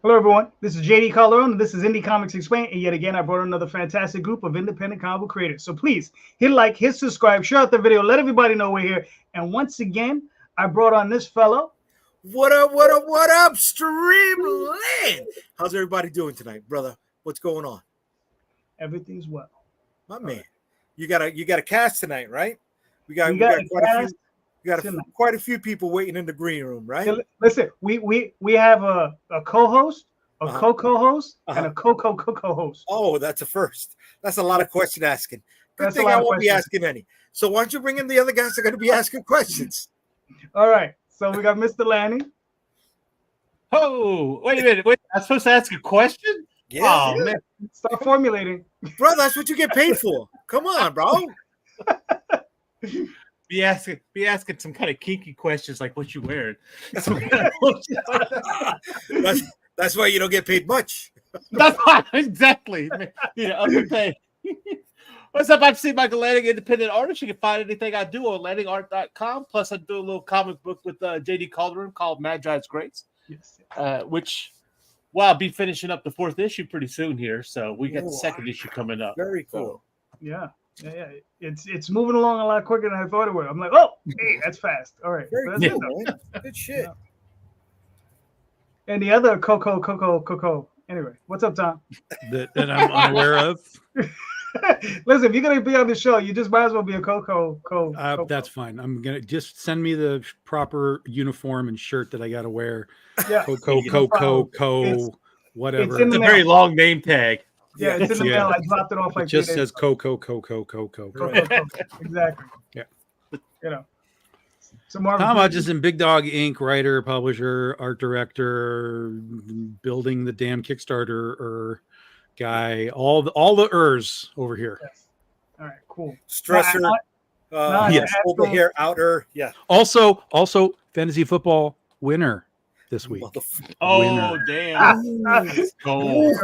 Hello, everyone. This is JD Calderon, and this is Indy Comics Explained. And yet again, I brought another fantastic group of independent comic book creators. So please hit like, hit subscribe, share out the video, let everybody know we're here. And once again, I brought on this fellow. What up, what up, what up, Streamland? How's everybody doing tonight, brother? What's going on? Everything's well. My man. You got a cast tonight, right? We got quite a few people waiting in the green room, right? Listen, we have a co-host, a co-co-host, and a co-co-co-co-host. Oh, that's a first. That's a lot of question asking. Good thing I won't be asking any. So why don't you bring in the other guys that are going to be asking questions? All right. So we got Mr. Lanning. Oh, wait a minute. Wait, I'm supposed to ask a question? Yeah. Oh, man. Start formulating. Bro, that's what you get paid for. Come on, bro. Be asking some kind of kinky questions like what you wearing. That's why you don't get paid much. That's why, exactly. Underpaid. What's up? I'm C. Michael Lanning, independent artist. You can find anything I do on landingart.com. Plus, I do a little comic book with JD Calderon called Magi's Grace, which, I'll be finishing up the 4th issue pretty soon here. So we got the 2nd issue coming up. Very cool. Yeah. It's moving along a lot quicker than I thought it would. I'm like, oh, hey, that's fast. All right. Very cool, man. Good shit. Yeah. And the other Coco. Anyway, what's up, Tom? That I'm unaware of. Listen, if you're gonna be on the show, you just might as well be a Coco. That's fine. I'm gonna just send me the proper uniform and shirt that I gotta wear. Yeah. Coco, whatever. It's a very long name tag. Yeah, it's in the mail. I dropped it off like it just says Coco. Exactly. Yeah. So Marvin, Tom Hutchison in Big Dog Inc., writer, publisher, art director, building the damn Kickstarter guy, all the ers over here. Yes. All right, cool. Stressor, yes. over here, outer, yeah. Also, fantasy football winner this week. Oh, winner. damn. That's cold.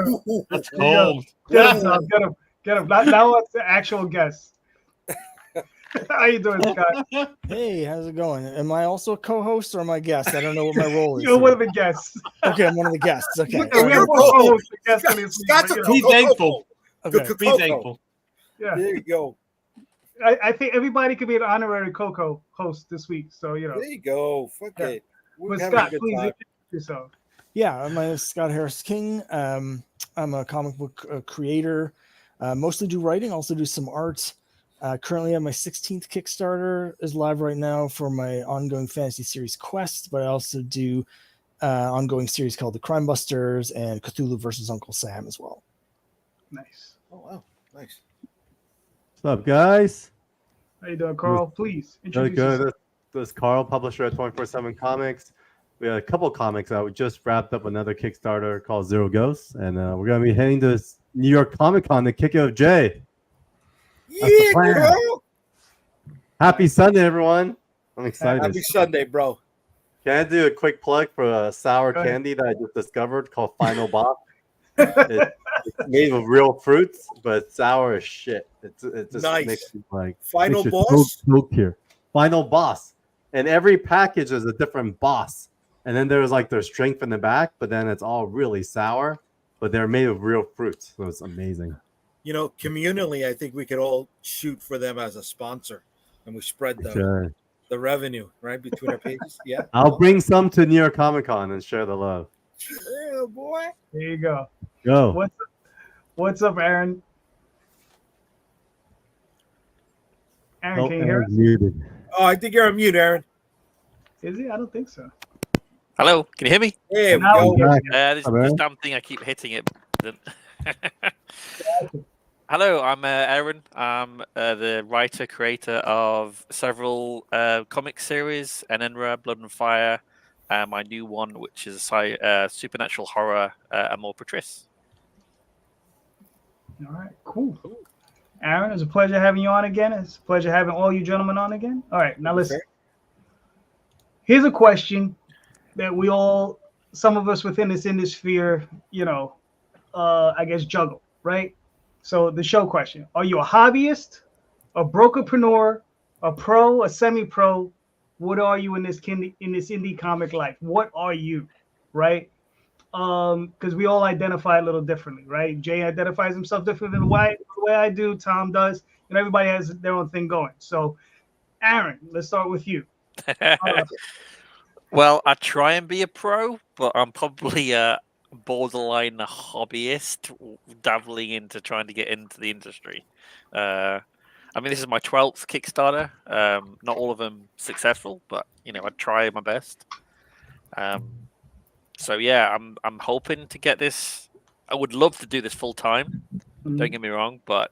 That's cold. Get him. Now it's the actual guest. How you doing, Scott? Hey, how's it going? Am I also a co-host or am I a guest? I don't know what my role is. You're one of the guests. Okay, I'm one of the guests. Okay. We have one co-host and guest on this week. Be thankful. Okay. Be thankful. Yeah. There you go. I think everybody could be an honorary Coco host this week. So, There you go. Fuck it. But Scott, please introduce yourself. Yeah, my name is Scott Harris King. I'm a comic book creator. Mostly do writing, also do some art. Currently, my 16th Kickstarter is live right now for my ongoing fantasy series Quest, but I also do ongoing series called The Crime Busters and Cthulhu versus Uncle Sam as well. Nice. Oh, wow. Nice. What's up, guys? How you doing, Carl? Please introduce yourself. This is Carl, publisher at 24/7 Comics. We had a couple comics out. We just wrapped up another Kickstarter called Zero Ghosts, and we're going to be heading to New York Comic Con to kick it with Jay. Yeah, bro. Happy Sunday, everyone. I'm excited. Happy Sunday, bro. Can I do a quick plug for a sour candy that I just discovered called Final Boss? It's made with real fruits, but it's sour as shit. It just makes me like Final Boss? Here. Final Boss. And every package is a different boss. And then there's strength in the back, but then it's all really sour, but they're made of real fruits. So it's amazing. Communally, I think we could all shoot for them as a sponsor, and we spread the revenue right between our pages. Yeah, I'll bring some to New York Comic Con and share the love. Yeah, boy. There you go. Go. What's up, Aaron? Aaron, can you hear us? Muted. Oh, I think you're on mute, Aaron. Is he? I don't think so. Hello, can you hear me? There we go. This damn thing, I keep hitting it. Hello, I'm Aaron. I'm the writer, creator of several comic series, Enenra, Blood and Fire, my new one, which is a supernatural horror, Amor Patris. All right, cool. Aaron, it's a pleasure having you on again. It's a pleasure having all you gentlemen on again. All right, now listen. Here's a question that some of us within this industry, I guess juggle, right? So the show question: are you a hobbyist, a brokerpreneur, a pro, a semi-pro? What are you in this indie comic life? What are you, right? because we all identify a little differently, right? Jay identifies himself differently than the way I do. Tom does, and everybody has their own thing going. So, Aaron, let's start with you. Well, I try and be a pro, but I'm probably a borderline hobbyist, dabbling into trying to get into the industry. I mean, this is my 12th Kickstarter. Not all of them successful, but I try my best. So yeah, I'm hoping to get this. I would love to do this full time. Don't get me wrong, but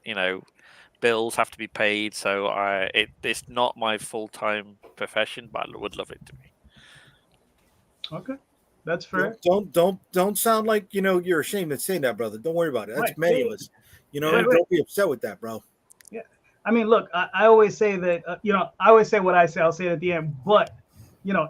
bills have to be paid, so it's not my full time profession, but I would love it to be. Okay, that's fair. Don't sound like you're ashamed of saying that, brother. Don't worry about it. That's Right. many of us. Right. Don't be upset with that, bro. Yeah, I mean, look, I always say that I always say what I say. I'll say it at the end, but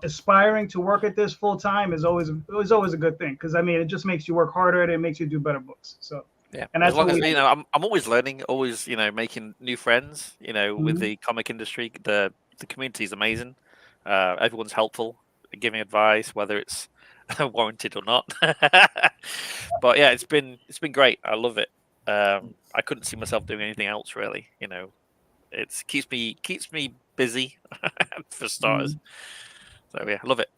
aspiring to work at this full time is always a good thing, because I mean, it just makes you work harder and it makes you do better books. So yeah, and that's as long as I'm always learning, always making new friends. With the comic industry, the community is amazing. Everyone's helpful, giving advice, whether it's warranted or not. But yeah, it's been great. I love it. I couldn't see myself doing anything else really. It keeps me busy for starters. So yeah, I love it.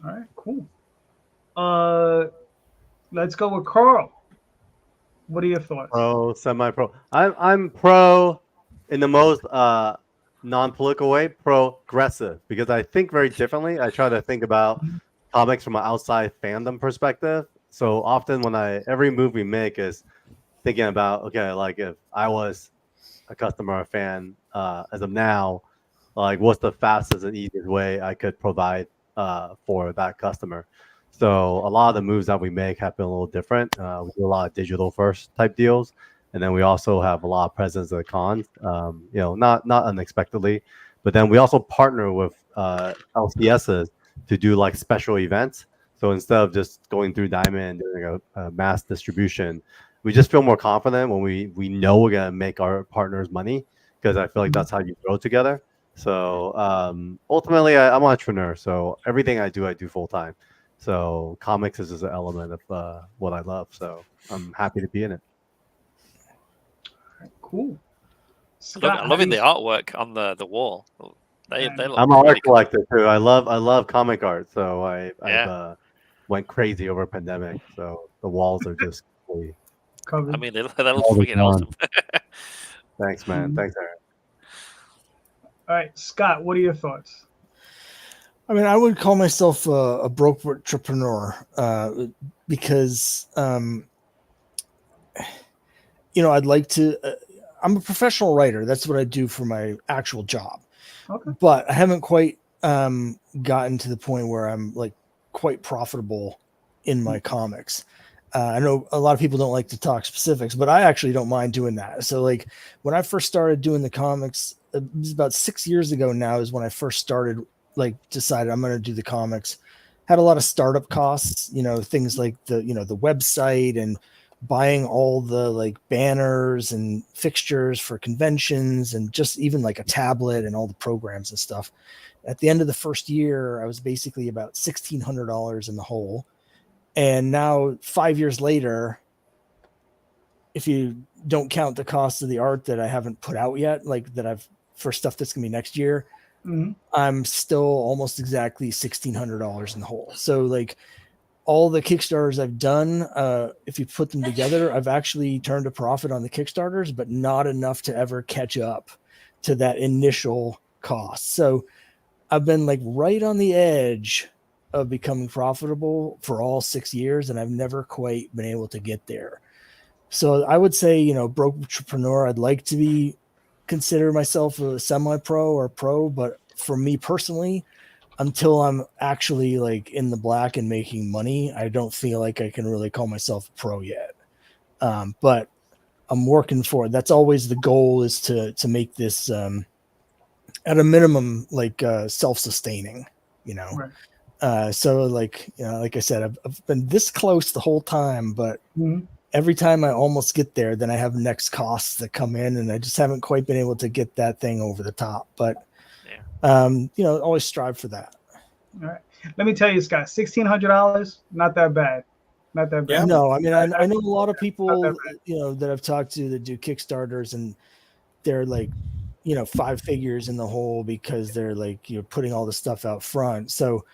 All right, cool. Let's go with Carl. What are your thoughts? Pro, semi-pro. I'm pro in the most non-political way, progressive, because I think very differently. I try to think about comics from an outside fandom perspective. So often when every move we make is thinking about, okay, like if I was a customer or a fan as of now, like what's the fastest and easiest way I could provide for that customer. So a lot of the moves that we make have been a little different. We do a lot of digital first type deals. And then we also have a lot of presence at the cons, not unexpectedly. But then we also partner with LCSs to do like special events. So instead of just going through Diamond and doing a mass distribution, we just feel more confident when we know we're going to make our partners money, because I feel like that's how you grow together. So ultimately, I'm an entrepreneur. So everything I do full time. So comics is just an element of what I love. So I'm happy to be in it. Cool. Scott, I'm loving the artwork on the wall. They look I'm an really art collector too. I love comic art. So I went crazy over pandemic. So the walls are just completely covered. I mean, they look freaking awesome. Thanks, man. Thanks, Aaron. All right, Scott, what are your thoughts? I mean, I would call myself a brokepreneur because, I'd like to. I'm a professional writer. That's what I do for my actual job. Okay. But I haven't quite gotten to the point where I'm like quite profitable in my comics. I know a lot of people don't like to talk specifics, but I actually don't mind doing that. So like when I first started doing the comics, it was about 6 years ago now is when I first started, like decided I'm going to do the comics. Had a lot of startup costs, things like the website and buying all the like banners and fixtures for conventions and just even like a tablet and all the programs and stuff. At the end of the first year, I was basically about $1,600 in the hole. And now 5 years later, if you don't count the cost of the art that I haven't put out yet, like that I've for stuff that's going to be next year, I'm still almost exactly $1,600 in the hole. So like all the Kickstarters I've done, if you put them together, I've actually turned a profit on the Kickstarters, but not enough to ever catch up to that initial cost. So I've been like right on the edge of becoming profitable for all 6 years, and I've never quite been able to get there. So I would say, brokepreneur, I'd like to consider myself a semi-pro or pro, but for me personally, until I'm actually like in the black and making money, I don't feel like I can really call myself a pro yet. But I'm working for it. That's always the goal, is to make this at a minimum like self-sustaining, Right. So like I said, I've been this close the whole time, but every time I almost get there, then I have next costs that come in, and I just haven't quite been able to get that thing over the top. But always strive for that. All right. Let me tell you, Scott, $1,600, not that bad. Not that bad. Yeah. No, I mean, I know a lot of people, bad. that I've talked to that do Kickstarters, and they're like, 5 figures in the hole because they're like, putting all the stuff out front. So,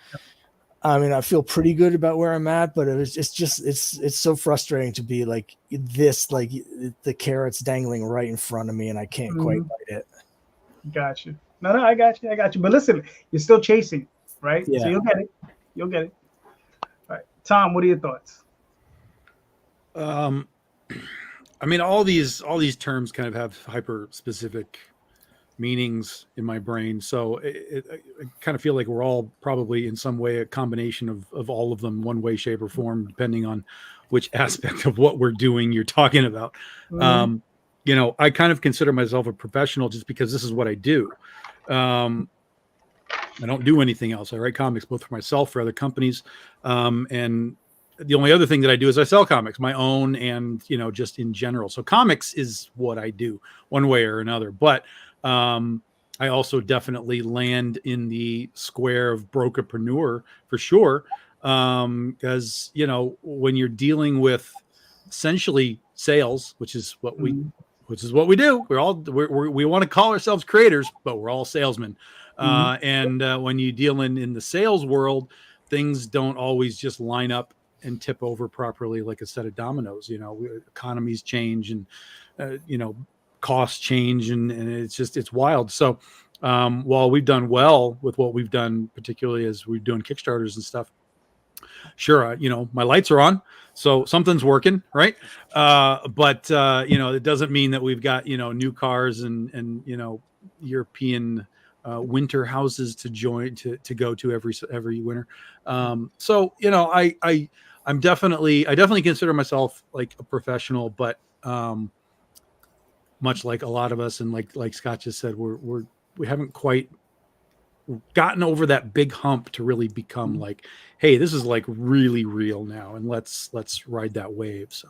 I mean, I feel pretty good about where I'm at, but it's so frustrating to be like this, like the carrot's dangling right in front of me and I can't quite bite it. Got you. No, I got you. But listen, you're still chasing, right? Yeah. So you'll get it. All right. Tom, what are your thoughts? I mean, all these terms kind of have hyper specific meanings in my brain. So I kind of feel like we're all probably in some way a combination of all of them, one way, shape, or form, depending on which aspect of what we're doing you're talking about. I kind of consider myself a professional just because this is what I do. I don't do anything else. I write comics both for myself, for other companies, and the only other thing that I do is I sell comics, my own and, just in general. So comics is what I do one way or another. But I also definitely land in the square of brokepreneur for sure. Because, when you're dealing with essentially sales, which is what we do. We want to call ourselves creators, but we're all salesmen. And when you deal in the sales world, things don't always just line up and tip over properly like a set of dominoes. Economies change and costs change, and it's wild. So while we've done well with what we've done, particularly as we're doing Kickstarters and stuff, sure, my lights are on, so something's working, right? But it doesn't mean that we've got new cars and European winter houses to go to every winter. So I definitely consider myself like a professional, but much like a lot of us, and like Scott just said, we haven't quite gotten over that big hump to really become like, hey, this is like really real now, and let's ride that wave. So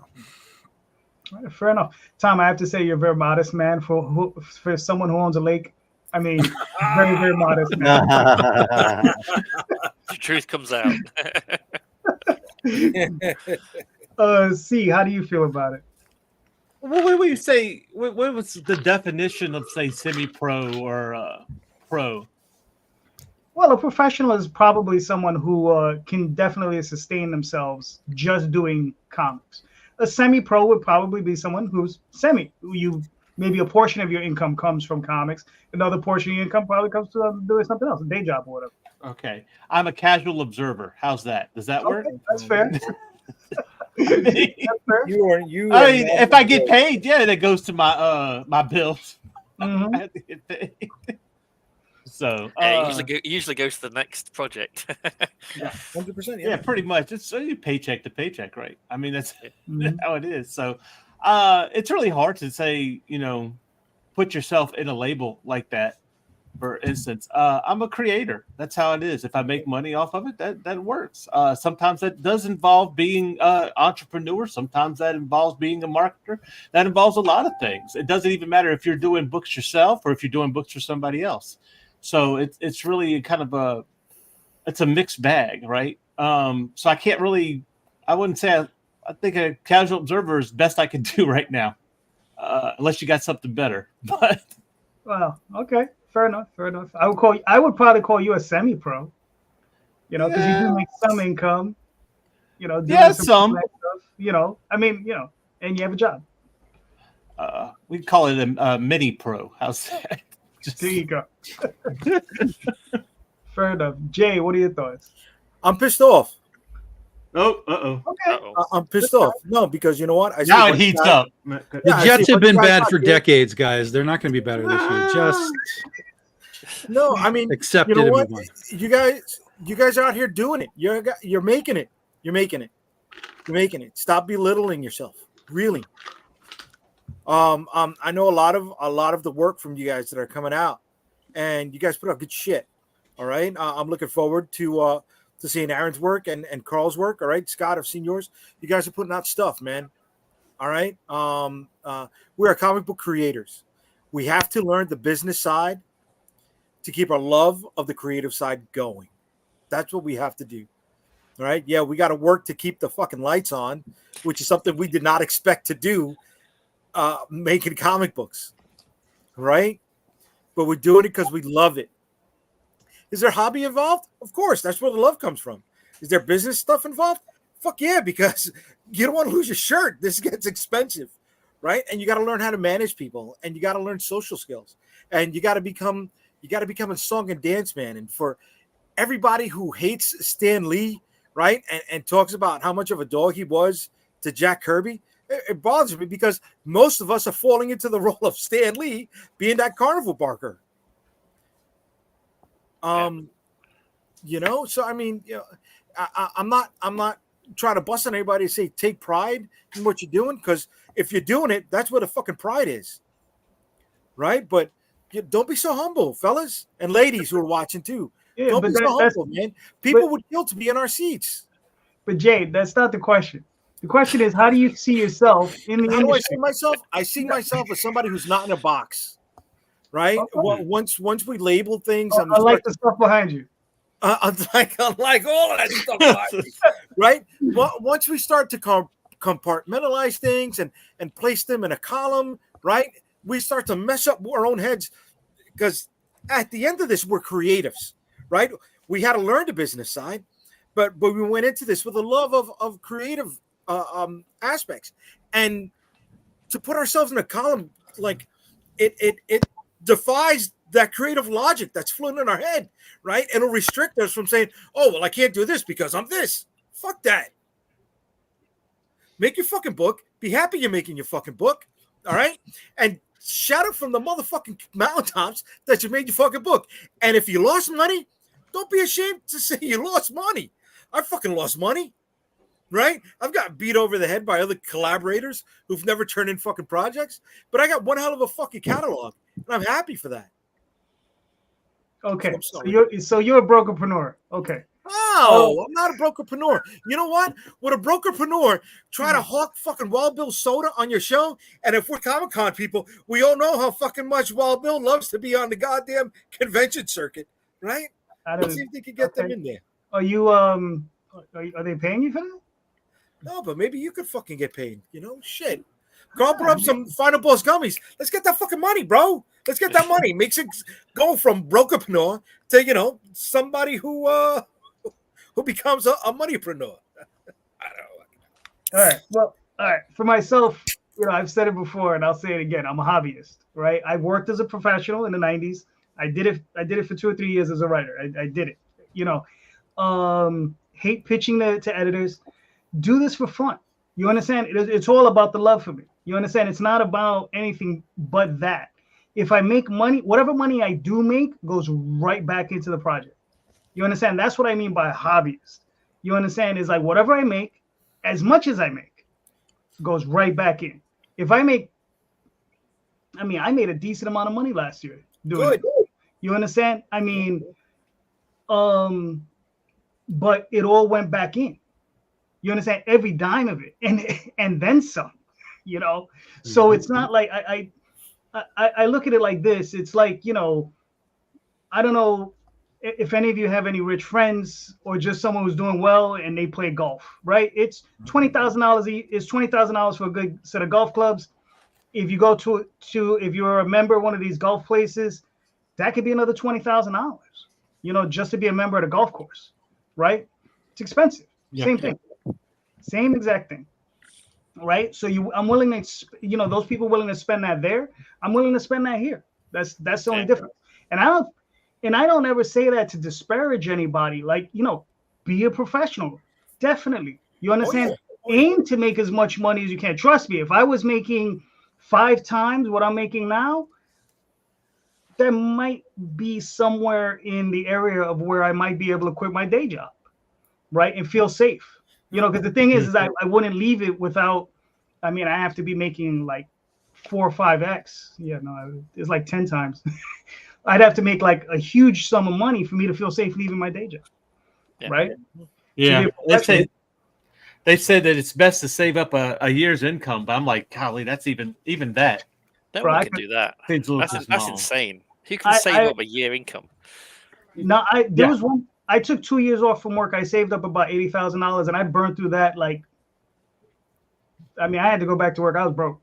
fair enough. Tom, I have to say you're a very modest man for someone who owns a lake. I mean, very, very modest man. The truth comes out. C, how do you feel about it? What would you say? What was the definition of, say, semi-pro or pro? Well, a professional is probably someone who can definitely sustain themselves just doing comics. A semi-pro would probably be someone who's maybe a portion of your income comes from comics. Another portion of your income probably comes from doing something else, a day job or whatever. Okay. I'm a casual observer. How's that? Does that work? That's fair. If I get paid, yeah, that goes to my my bills. Mm-hmm. I have to get paid. So it usually goes to the next project. 100%. Yeah, pretty much. It's paycheck to paycheck, right? I mean, that's how it is. So it's really hard to say, put yourself in a label like that. For instance, I'm a creator. That's how it is. If I make money off of it, that works. Sometimes that does involve being an entrepreneur. Sometimes that involves being a marketer. That involves a lot of things. It doesn't even matter if you're doing books yourself or if you're doing books for somebody else. So it's really kind of a mixed bag, right? So I can't really, I wouldn't say, I think a casual observer is best I can do right now, unless you got something better. But well, okay. Fair enough. I would probably call you a semi-pro, because you do make some income, doing some stuff, I mean, and you have a job. We call it a mini pro. How's that? There you go. Fair enough. Jay, what are your thoughts? I'm pissed off. Oh, okay. I'm pissed off. No, because you know what? Now it heats up. The Jets have been bad for decades, guys. They're not going to be better this year. Just no, I mean, accept you know it. What? You guys are out here doing it. You're making it. You're making it. Stop belittling yourself. Really. I know a lot of the work from you guys that are coming out, and you guys put out good shit. All right. I'm looking forward to seeing Aaron's work and Carl's work. All right, Scott, I've seen yours. You guys are putting out stuff, man. All right. We're comic book creators. We have to learn the business side to keep our love of the creative side going. That's what we have to do. All right. Yeah, we got to work to keep the fucking lights on, which is something we did not expect to do making comic books. Right. But we're doing it because we love it. Is there hobby involved? Of course. That's where the love comes from. Is there business stuff involved? Fuck yeah, because you don't want to lose your shirt. This gets expensive. Right. And you got to learn how to manage people, and you got to learn social skills, and you got to become a song and dance man. And for everybody who hates Stan Lee, right, and talks about how much of a dog he was to Jack Kirby, it bothers me because most of us are falling into the role of Stan Lee being that carnival barker. You know, so I mean, you know, I'm not trying to bust on anybody to say take pride in what you're doing, because if you're doing it, that's where the fucking pride is, right? But don't be so humble, fellas and ladies who are watching too. Yeah, Don't but be so humble, man. People would kill to be in our seats. But Jay, that's not the question. The question is, how do you see yourself in the How do I industry? see myself? I see myself as somebody who's not in a box, right? Okay. Once we label things, I like the stuff behind you. unlike all of that stuff behind me, right? Once we start to compartmentalize things and place them in a column, right? We start to mess up our own heads, because at the end of this, we're creatives, right? We had to learn the business side, but we went into this with a love of creative aspects, and to put ourselves in a column, like it defies that creative logic that's floating in our head, right? It'll restrict us from saying, oh, well, I can't do this because I'm this. Fuck that. Make your fucking book. Be happy you're making your fucking book. All right. And shout it from the motherfucking mountaintops that you made your fucking book. And if you lost money, don't be ashamed to say you lost money. I fucking lost money. Right? I've got beat over the head by other collaborators who've never turned in fucking projects, but I got one hell of a fucking catalog, and I'm happy for that. Okay. So you're a brokerpreneur. Okay. Oh, I'm not a brokerpreneur. You know what? Would a brokerpreneur try to hawk fucking Wild Bill soda on your show? And if we're Comic-Con people, we all know how fucking much Wild Bill loves to be on the goddamn convention circuit, right? Let's see if they can get them in there. Are you are they paying you for that? No, but maybe you could fucking get paid. You know, shit. Carl brought up some Final Boss gummies. Let's get that fucking money, bro. Let's get that money. Makes it go from brokepreneur to, you know, somebody who becomes a moneypreneur. I don't know. All right. Well, all right. For myself, you know, I've said it before and I'll say it again. I'm a hobbyist, right? I worked as a professional in the 90s. I did it for 2 or 3 years as a writer. I did it. You know, hate pitching to editors. Do this for fun. You understand? It's all about the love for me. You understand? It's not about anything but that. If I make money, whatever money I do make goes right back into the project. You understand? That's what I mean by a hobbyist. You understand? Is like whatever I make, as much as I make, goes right back in. If I make, I made a decent amount of money last year doing it. You understand? I mean, but it all went back in. You understand? Every dime of it, and then some, you know. So it's not like I look at it like this. It's like, you know, I don't know if any of you have any rich friends or just someone who's doing well and they play golf, right? It's $20,000. It's $20,000 for a good set of golf clubs. If you go to if you're a member of one of these golf places, that could be another $20,000. You know, just to be a member of the golf course, right? It's expensive. Yeah. Same thing. Same exact thing, right? So I'm willing to, you know, those people willing to spend that there. I'm willing to spend that here. That's the only difference. And I don't ever say that to disparage anybody. Like, you know, be a professional. Definitely. You understand? Aim to make as much money as you can. Trust me. If I was making 5 times what I'm making now, there might be somewhere in the area of where I might be able to quit my day job, right, and feel safe. You know, because the thing is I wouldn't leave it without, I have to be making like 4 or 5x. Yeah, no, it's like 10 times. I'd have to make like a huge sum of money for me to feel safe leaving my day job. Yeah. Right? Yeah. They said that it's best to save up a year's income, but I'm like, golly, that's even that. No one can do that. That's insane. Who can save up a year income? No, there was one. I took 2 years off from work. I saved up about $80,000, and I burned through that. Like, I mean, I had to go back to work. I was broke.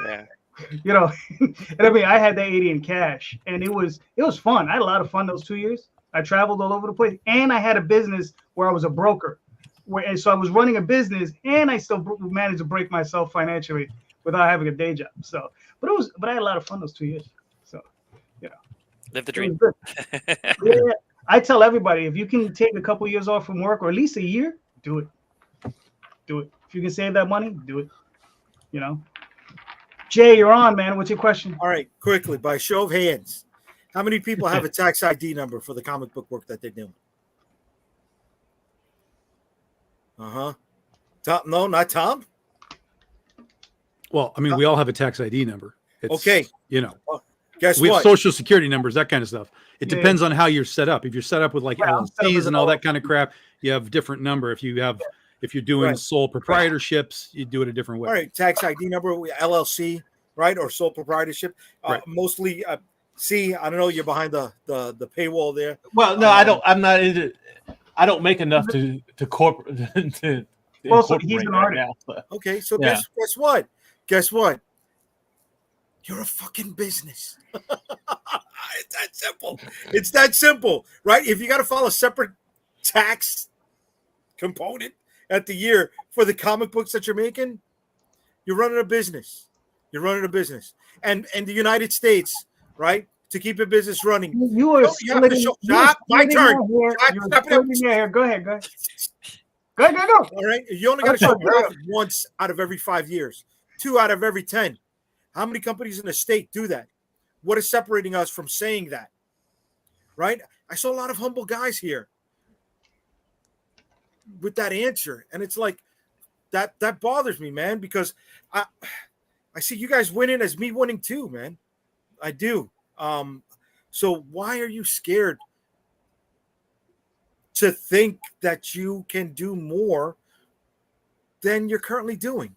Yeah. You know, and I mean, I had that 80 in cash, and it was fun. I had a lot of fun those 2 years. I traveled all over the place, and I had a business where I was a broker, and so I was running a business, and I still managed to break myself financially without having a day job. So, but I had a lot of fun those 2 years. So, you know, Live the dream. Yeah, I tell everybody, if you can take a couple years off from work, or at least a year, do it. Do it. If you can save that money, do it. You know. Jay, you're on, man. What's your question? All right, quickly, by show of hands, how many people have a tax ID number for the comic book work that they're doing? Tom? No, not Tom. Well, I mean, we all have a tax ID number. It's, Okay. You know, Guess we have what? social security numbers, that kind of stuff. It Yeah. depends on how you're set up. If you're set up with like Right, I'm set up LLCs as and an all that kind of crap, you have different number. If you're doing Right. sole proprietorships, you do it a different way. All right, tax ID number, LLC, right, or sole proprietorship. Right. Mostly, see, I don't know, you're behind the paywall there. Well, no, I don't. I'm not into. I don't make enough to corporate. To Well, so he's incorporate an right artist. now, but- Okay, so Yeah. guess what? Guess what? You're a fucking business. It's that simple. It's that simple, right? If you got to file a separate tax component at the year for the comic books that you're making, you're running a business. You're running a business. And the United States, right? To keep a business running. You are No, you have to show. Stop. My turn. Stop it up. Go ahead. Go. All right. You only got to show Okay, profit once out of every 5 years, 2 out of every 10. How many companies in the state do that? What is separating us from saying that? Right? I saw a lot of humble guys here with that answer. And it's like that bothers me, man, because I see you guys winning as me winning too, man. I do. So why are you scared to think that you can do more than you're currently doing?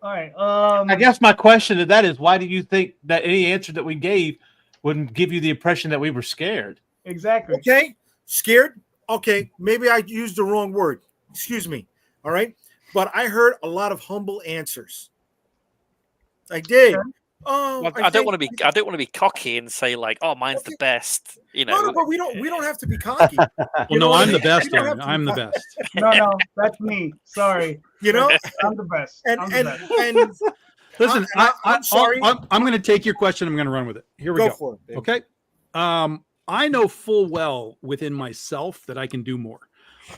All right. I guess my question to that is, why do you think that any answer that we gave wouldn't give you the impression that we were scared? Exactly. Okay, scared. Okay, maybe I used the wrong word. Excuse me. All right, but I heard a lot of humble answers. I did. Okay. Oh, Well, I don't want to be cocky and say like, "Oh, mine's the best." You know. No, but we don't have to be cocky. Well, You know no, what I I'm the mean? best, You don't Aaron. have to I'm the be best. No, that's me. Sorry. You know, I'm the best. and I'm the and best. and Listen, I'm sorry. I'm going to take your question. I'm going to run with it. Here we go go. for it. Babe. Okay. I know full well within myself that I can do more.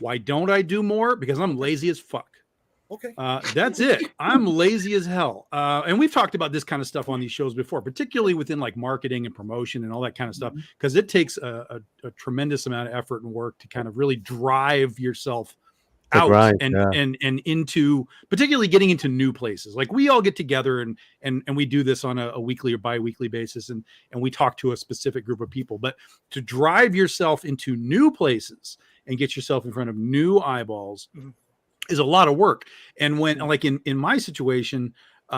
Why don't I do more? Because I'm lazy as fuck. Okay. That's it. I'm lazy as hell. And we've talked about this kind of stuff on these shows before, particularly within like marketing and promotion and all that kind of stuff, because it takes a tremendous amount of effort and work to kind of really drive yourself out and into, particularly getting into new places. Like we all get together and we do this on a weekly or bi-weekly basis, and we talk to a specific group of people. But to drive yourself into new places and get yourself in front of new eyeballs is a lot of work. And when like in my situation, Big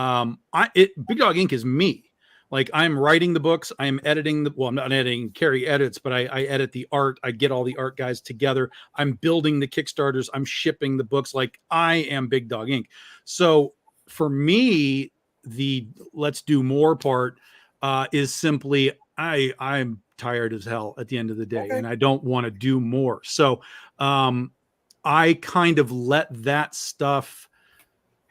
Dog Inc. is me. Like I'm writing the books, I'm editing I'm not editing, Carrie edits, but I edit the art. I get all the art guys together. I'm building the Kickstarters. I'm shipping the books. Like I am Big Dog Inc. So for me, the let's do more part is simply I'm tired as hell at the end of the day, and I don't want to do more. So I kind of let that stuff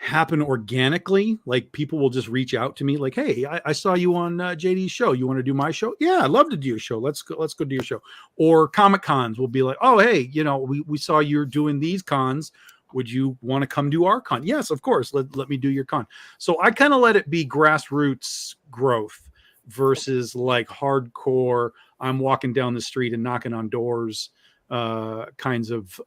happen organically. Like people will just reach out to me like, hey, I saw you on JD's show. You want to do my show? Yeah, I'd love to do your show. Let's go do your show. Or Comic Cons will be like, oh, hey, we saw you're doing these cons. Would you want to come do our con? Yes, of course. Let me do your con. So I kind of let it be grassroots growth versus like hardcore, I'm walking down the street and knocking on doors kinds of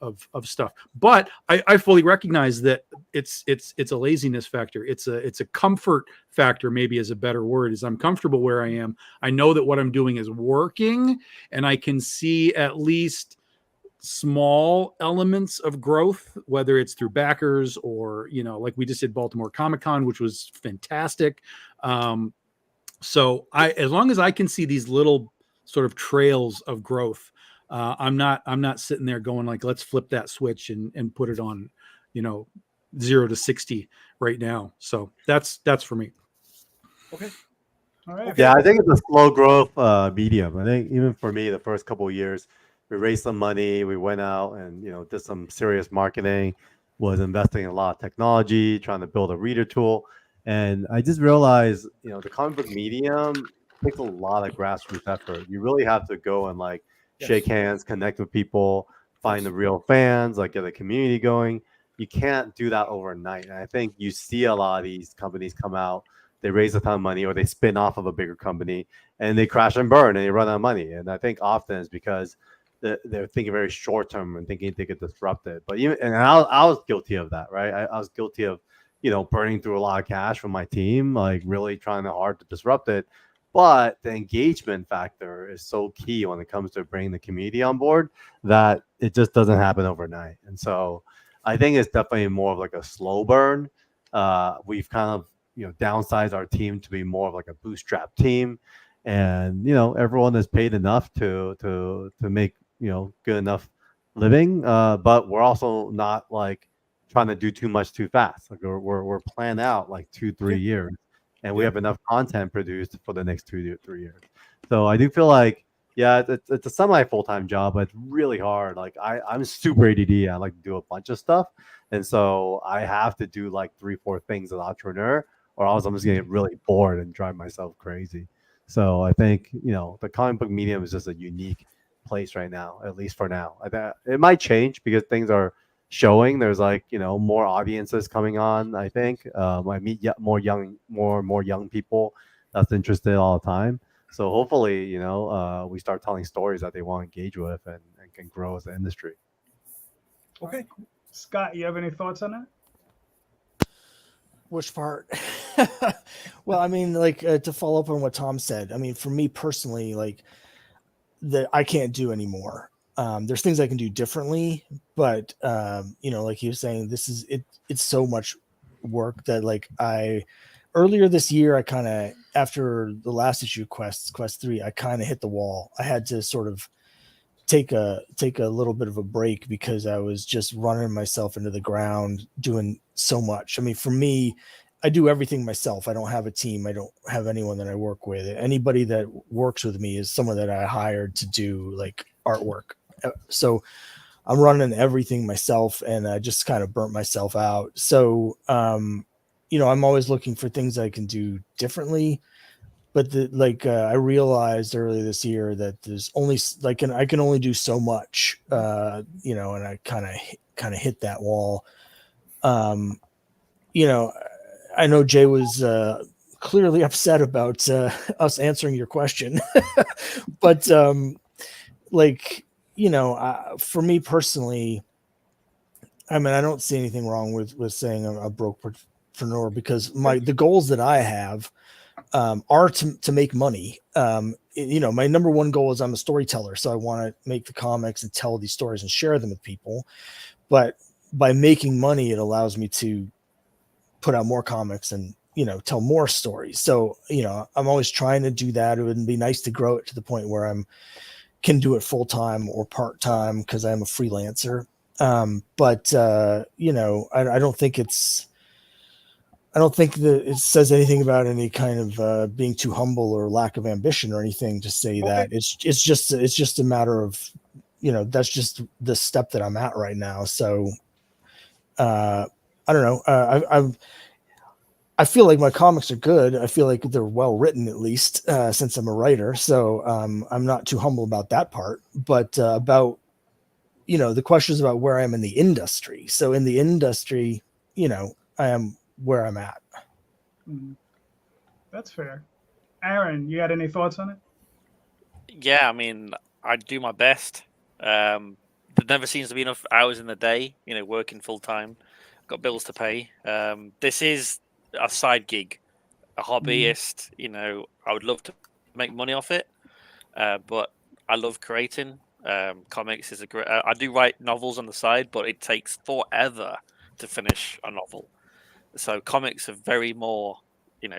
stuff. But I fully recognize that it's a laziness factor. It's a comfort factor, maybe is a better word, is I'm comfortable where I am. I know that what I'm doing is working, and I can see at least small elements of growth, whether it's through backers or, like we just did Baltimore Comic-Con, which was fantastic. So as long as I can see these little sort of trails of growth. I'm not sitting there going like, let's flip that switch and put it on, 0 to 60 right now. So that's for me. Okay. All right. Yeah, I think it's a slow growth medium. I think even for me, the first couple of years, we raised some money, we went out and did some serious marketing, was investing in a lot of technology, trying to build a reader tool, and I just realized, the comic book medium takes a lot of grassroots effort. You really have to go and like shake hands, connect with people, find the real fans, like get a community going. You can't do that overnight. And I think you see a lot of these companies come out, they raise a ton of money or they spin off of a bigger company and they crash and burn and they run out of money. And I think often it's because they're thinking very short term and thinking they could disrupt it. But I was guilty of that, right? I was guilty of, burning through a lot of cash from my team, like really trying hard to disrupt it. But the engagement factor is so key when it comes to bringing the community on board that it just doesn't happen overnight. And so I think it's definitely more of like a slow burn. We've kind of downsize our team to be more of like a bootstrap team, and everyone is paid enough to make good enough living, but we're also not like trying to do too much too fast. Like we're planned out like 2-3 years, and we have enough content produced for the next 2 to 3 years. So I do feel like it's a semi full-time job, but it's really hard. Like I'm super ADD. I like to do a bunch of stuff, and so I have to do like 3-4 things as an entrepreneur, or else I'm just getting really bored and drive myself crazy. So I think, the comic book medium is just a unique place right now, at least for now. It might change because things are showing. There's like, more audiences coming on, I think. I meet more and more young people that's interested all the time. So hopefully, we start telling stories that they want to engage with and can grow as an industry. Okay. Scott, you have any thoughts on that? Which part? Well, I mean, like to follow up on what Tom said. I mean, for me personally, like that I can't do anymore. There's things I can do differently, but like he was saying, it's so much work that like earlier this year, I kind of, after the last issue, Quest 3, I kind of hit the wall. I had to sort of take a little bit of a break because I was just running myself into the ground doing so much. I mean, for me, I do everything myself. I don't have a team. I don't have anyone that I work with. Anybody that works with me is someone that I hired to do like artwork. So I'm running everything myself, and I just kind of burnt myself out. So, I'm always looking for things I can do differently. But I realized earlier this year that there's only I can only do so much, and I kind of hit that wall. I know Jay was clearly upset about us answering your question, but for me personally, I mean, I don't see anything wrong with saying I'm a brokepreneur because the goals that I have are to make money. My number one goal is I'm a storyteller, so I want to make the comics and tell these stories and share them with people. But by making money, it allows me to put out more comics and tell more stories. So I'm always trying to do that. It would be nice to grow it to the point where can do it full time or part time because I'm a freelancer. But I don't think that it says anything about any kind of being too humble or lack of ambition or anything to say that. It's just a matter of, that's just the step that I'm at right now. So I don't know. I feel like my comics are good. I feel like they're well written, at least since I'm a writer. So I'm not too humble about that part. But about the question is about where I am in the industry. So in the industry, I am where I'm at. That's fair. Aaron, you got any thoughts on it? Yeah, I mean, I do my best. There never seems to be enough hours in the day, working full time. Got bills to pay. This is a side gig, a hobbyist. I would love to make money off it, but I love creating. Comics is a great. I do write novels on the side, but it takes forever to finish a novel. So comics are very more,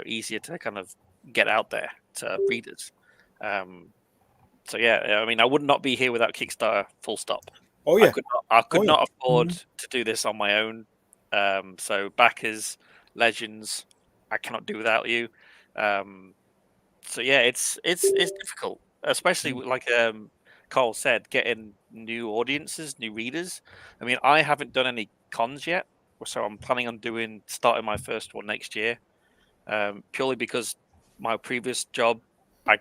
easier to kind of get out there to readers. So yeah, I mean, I would not be here without Kickstarter. Full stop. Oh yeah. I could Oh, yeah. not afford to do this on my own. So backers, legends, I cannot do without you. So yeah, it's difficult, especially like Carl said, getting new audiences, new readers. I mean, I haven't done any cons yet, so I'm planning on starting my first one next year. Purely because my previous job, I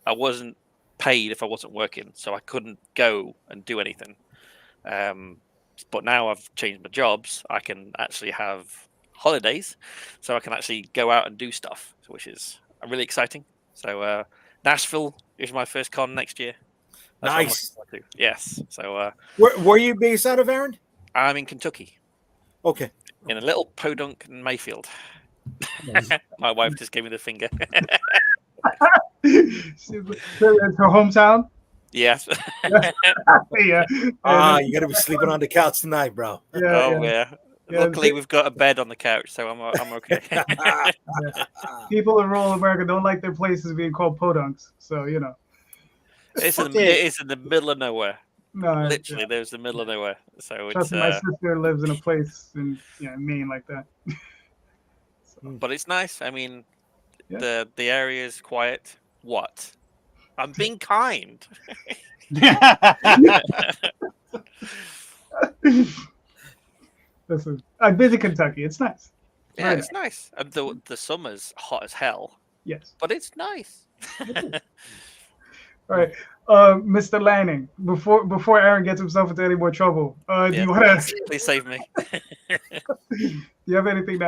wasn't paid if I wasn't working, so I couldn't go and do anything. But now I've changed my jobs, I can actually have holidays, so I can actually go out and do stuff, which is really exciting. So Nashville is my first con next year. That's what I'm Nice. looking forward to. Yes. So Where are you based out of, Aaron? I'm in Kentucky, Okay. in a little podunk in Mayfield. My wife just gave me the finger. It's her hometown. Yes. Yeah. You got to be sleeping on the couch tonight, bro. Yeah. Yeah, Luckily, we've got a bed on the couch, so I'm okay. People in rural America don't like their places being called podunks, so you know. It is in the middle of nowhere. No, Literally, there's the middle of nowhere. So trust it's me, my sister lives in a place in Maine like that. but it's nice. I mean, Yeah. the area is quiet. What? I'm being kind. Listen, I've been to Kentucky. It's nice. Yeah, Very it's nice. And the summer's hot as hell, Yes. but it's nice. All right, Mr. Lanning. Before Aaron gets himself into any more trouble, do you want to? Please save me. Do you have anything to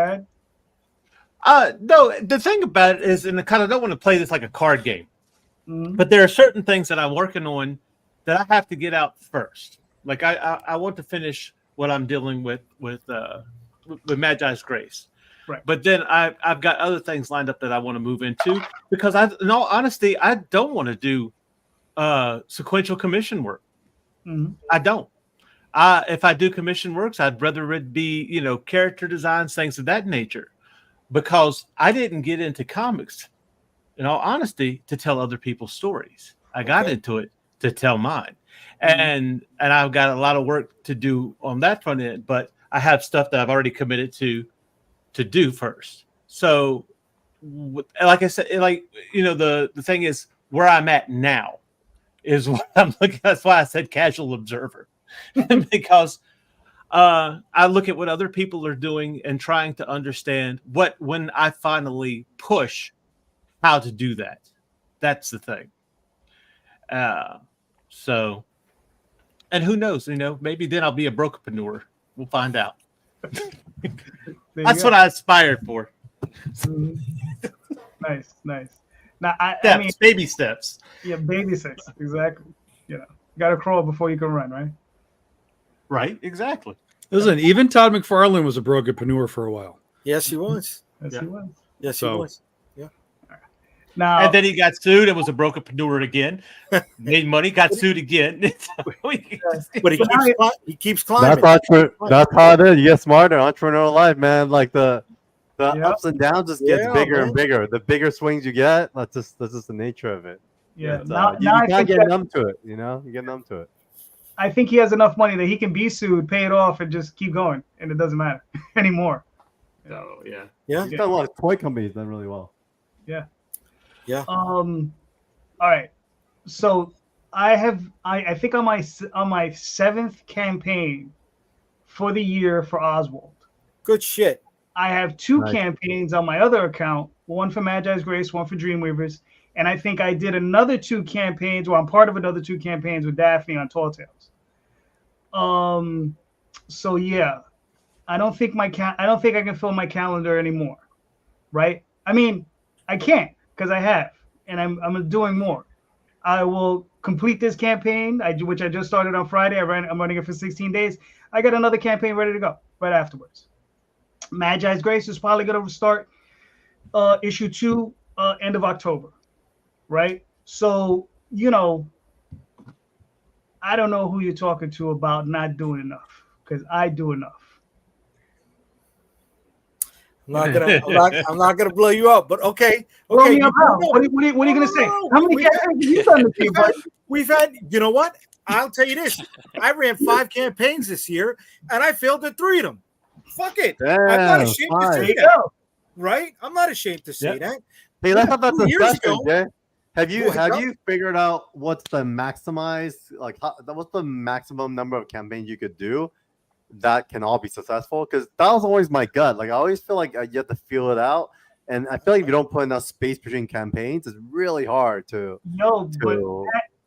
add? No, the thing about it is, and I kind of don't want to play this like a card game, but there are certain things that I'm working on that I have to get out first. Like I want to finish what I'm dealing with Magi's Grace. Right. But then I've got other things lined up that I want to move into because in all honesty, I don't want to do sequential commission work. I don't. If I do commission works, I'd rather it be, character designs, things of that nature, because I didn't get into comics, in all honesty, to tell other people's stories. I got into it to tell mine. And I've got a lot of work to do on that front end, but I have stuff that I've already committed to do first. So like I said, the thing is where I'm at now is what I'm looking at. That's why I said casual observer, because I look at what other people are doing and trying to understand when I finally push how to do that. That's the thing. So, and who knows, maybe then I'll be a brokepreneur. We'll find out. That's what I aspired for. Nice. Now, I mean, baby steps. Yeah, baby steps. Exactly. You got to crawl before you can run, right? Right. Exactly. Listen, even Todd McFarlane was a brokepreneur for a while. Yes, he was. Yes, he was. Yes, he was. Yeah. Now, and then he got sued and was a brokepreneur again. Made money, got sued again. But he keeps climbing. That's how it is. You get smarter. Entrepreneurial life, man. Like the ups and downs just gets bigger and bigger. The bigger swings you get, that's just the nature of it. Yeah. You can't get numb to it. You get numb to it. I think he has enough money that he can be sued, pay it off, and just keep going, and it doesn't matter anymore. Oh yeah. He's got a lot of toy companies done really well. Yeah. Yeah. All right. So I think on my 7th campaign for the year for Oswald. Good shit. I have 2 campaigns on my other account, one for Magi's Grace, one for Dreamweavers, and I think I did another 2 campaigns, or I'm part of another 2 campaigns with Daphne on Tall Tales. So yeah, I don't think I can fill my calendar anymore, right? I mean, I can't because I have, and I'm doing more. I will complete this campaign, which I just started on Friday. I'm running it for 16 days. I got another campaign ready to go right afterwards. Magi's Grace is probably going to start issue 2 end of October, right? So, I don't know who you're talking to about not doing enough, because I do enough. I'm not gonna blow you up, but okay. Blow me you up do how? know. What are you gonna say? No. How many campaigns have you done this year, buddy? We've had, you know what? I'll tell you this. I ran 5 campaigns this year, and I failed at 3 of them. Fuck it. I'm not ashamed to say that. Right? I'm not ashamed to say that. Hey, let's have that 2 years discussion, ago. Jay. Have you Well, figured out what's the maximized, like what's the maximum number of campaigns you could do that can all be successful? Because that was always my gut. Like I always feel like you have to feel it out, and I feel like if you don't put enough space between campaigns, it's really hard to. No, but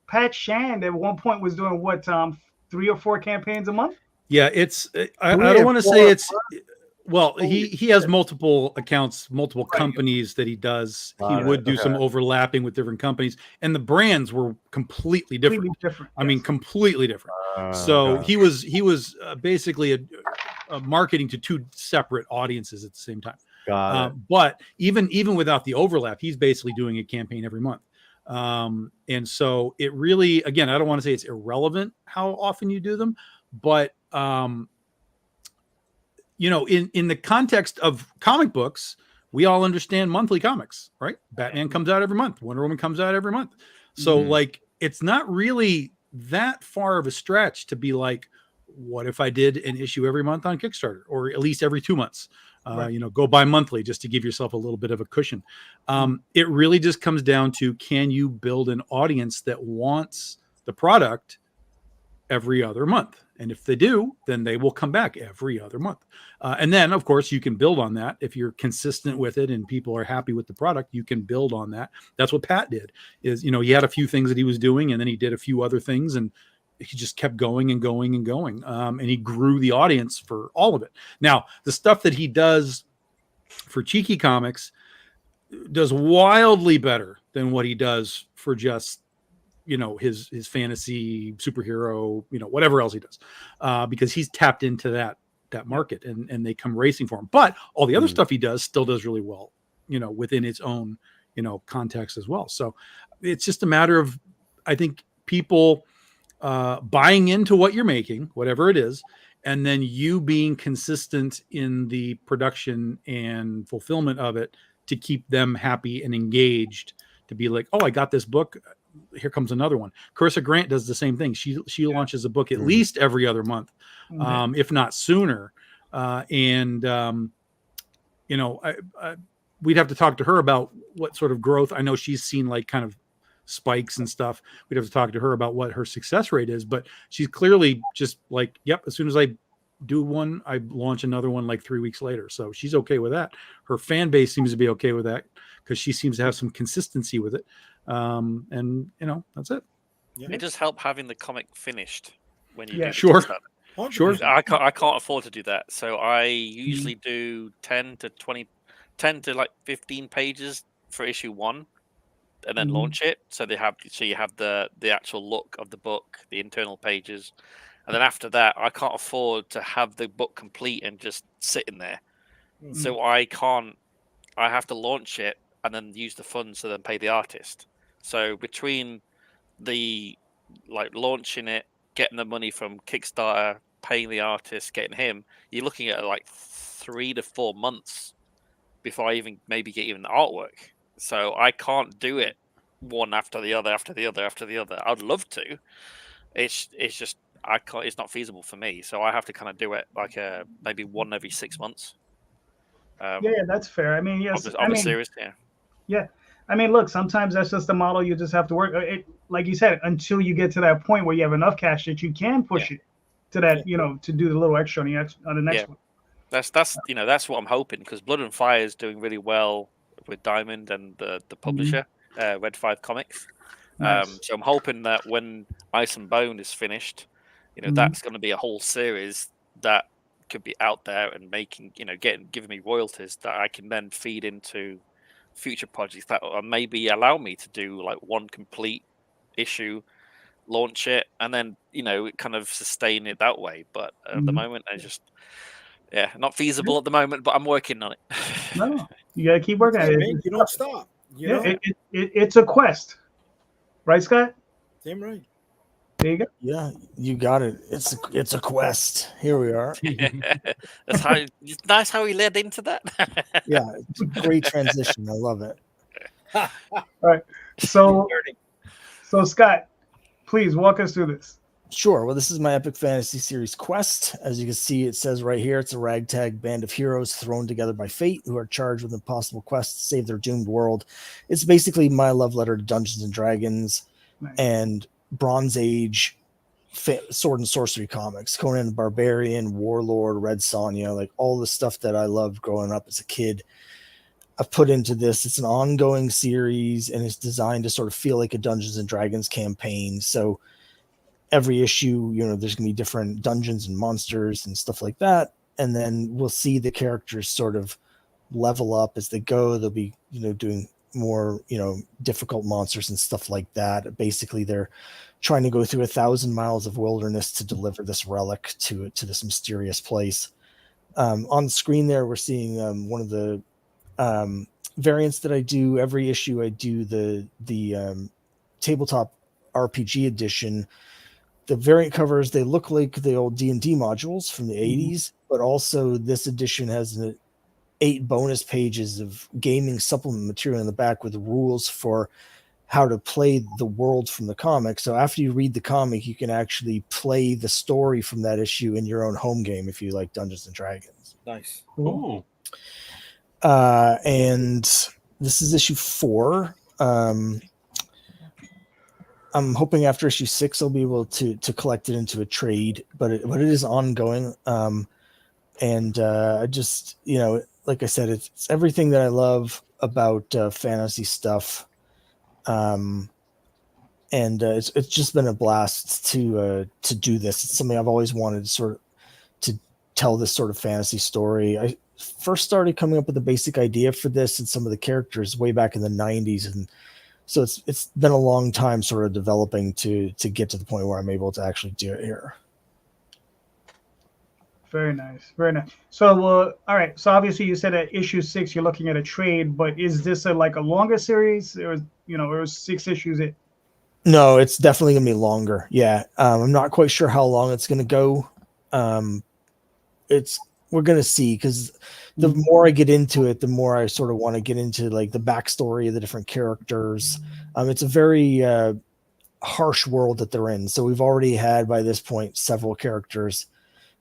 Pat Shand at one point was doing what, 3 or 4 campaigns a month? Yeah, it's. I don't want to say it's. Well, he has multiple accounts, multiple companies that he does. He would do some overlapping with different companies, and the brands were completely different. I mean, completely different. So he was basically a marketing to 2 separate audiences at the same time. But even without the overlap, he's basically doing a campaign every month. And so it really, again, I don't want to say it's irrelevant how often you do them, but in the context of comic books, we all understand monthly comics, right? Batman comes out every month. Wonder Woman comes out every month. So like, it's not really that far of a stretch to be like, what if I did an issue every month on Kickstarter, or at least every 2 months? Go bi-monthly just to give yourself a little bit of a cushion. It really just comes down to, can you build an audience that wants the product every other month? And if they do, then they will come back every other month. And then, of course, you can build on that. If you're consistent with it and people are happy with the product, you can build on that. That's what Pat did. He had a few things that he was doing, and then he did a few other things, and he just kept going and going and going. And he grew the audience for all of it. Now, the stuff that he does for Cheeky Comics does wildly better than what he does for just his fantasy superhero, whatever else he does, because he's tapped into that market, and they come racing for him. But all the other stuff he does still does really well, within its own, context as well. So it's just a matter of, I think, people buying into what you're making, whatever it is, and then you being consistent in the production and fulfillment of it to keep them happy and engaged, to be like, oh, I got this book, here comes another one. Carissa Grant does the same thing. She launches a book at least every other month, if not sooner. We'd have to talk to her about what sort of growth. I know she's seen like kind of spikes and stuff. We'd have to talk to her about what her success rate is, but she's clearly just like, yep, as soon as I do one, I launch another one like 3 weeks later. So she's okay with that. Her fan base seems to be okay with that, because she seems to have some consistency with it. And that's it. It does help having the comic finished when you do sure. Sure. I can't afford to do that. So I usually do 10 to like 15 pages for issue 1, and then launch it. So you have the actual look of the book, the internal pages. And then after that, I can't afford to have the book complete and just sitting there. So I have to launch it and then use the funds to then pay the artist. So between the launching it, getting the money from Kickstarter, paying the artist, getting him, you're looking at like 3 to 4 months before I even maybe get even the artwork. So I can't do it one after the other, after the other, after the other. I'd love to. It's just I can't. It's not feasible for me. So I have to kind of do it like maybe one every 6 months. That's fair. I mean, yes. I'm serious. Yeah. I mean, look, sometimes that's just the model you just have to work. Like you said, until you get to that point where you have enough cash that you can push it to that, to do the little extra on the next one. That's what I'm hoping, because Blood and Fire is doing really well with Diamond and the publisher, Red 5 Comics. Nice. So I'm hoping that when Ice and Bone is finished, that's going to be a whole series that could be out there and making, giving me royalties that I can then feed into future projects that maybe allow me to do like one complete issue, launch it, and then kind of sustain it that way. But at the moment, I just not feasible at the moment. But I'm working on it. No, you gotta keep working at it. You don't stop. It's a quest, right, Scott? Damn right. There you go. Yeah, you got it. It's a quest. Here we are. That's how it's nice how he led into that. Yeah, it's a great transition. I love it. All right. So Scott, please walk us through this. Sure. Well, this is my epic fantasy series Quest. As you can see, it says right here, it's a ragtag band of heroes thrown together by fate who are charged with impossible quests to save their doomed world. It's basically my love letter to Dungeons and Dragons and Bronze Age sword and sorcery comics. Conan the Barbarian, Warlord, Red Sonja, like all the stuff that I loved growing up as a kid. I've put into this. It's an ongoing series, and it's designed to sort of feel like a Dungeons and Dragons campaign. So every issue, there's going to be different dungeons and monsters and stuff like that. And then we'll see the characters sort of level up as they go. They'll be, doing more, difficult monsters and stuff like that. Basically, they're trying to go through 1,000 miles of wilderness to deliver this relic to this mysterious place. On the screen there, we're seeing one of the variants that I do. Every issue I do the tabletop RPG edition. The variant covers, they look like the old D&D modules from the 80s, but also this edition has 8 bonus pages of gaming supplement material in the back with rules for how to play the world from the comic. So after you read the comic, you can actually play the story from that issue in your own home game if you like Dungeons and Dragons. Nice. Ooh. And this is issue 4. I'm hoping after issue 6 I'll be able to collect it into a trade, but it is ongoing. I just, like I said, it's everything that I love about fantasy stuff. It's just been a blast to do this. It's something I've always wanted to tell this sort of fantasy story. I first started coming up with the basic idea for this and some of the characters way back in the 90s, and so it's been a long time sort of developing to get to the point where I'm able to actually do it here. Very nice. Very nice. So, all right. So obviously you said at issue 6, you're looking at a trade, but is this a longer series or, or 6 issues? No, it's definitely going to be longer. Yeah. I'm not quite sure how long it's going to go. We're going to see, because the more I get into it, the more I sort of want to get into like the backstory of the different characters. It's a very harsh world that they're in. So we've already had by this point several characters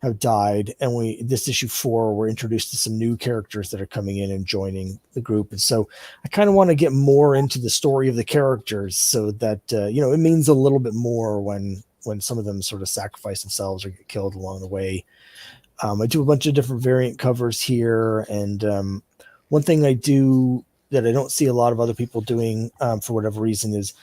have died, and this issue 4 we're introduced to some new characters that are coming in and joining the group. And so I kind of want to get more into the story of the characters so that it means a little bit more when some of them sort of sacrifice themselves or get killed along the way. I do a bunch of different variant covers here, and one thing I do that I don't see a lot of other people doing for whatever reason is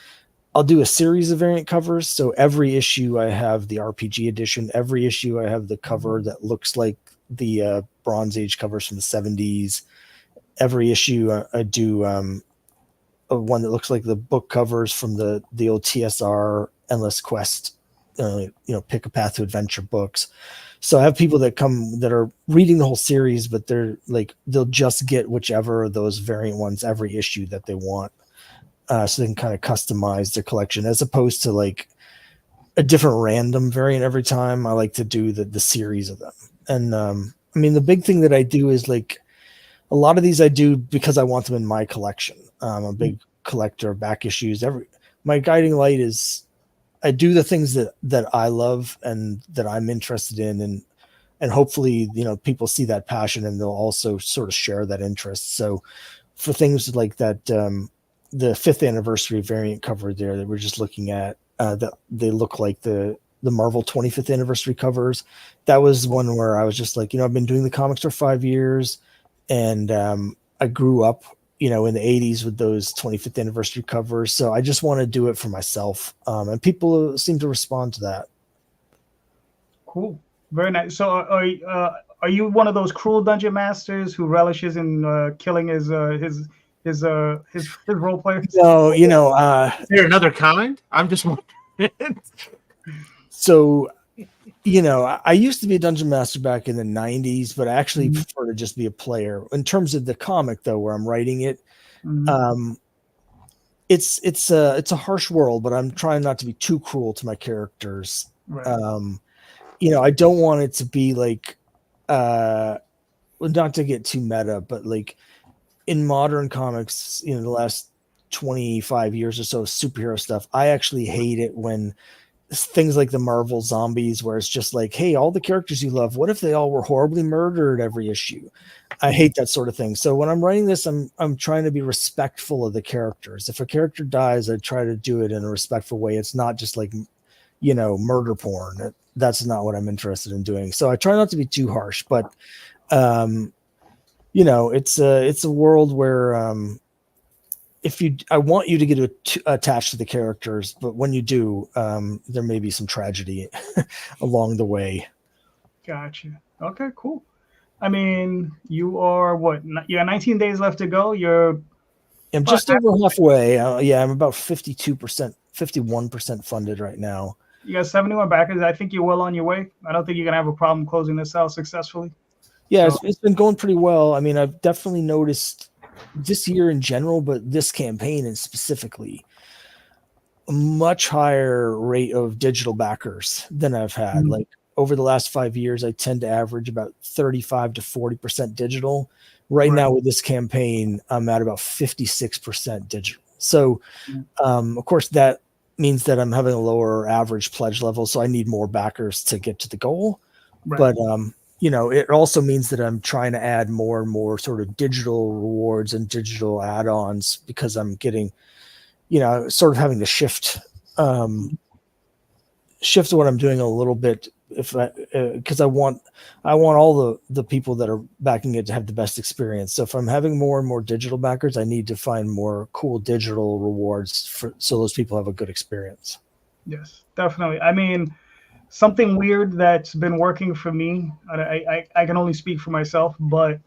I'll do a series of variant covers. So every issue I have the RPG edition. Every issue I have the cover that looks like the Bronze Age covers from the 70s. Every issue I do one that looks like the book covers from the old TSR Endless Quest, Pick a Path to Adventure books. So I have people that come that are reading the whole series, but they'll just get whichever of those variant ones every issue that they want. So they can kind of customize their collection as opposed to like a different random variant every time. I like to do the series of them. And the big thing that I do is like a lot of these I do because I want them in my collection. I'm a big collector of back issues. My guiding light is I do the things that I love and that I'm interested in, and hopefully, people see that passion and they'll also sort of share that interest. So for things like that, the 5th anniversary variant cover there that we're just looking at, that they look like the Marvel 25th anniversary covers. That was one where I was just like, I've been doing the comics for 5 years, and I grew up, in the 80s with those 25th anniversary covers. So I just want to do it for myself. And people seem to respond to that. Cool. Very nice. So are you one of those cruel dungeon masters who relishes in killing his role players? No, Is there another kind? I'm just wondering. So, I used to be a dungeon master back in the 90s, but I actually prefer to just be a player. In terms of the comic, though, where I'm writing it, it's a harsh world, but I'm trying not to be too cruel to my characters. Right. I don't want it to be like, not to get too meta, but like in modern comics, the last 25 years or so, superhero stuff, I actually hate it when things like the Marvel zombies, where it's just like, hey, all the characters you love, what if they all were horribly murdered every issue? I hate that sort of thing. So when I'm writing this, I'm trying to be respectful of the characters. If a character dies, I try to do it in a respectful way. It's not just like, murder porn. That's not what I'm interested in doing. So I try not to be too harsh, but it's a world where I want you to get attached to the characters, but when you do, there may be some tragedy along the way. Gotcha. Okay, cool. I mean, you are what? You got 19 days left to go. I'm just over halfway. I'm about 52%, 51% funded right now. You got 71 backers. I think you're well on your way. I don't think you're gonna have a problem closing this out successfully. Yeah, so it's been going pretty well. I mean, I've definitely noticed this year in general, but this campaign and specifically, a much higher rate of digital backers than I've had. Mm-hmm. Like over the last 5 years, I tend to average about 35 to 40% digital. Right now with this campaign, I'm at about 56% digital. So, of course, that means that I'm having a lower average pledge level. So I need more backers to get to the goal. Right. But, it also means that I'm trying to add more and more sort of digital rewards and digital add-ons, because I'm getting, sort of having to shift what I'm doing a little bit, because I want all the people that are backing it to have the best experience. So if I'm having more and more digital backers, I need to find more cool digital rewards so those people have a good experience. Yes, definitely. I mean, something weird that's been working for me, I can only speak for myself, but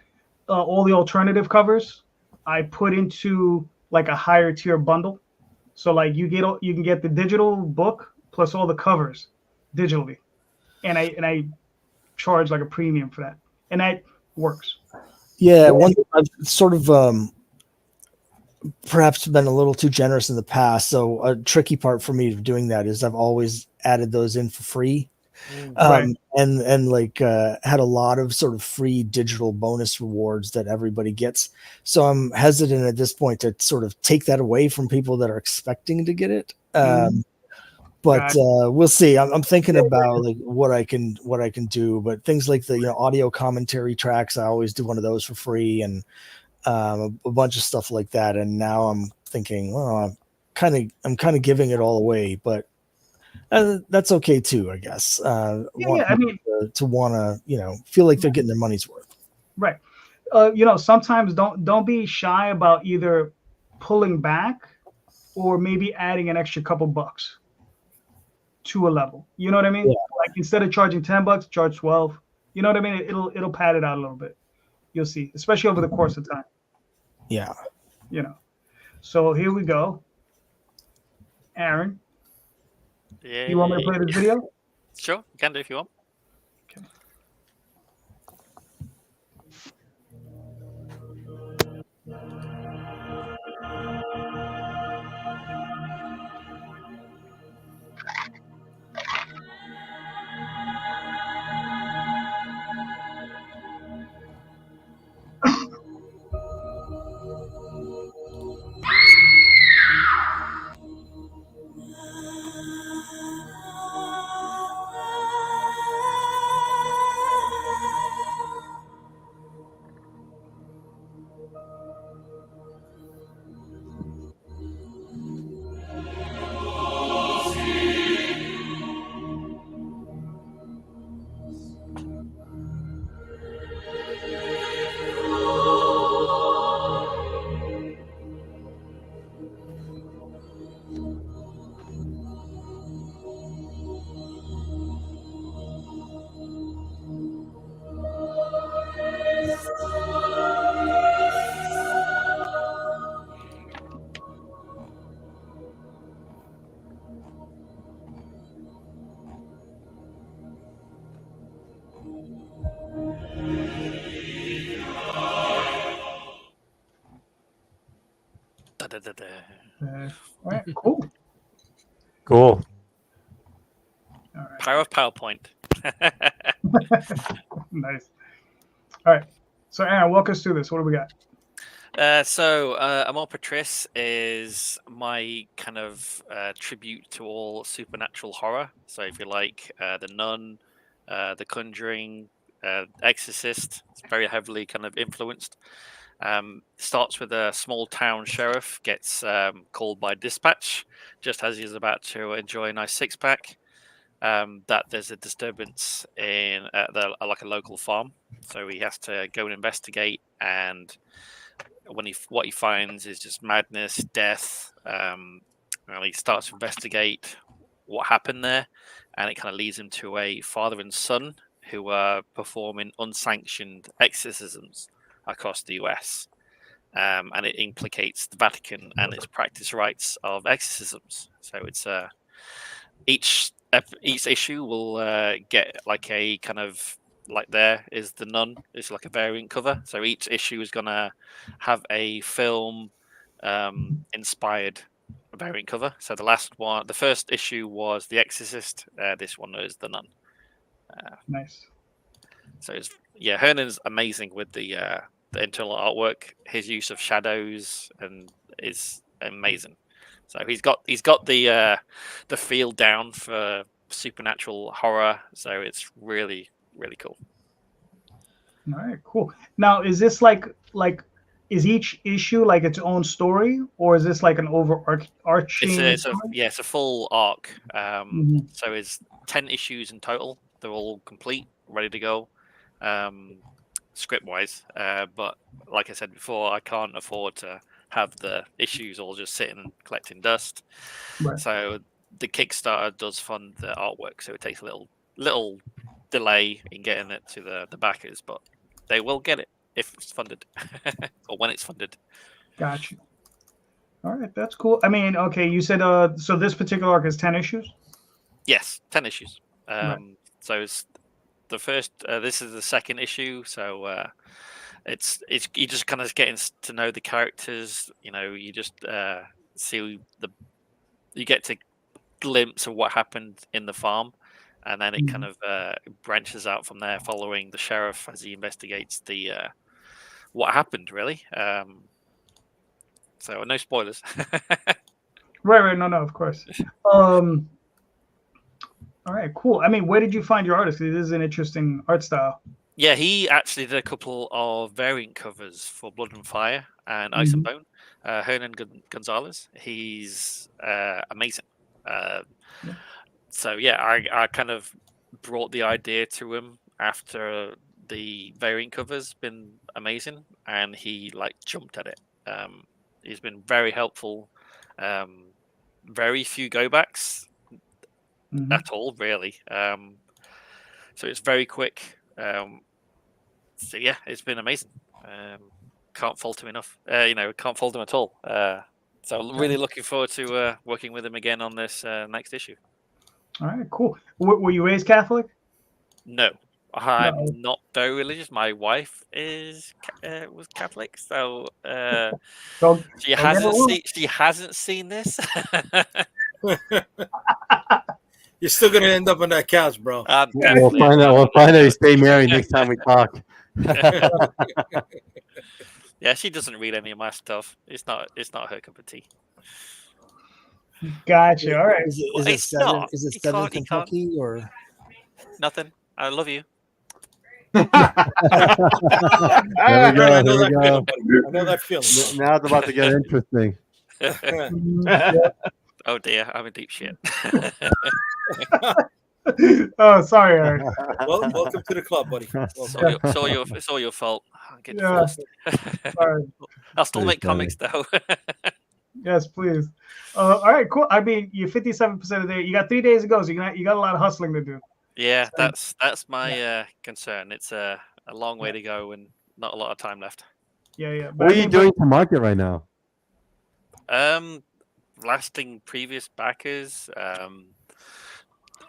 all the alternative covers I put into like a higher tier bundle. So like you can get the digital book plus all the covers digitally, and I charge like a premium for that, and that works. Yeah, one thing I've sort of perhaps been a little too generous in the past. So a tricky part for me of doing that is I've always added those in for free. And had a lot of sort of free digital bonus rewards that everybody gets. So I'm hesitant at this point to sort of take that away from people that are expecting to get it. But we'll see. I'm thinking about like what I can do, but things like the audio commentary tracks, I always do one of those for free, and a bunch of stuff like that. And now I'm thinking, well, I'm kind of giving it all away, but that's okay too, I guess. I mean, to want to feel like they're getting their money's worth. Right. Sometimes don't be shy about either pulling back or maybe adding an extra couple bucks to a level. You know what I mean? Yeah. Like instead of charging $10, charge 12. You know what I mean? It'll pad it out a little bit. You'll see, especially over the course of time. Yeah. So here we go. Aaron. Yeah. You want me to play this video? Sure, you can do if you want. Okay. All right, cool. Cool. All right, Power of PowerPoint. nice. All right, so Aaron, walk us through this. What do we got? Amor Patris is my kind of tribute to all supernatural horror. So if you like The Nun, The Conjuring, Exorcist, it's very heavily kind of influenced. Starts with a small town sheriff gets called by dispatch just as he's about to enjoy a nice six-pack. That there's a disturbance in like a local farm, so he has to go and investigate. And what he finds is just madness, death. Well, he starts to investigate what happened there, and it kind of leads him to a father and son who are performing unsanctioned exorcisms across the US. And it implicates the Vatican and its practice rights of exorcisms. So it's each issue will get like a kind of like there is The Nun. It's like a variant cover. So each issue is gonna have a film inspired variant cover. So the first issue was The Exorcist. This one is The Nun. Nice. So Hernan's amazing with the internal artwork. His use of shadows and is amazing. So he's got the feel down for supernatural horror. So it's really, really cool. All right, cool. Now, is this like is each issue like its own story, or is this like an overarching? It's a full arc. Mhm. So it's 10 issues in total. They're all complete, ready to go, script wise. But like I said before, I can't afford to have the issues all just sitting and collecting dust. Right. So the Kickstarter does fund the artwork, so it takes a little delay in getting it to the backers, but they will get it if it's funded or when it's funded. Gotcha. All right, that's cool. I mean, okay, you said so this particular arc is 10 issues? Yes, 10 issues. Right. So it's the first. This is the second issue, so it's you just kind of getting to know the characters. You know, you just see you get to glimpse of what happened in the farm, and then it kind of branches out from there, following the sheriff as he investigates the what happened really. So no spoilers. Right, no, of course. All right, cool. I mean, where did you find your artist? 'Cause this is an interesting art style. Yeah, he actually did a couple of variant covers for Blood and Fire and Ice and Bone. Hernan Gonzalez, he's amazing. So yeah, I kind of brought the idea to him after the variant covers been amazing, and he like jumped at it. He's been very helpful. Very few go backs at all, really. So it's very quick. So yeah, it's been amazing. Can't fault him enough. Can't fault him at all. So I'm really looking forward to working with him again on this next issue. All right, cool. Were you raised Catholic? No, I'm not very religious. My wife was Catholic, so she hasn't seen this. You're still gonna end up on that couch, bro. We'll find out. We'll find out you stay married next time we talk. Yeah, she doesn't read any of my stuff. It's not her cup of tea. Gotcha. All right. Is it set in Kentucky or nothing? I love you. There we go. I know that feeling. Now it's about to get interesting. Oh dear, I'm in deep shit. Oh, sorry, Eric. Well, welcome to the club, buddy. It's all your fault. I'm getting forced. Sorry. I'll still make comics though. Yes, please. All right, cool. I mean, you're 57% of there. You got 3 days to go, so you got a lot of hustling to do. Yeah, that's my concern. It's a long way to go and not a lot of time left. Yeah. What are you doing to market right now? Lasting previous backers,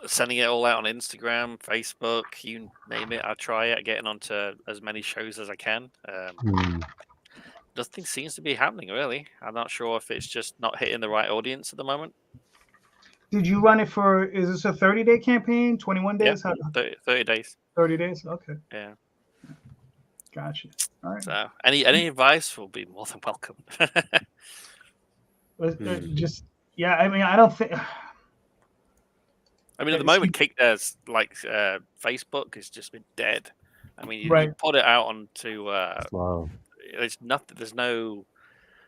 sending it all out on Instagram, Facebook, you name it. I'll try it, getting onto as many shows as I can. nothing seems to be happening really. I'm not sure if it's just not hitting the right audience at the moment. Did you run it for? Is this a 30-day campaign? 21 Yeah, days? How, 30 days. 30 days. Okay, Yeah. gotcha. All right. So any advice will be more than welcome. Just yeah. I mean, I don't think. I mean, at the moment, Facebook has just been dead. I mean, you Right. put it out onto Wow. there's nothing. There's no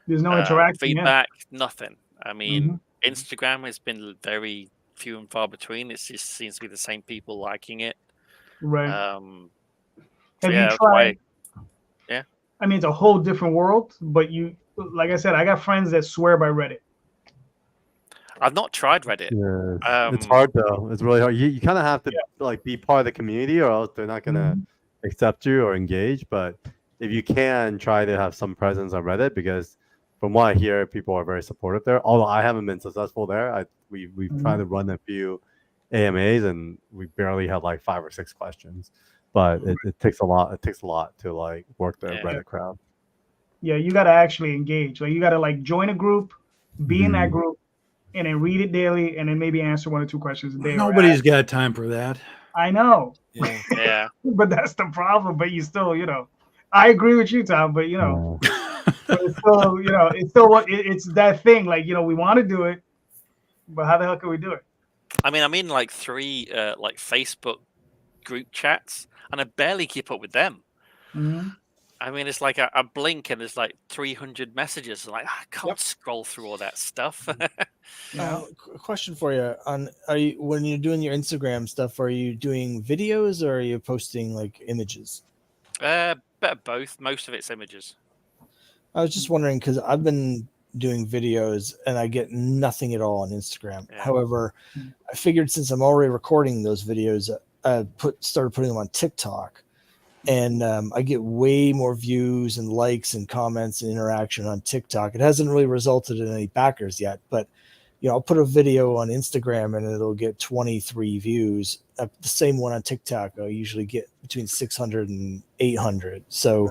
interaction. feedback. Nothing. I mean, Mhm. Instagram has been very few and far between. It just seems to be the same people liking it. Right. So Have yeah, you that's why- tried? Yeah. I mean, it's a whole different world, but like I said, I got friends that swear by Reddit. I've not tried Reddit. Yeah, it's hard though. It's really hard. You kind of have to like be part of the community, or else they're not gonna accept you or engage. But if you can, try to have some presence on Reddit, because from what I hear, people are very supportive there. Although I haven't been successful there. We've tried to run a few AMAs, and we barely had like 5 or 6 questions. But it takes a lot. It takes a lot to like work the Reddit crowd. Yeah, you got to actually engage. Like you got to like join a group, be in that group, and then read it daily, and then maybe answer 1 or 2 questions a day. Nobody's got time for that. I know. Yeah. But that's the problem. But you still, I agree with you, Tom. But but it's still, it's that thing. Like we want to do it, but how the hell can we do it? I mean, I'm in like 3 like Facebook group chats, and I barely keep up with them. Mm-hmm. I mean, it's like I blink and there's like 300 messages. Like I can't scroll through all that stuff. Question for you: when you're doing your Instagram stuff, are you doing videos or are you posting like images? Better both. Most of it's images. I was just wondering because I've been doing videos and I get nothing at all on Instagram. Yeah. However, I figured since I'm already recording those videos, I started putting them on TikTok. And I get way more views and likes and comments and interaction on TikTok. It hasn't really resulted in any backers yet, but I'll put a video on Instagram and it'll get 23 views. The same one on TikTok, I'll usually get between 600 and 800. So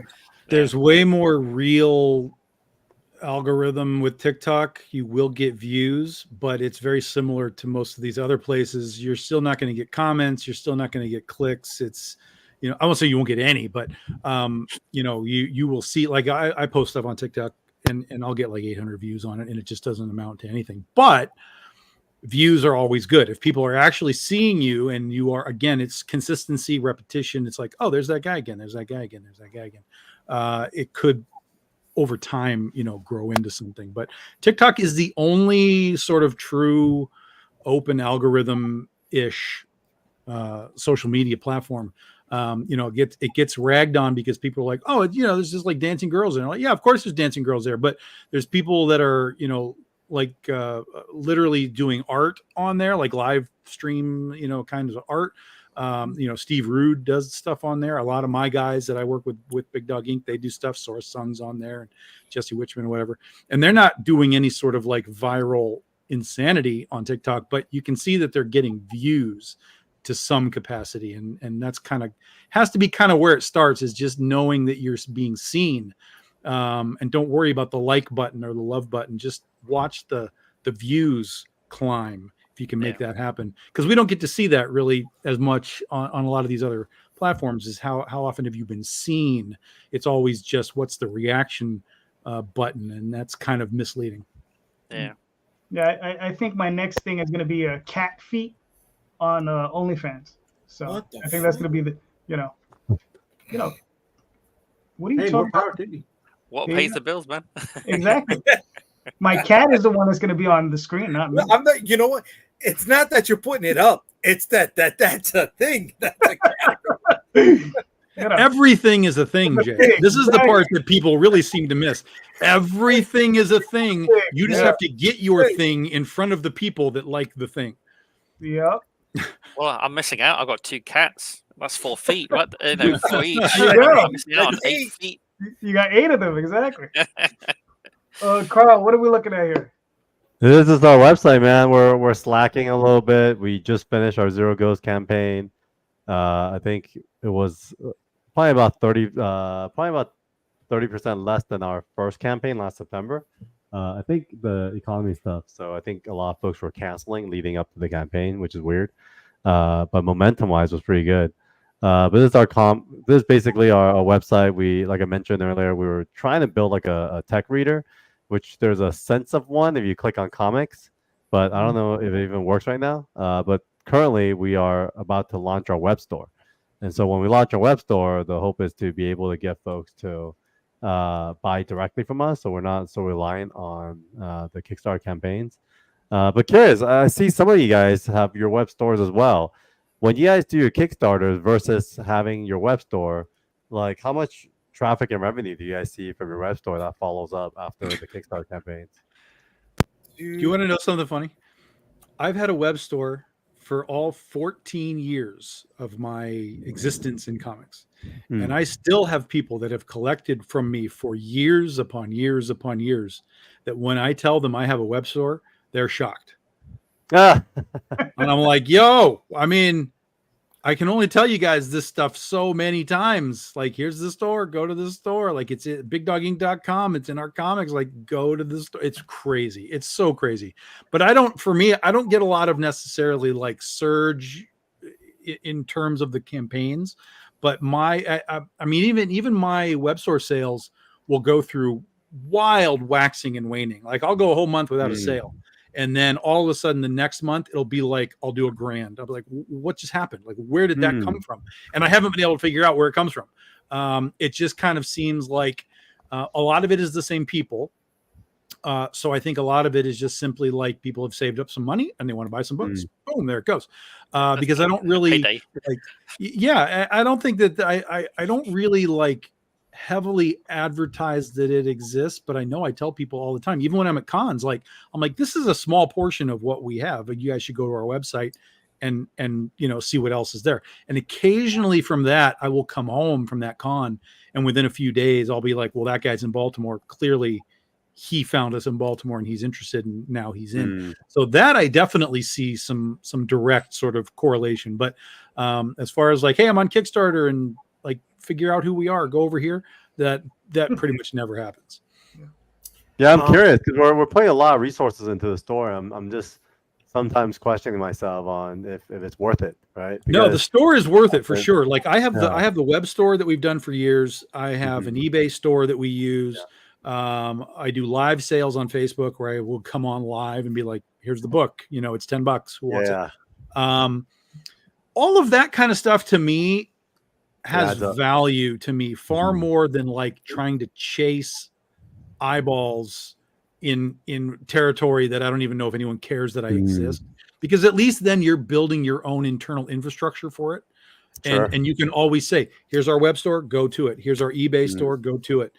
there's way more real algorithm with TikTok. You will get views, but it's very similar to most of these other places. You're still not going to get comments. You're still not going to get clicks. It's I won't say you won't get any, but you will see. Like I post stuff on TikTok and I'll get like 800 views on it, and it just doesn't amount to anything. But views are always good if people are actually seeing you, and you are, again, it's consistency, repetition. It's like, oh, there's that guy again. There's that guy again. There's that guy again. It could over time, grow into something. But TikTok is the only sort of true open algorithm-ish social media platform. It gets ragged on because people are like, oh, there's just like dancing girls, and like, yeah, of course there's dancing girls there, but there's people that are, literally doing art on there, like live stream, kinds of art. Steve Rude does stuff on there. A lot of my guys that I work with Big Dog Inc., they do stuff. Source Sung's on there, and Jesse Witchman, whatever. And they're not doing any sort of like viral insanity on TikTok, but you can see that they're getting views to some capacity, and that's has to be kind of where it starts, is just knowing that you're being seen, and don't worry about the like button or the love button. Just watch the views climb if you can make that happen, because we don't get to see that really as much on a lot of these other platforms. Is how often have you been seen? It's always just what's the reaction button, and that's kind of misleading. I think my next thing is going to be a cat feet on OnlyFans. So I think that's going to be the, what are you talking about? What pays the bills, man? Exactly. My cat is the one that's going to be on the screen, not me. I'm not, you know what? It's not that you're putting it up. It's that's a thing. That's a Everything is a thing, Jay. This is the part that people really seem to miss. Everything is a thing. You just have to get your thing in front of the people that like the thing. Yep. Well, I'm missing out. I've got 2 cats. That's 4 feet, right? 4 each. Yeah. I'm missing out on 8 feet. You got 8 of them, exactly. Carl, what are we looking at here? This is our website, man. We're slacking a little bit. We just finished our Zero Ghost campaign. I think it was probably about 30% less than our first campaign last September. I think the economy stuff. So I think a lot of folks were canceling leading up to the campaign, which is weird. But momentum-wise was pretty good. But this is this is basically our website. We, like I mentioned earlier, we were trying to build like a tech reader, which there's a sense of one if you click on comics, but I don't know if it even works right now. But currently we are about to launch our web store. And so when we launch our web store, the hope is to be able to get folks to buy directly from us, so we're not so reliant on the Kickstarter campaigns. But curious, I see some of you guys have your web stores as well. When you guys do your Kickstarters versus having your web store, like how much traffic and revenue do you guys see from your web store that follows up after the Kickstarter campaigns? Do you want to know something funny? I've had a web store for all 14 years of my existence in comics. And I still have people that have collected from me for years upon years upon years that when I tell them I have a web store, they're shocked. And I'm like, yo, I mean, I can only tell you guys this stuff so many times. Like, here's the store, go to the store. Like, it's at bigdogink.com. It's in our comics. Like, go to the store. It's crazy. It's so crazy. But I don't get a lot of necessarily like surge in terms of the campaigns. But I mean, even my web store sales will go through wild waxing and waning. Like, I'll go a whole month without a sale. And then all of a sudden the next month, it'll be like, I'll do $1,000. I'll be like, what just happened? Like, where did that come from? And I haven't been able to figure out where it comes from. It just kind of seems like a lot of it is the same people. So I think a lot of it is just simply like people have saved up some money and they want to buy some books. Boom, there it goes. Because I don't really like, I don't think that I don't really like heavily advertise that it exists, but I know I tell people all the time, even when I'm at cons, like I'm like, this is a small portion of what we have, but you guys should go to our website and see what else is there. And occasionally from that, I will come home from that con, and within a few days I'll be like, well, that guy's in Baltimore. Clearly he found us in Baltimore and he's interested, and now he's in. So that I definitely see some direct sort of correlation. But as far as like, hey, I'm on Kickstarter and like figure out who we are, go over here, that pretty much never happens. Yeah, I'm curious because we're putting a lot of resources into the store. I'm just sometimes questioning myself on if it's worth it, right? Because no, the store is worth it for sure. Like I have the web store that we've done for years. I have an eBay store that we use. I do live sales on Facebook where I will come on live and be like, here's the book, it's $10. Who wants it? All of that kind of stuff to me has value to me far more than like trying to chase eyeballs in territory that I don't even know if anyone cares that I exist, because at least then you're building your own internal infrastructure for it. And you can always say, here's our web store, go to it. Here's our eBay store, go to it,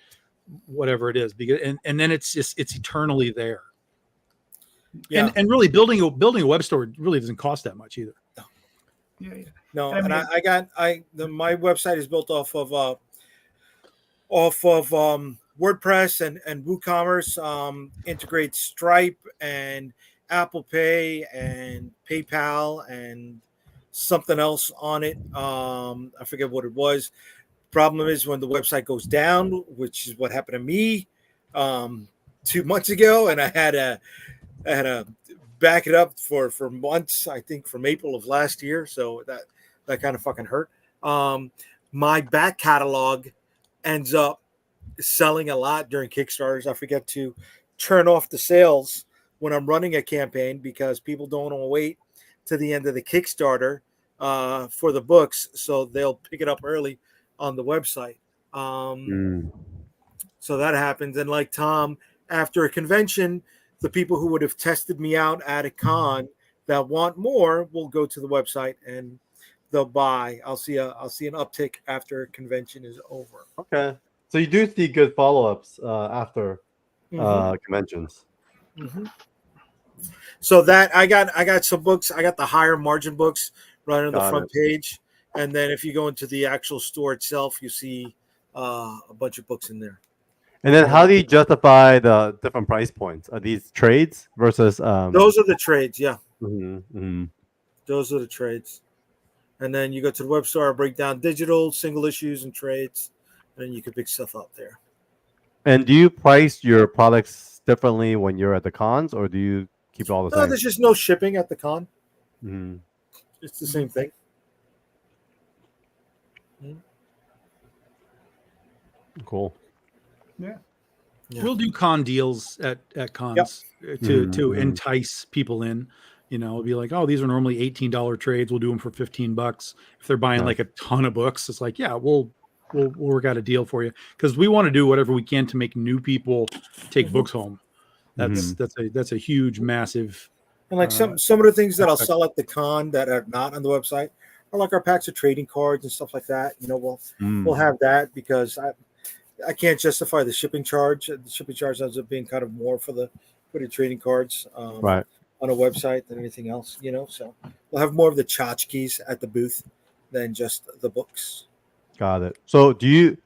whatever it is. Because and then it's eternally there. Yeah. And really building a web store really doesn't cost that much either. No, and my website is built off of WordPress and WooCommerce, integrates Stripe and Apple Pay and PayPal and something else on it. I forget what it was. Problem is when the website goes down, which is what happened to me 2 months ago, and I had a back it up for months, I think from April of last year. So that kind of fucking hurt. My back catalog ends up selling a lot during Kickstarters. I forget to turn off the sales when I'm running a campaign because people don't want to wait to the end of the Kickstarter for the books. So they'll pick it up early on the website. So that happens. And like Tom, after a convention, the people who would have tested me out at a con that want more will go to the website and they'll buy. I'll see an uptick after a convention is over. Okay, so you do see good follow-ups after conventions. So that I got some books. I got the higher margin books right on the front page, and then if you go into the actual store itself, you see a bunch of books in there. And then how do you justify the different price points? Are these trades versus those are the trades, yeah. Those are the trades. And then you go to the web store, break down digital, single issues, and trades, and then you can pick stuff up there. And do you price your products differently when you're at the cons, or do you keep it all the No, same? there's just no shipping at the con. Mhm. It's the same thing. Cool. Yeah. We'll do con deals at cons to entice people in. You know, it'll be like, oh, these are normally $18 trades. We'll do them for $15. If they're buying like a ton of books, it's like, yeah, we'll work out a deal for you, because we want to do whatever we can to make new people take books home. That's a huge, massive. And like some of the things that I'll sell at the con that are not on the website are like our packs of trading cards and stuff like that. You know, we'll have that because I can't justify the shipping charge. The shipping charge ends up being kind of more for the trading cards Right. on a website than anything else. You know, so we'll have more of the tchotchkes at the booth than just the books. Got it. So do you,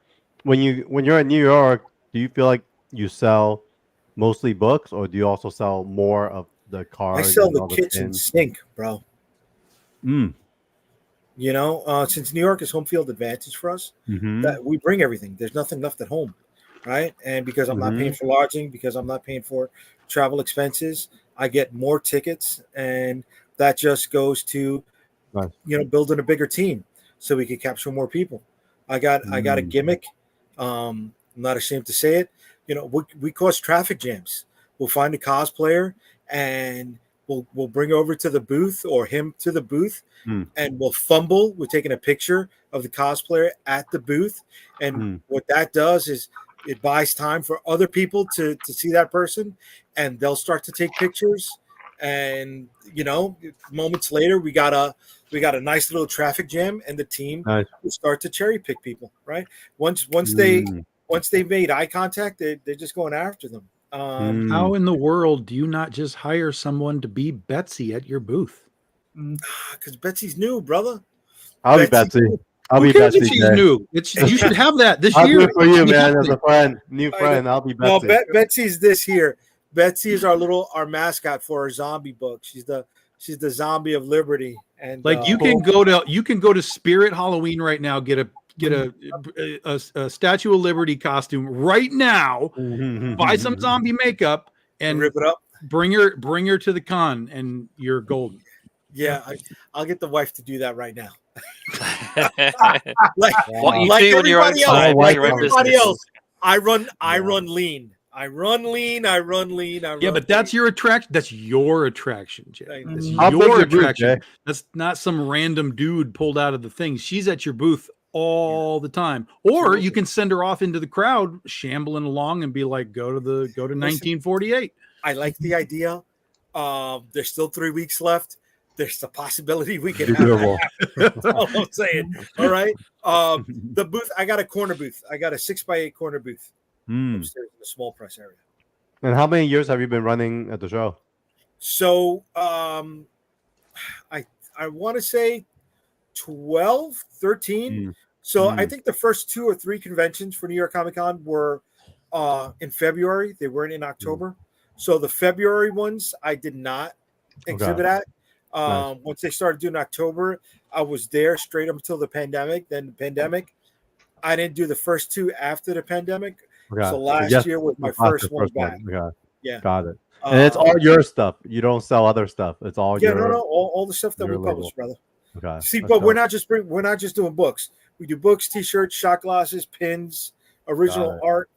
when you're in New York, do you feel like you sell mostly books, or do you also sell more of the cards? I sell and the all kitchen pins? sink, bro. Mm. You know, since New York is home field advantage for us, that we bring everything. There's nothing left at home, right? And because I'm not paying for lodging, because I'm not paying for travel expenses, I get more tickets, and that just goes to, you know, building a bigger team so we can capture more people. I got a gimmick. I'm not ashamed to say it. You know, we cause traffic jams. We'll find a cosplayer and we'll bring over to the booth, or him to the booth, and we'll fumble. We're taking a picture of the cosplayer at the booth, and what that does is it buys time for other people to see that person, and they'll start to take pictures. And you know, moments later, we got a nice little traffic jam, and the team will start to cherry pick people. Right? Once they made eye contact, they're just going after them. How in the world do you not just hire someone to be Betsy at your booth? Because Betsy's new, brother. I'll be Betsy. I'll Who be cares Betsy. if she's new? You should have that this I'll year. do it for you, Be man. As happening. a friend, new friend, I'll be Betsy. No, Betsy's this year. Betsy is our mascot for our zombie book. She's the zombie of liberty. And Like you can go to Spirit Halloween right now, get a Statue of Liberty costume right now, buy some zombie makeup, and rip it up. Bring her to the con, and you're golden. Yeah, I'll get the wife to do that right now. What you do when you're outside, like your own everybody business. else, I run lean. I run lean. Yeah, but that's your attraction. That's your attraction, Jay. That's How big's your your booth, attraction. Jay? That's not some random dude pulled out of the thing. She's at your booth all the time. Or you can send her off into the crowd, shambling along, and be like, go to 1948. I like the idea. There's still 3 weeks left. There's the possibility we can have that. That's all I'm saying. All right. The booth, I got a corner booth. I got a 6x8 corner booth upstairs in the small press area. And how many years have you been running at the show? So I want to say 12, 13. So I think the first 2 or 3 conventions for New York Comic Con were in February. They weren't in October. So the February ones I did not exhibit at. Once they started doing October, I was there straight up until the pandemic. Then the pandemic, I didn't do the first 2 after the pandemic. So last year was my first one back. Yeah, got it. And it's all your stuff. You don't sell other stuff. It's all your. No, all the stuff that we publish, brother. Okay. See, but we're not just doing books. We do books, T-shirts, shot glasses, pins, original art,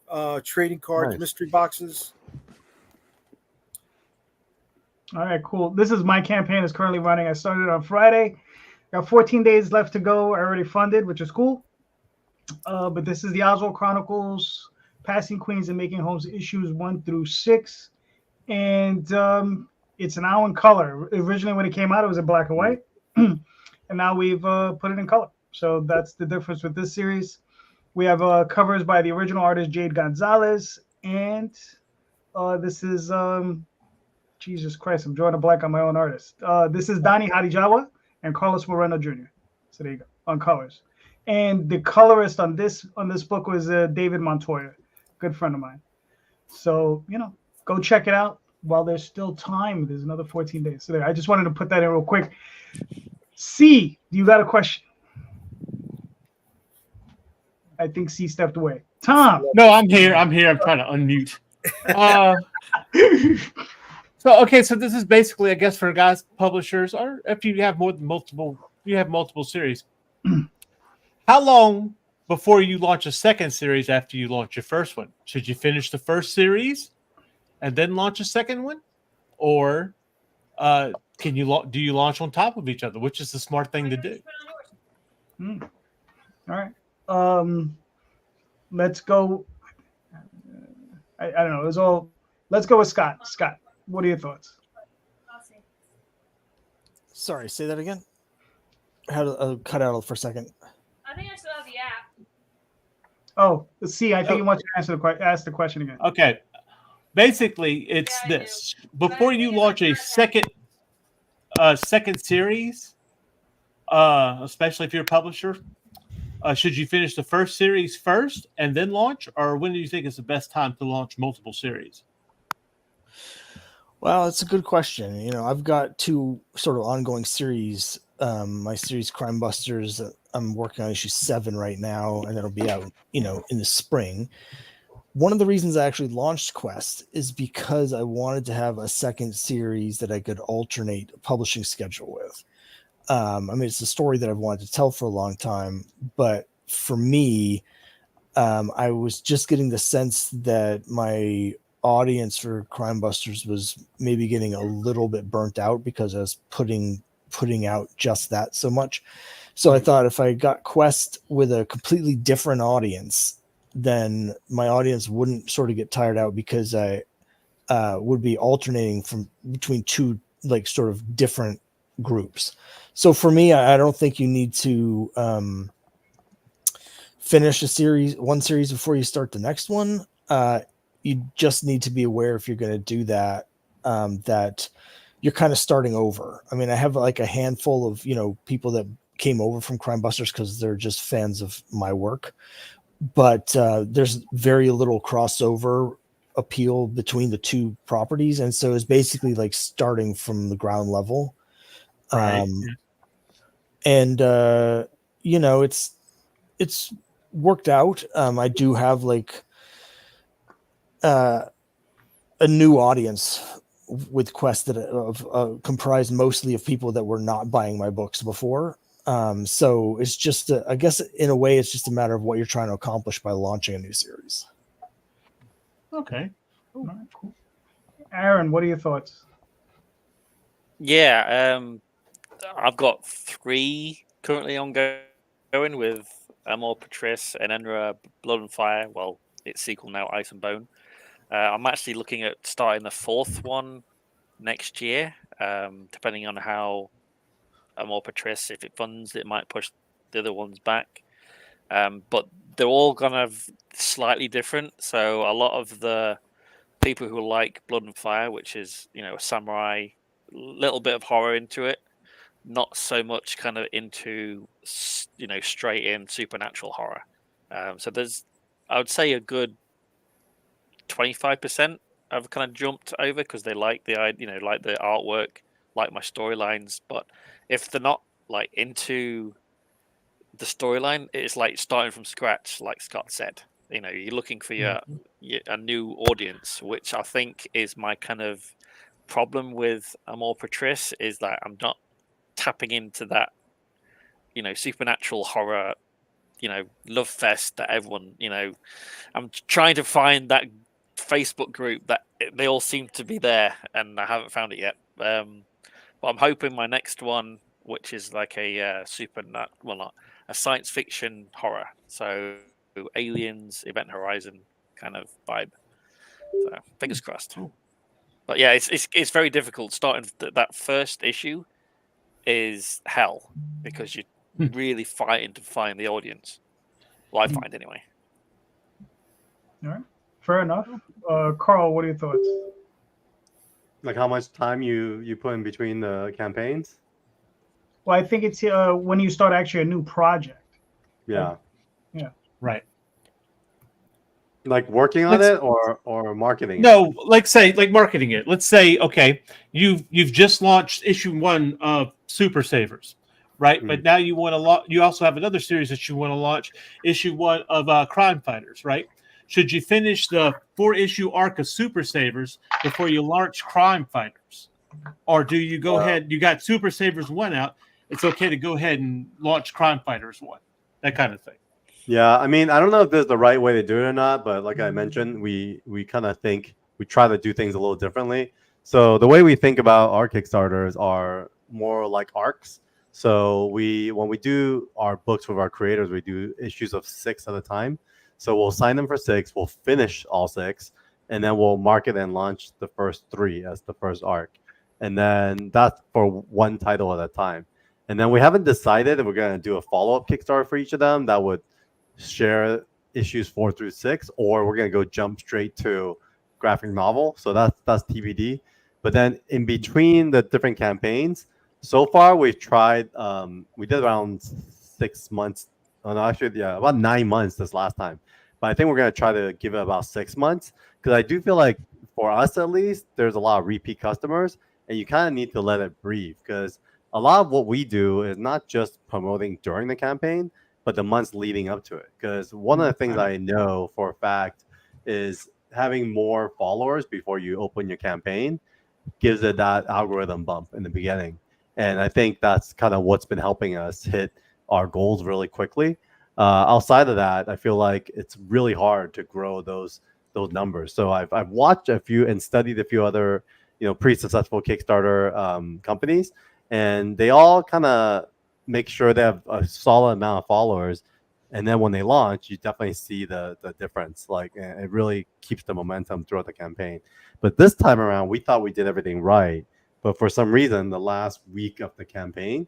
trading cards, mystery boxes. All right, cool. This is my campaign is currently running. I started on Friday. Got 14 days left to go. I already funded, which is cool. But this is the Oswald Chronicles, Passing Queens and Making Homes, issues 1 through 6. And it's now in color. Originally, when it came out, it was in black and white. And now we've put it in color. So that's the difference with this series. We have covers by the original artist, Jade Gonzalez. And this is... Jesus Christ, I'm drawing a blank on my own artist. This is Donnie Hadijawa and Carlos Moreno Jr. So there you go, on colors. And the colorist on this book was David Montoya, good friend of mine. So, go check it out while there's still time. There's another 14 days. So there, I just wanted to put that in real quick. C, you got a question? I think C stepped away. Tom. No, I'm here. I'm trying to unmute. So this is basically, I guess, for guys, publishers, or if you have multiple series. How long before you launch a second series after you launch your first one? Should you finish the first series and then launch a second one, or do you launch on top of each other? Which is the smart thing to do? All right. Let's go. I don't know. It was all. Let's go with Scott. Scott, what are your thoughts? Sorry, say that again. I had to cut out for a second. I think I still have the app. Oh, let's see. I think you want to ask the question again. Okay. Basically, it's this. Before you launch a second series, especially if you're a publisher, should you finish the first series first and then launch, or when do you think is the best time to launch multiple series? Well, it's a good question. You know, I've got two sort of ongoing series. My series Crime Busters, I'm working on issue 7 right now, and that'll be out, in the spring. One of the reasons I actually launched Quest is because I wanted to have a second series that I could alternate a publishing schedule with. It's a story that I've wanted to tell for a long time, but for me, I was just getting the sense that my audience for Crime Busters was maybe getting a little bit burnt out because I was putting out just that so much. So I thought if I got Quest with a completely different audience, then my audience wouldn't sort of get tired out because I would be alternating between two like sort of different groups. So for me, I don't think you need to finish one series before you start the next one. You just need to be aware if you're going to do that, that you're kind of starting over. I mean, I have like a handful of, people that came over from Crime Busters because they're just fans of my work, but there's very little crossover appeal between the two properties. And so it's basically like starting from the ground level. Right. And it's worked out. I do have like a new audience with Quest that comprised mostly of people that were not buying my books before. So it's just, I guess in a way, it's just a matter of what you're trying to accomplish by launching a new series. Okay. All right, cool. Aaron, what are your thoughts? Yeah, I've got 3 currently ongoing with Amor Patrice and Enra Blood and Fire. Well, its sequel now, Ice and Bone. I'm actually looking at starting the 4th one next year, depending on how Amor Patrice, if it funds, it might push the other ones back. But they're all kind of slightly different. So a lot of the people who like Blood and Fire, which is, a samurai, little bit of horror into it, not so much kind of into, straight in supernatural horror. So there's, I would say, a good 25% have kind of jumped over because they like the like the artwork, like my storylines. But if they're not like into the storyline, it's like starting from scratch, like Scott said. You're looking for a new audience, which I think is my kind of problem with Amor Patrice, is that I'm not tapping into that, supernatural horror, love fest that everyone, I'm trying to find that Facebook group that they all seem to be there, and I haven't found it yet. But I'm hoping my next one, which is like a a science fiction horror, so aliens, Event Horizon kind of vibe. So fingers crossed. But yeah, it's very difficult. Starting that first issue is hell because you're really fighting to find the audience. Well, I find anyway. All right, fair enough. Carl, what are your thoughts? Like how much time you put in between the campaigns? Well, I think it's when you start actually a new project. Yeah. Yeah. Right. Like working on it or marketing? No, like marketing it. Let's say, okay, you've just launched issue 1 of Super Savers. right? But now you want to launch. You also have another series that you want to launch, issue 1 of Crime Fighters, right? Should you finish the 4-issue arc of Super Savers before you launch Crime Fighters, or do you go ahead? You got Super Savers 1 out. It's okay to go ahead and launch Crime Fighters 1, that kind of thing. Yeah, I mean, I don't know if there's the right way to do it or not, but like I mentioned, we kind of think we try to do things a little differently. So the way we think about our Kickstarters are more like arcs. So when we do our books with our creators, we do issues of 6 at a time. So we'll sign them for 6, we'll finish all 6, and then we'll market and launch the first 3 as the first arc. And then that's for one title at a time. And then we haven't decided if we're going to do a follow-up Kickstarter for each of them that would share issues 4 through 6, or we're going to go jump straight to graphic novel. So that's TBD. But then in between the different campaigns, so far we've tried, we did around 6 months. Oh, no, actually, yeah, about 9 months this last time. But I think we're going to try to give it about 6 months, because I do feel like for us at least, there's a lot of repeat customers, and you kind of need to let it breathe, because a lot of what we do is not just promoting during the campaign, but the months leading up to it. Because one of the things I know for a fact is having more followers before you open your campaign gives it that algorithm bump in the beginning. And I think that's kind of what's been helping us hit our goals really quickly. Outside of that, I feel like it's really hard to grow those numbers. So I've watched a few and studied a few other, pretty successful Kickstarter companies, and they all kind of make sure they have a solid amount of followers. And then when they launch, you definitely see the difference. Like, it really keeps the momentum throughout the campaign. But this time around, we thought we did everything right. But for some reason, the last week of the campaign,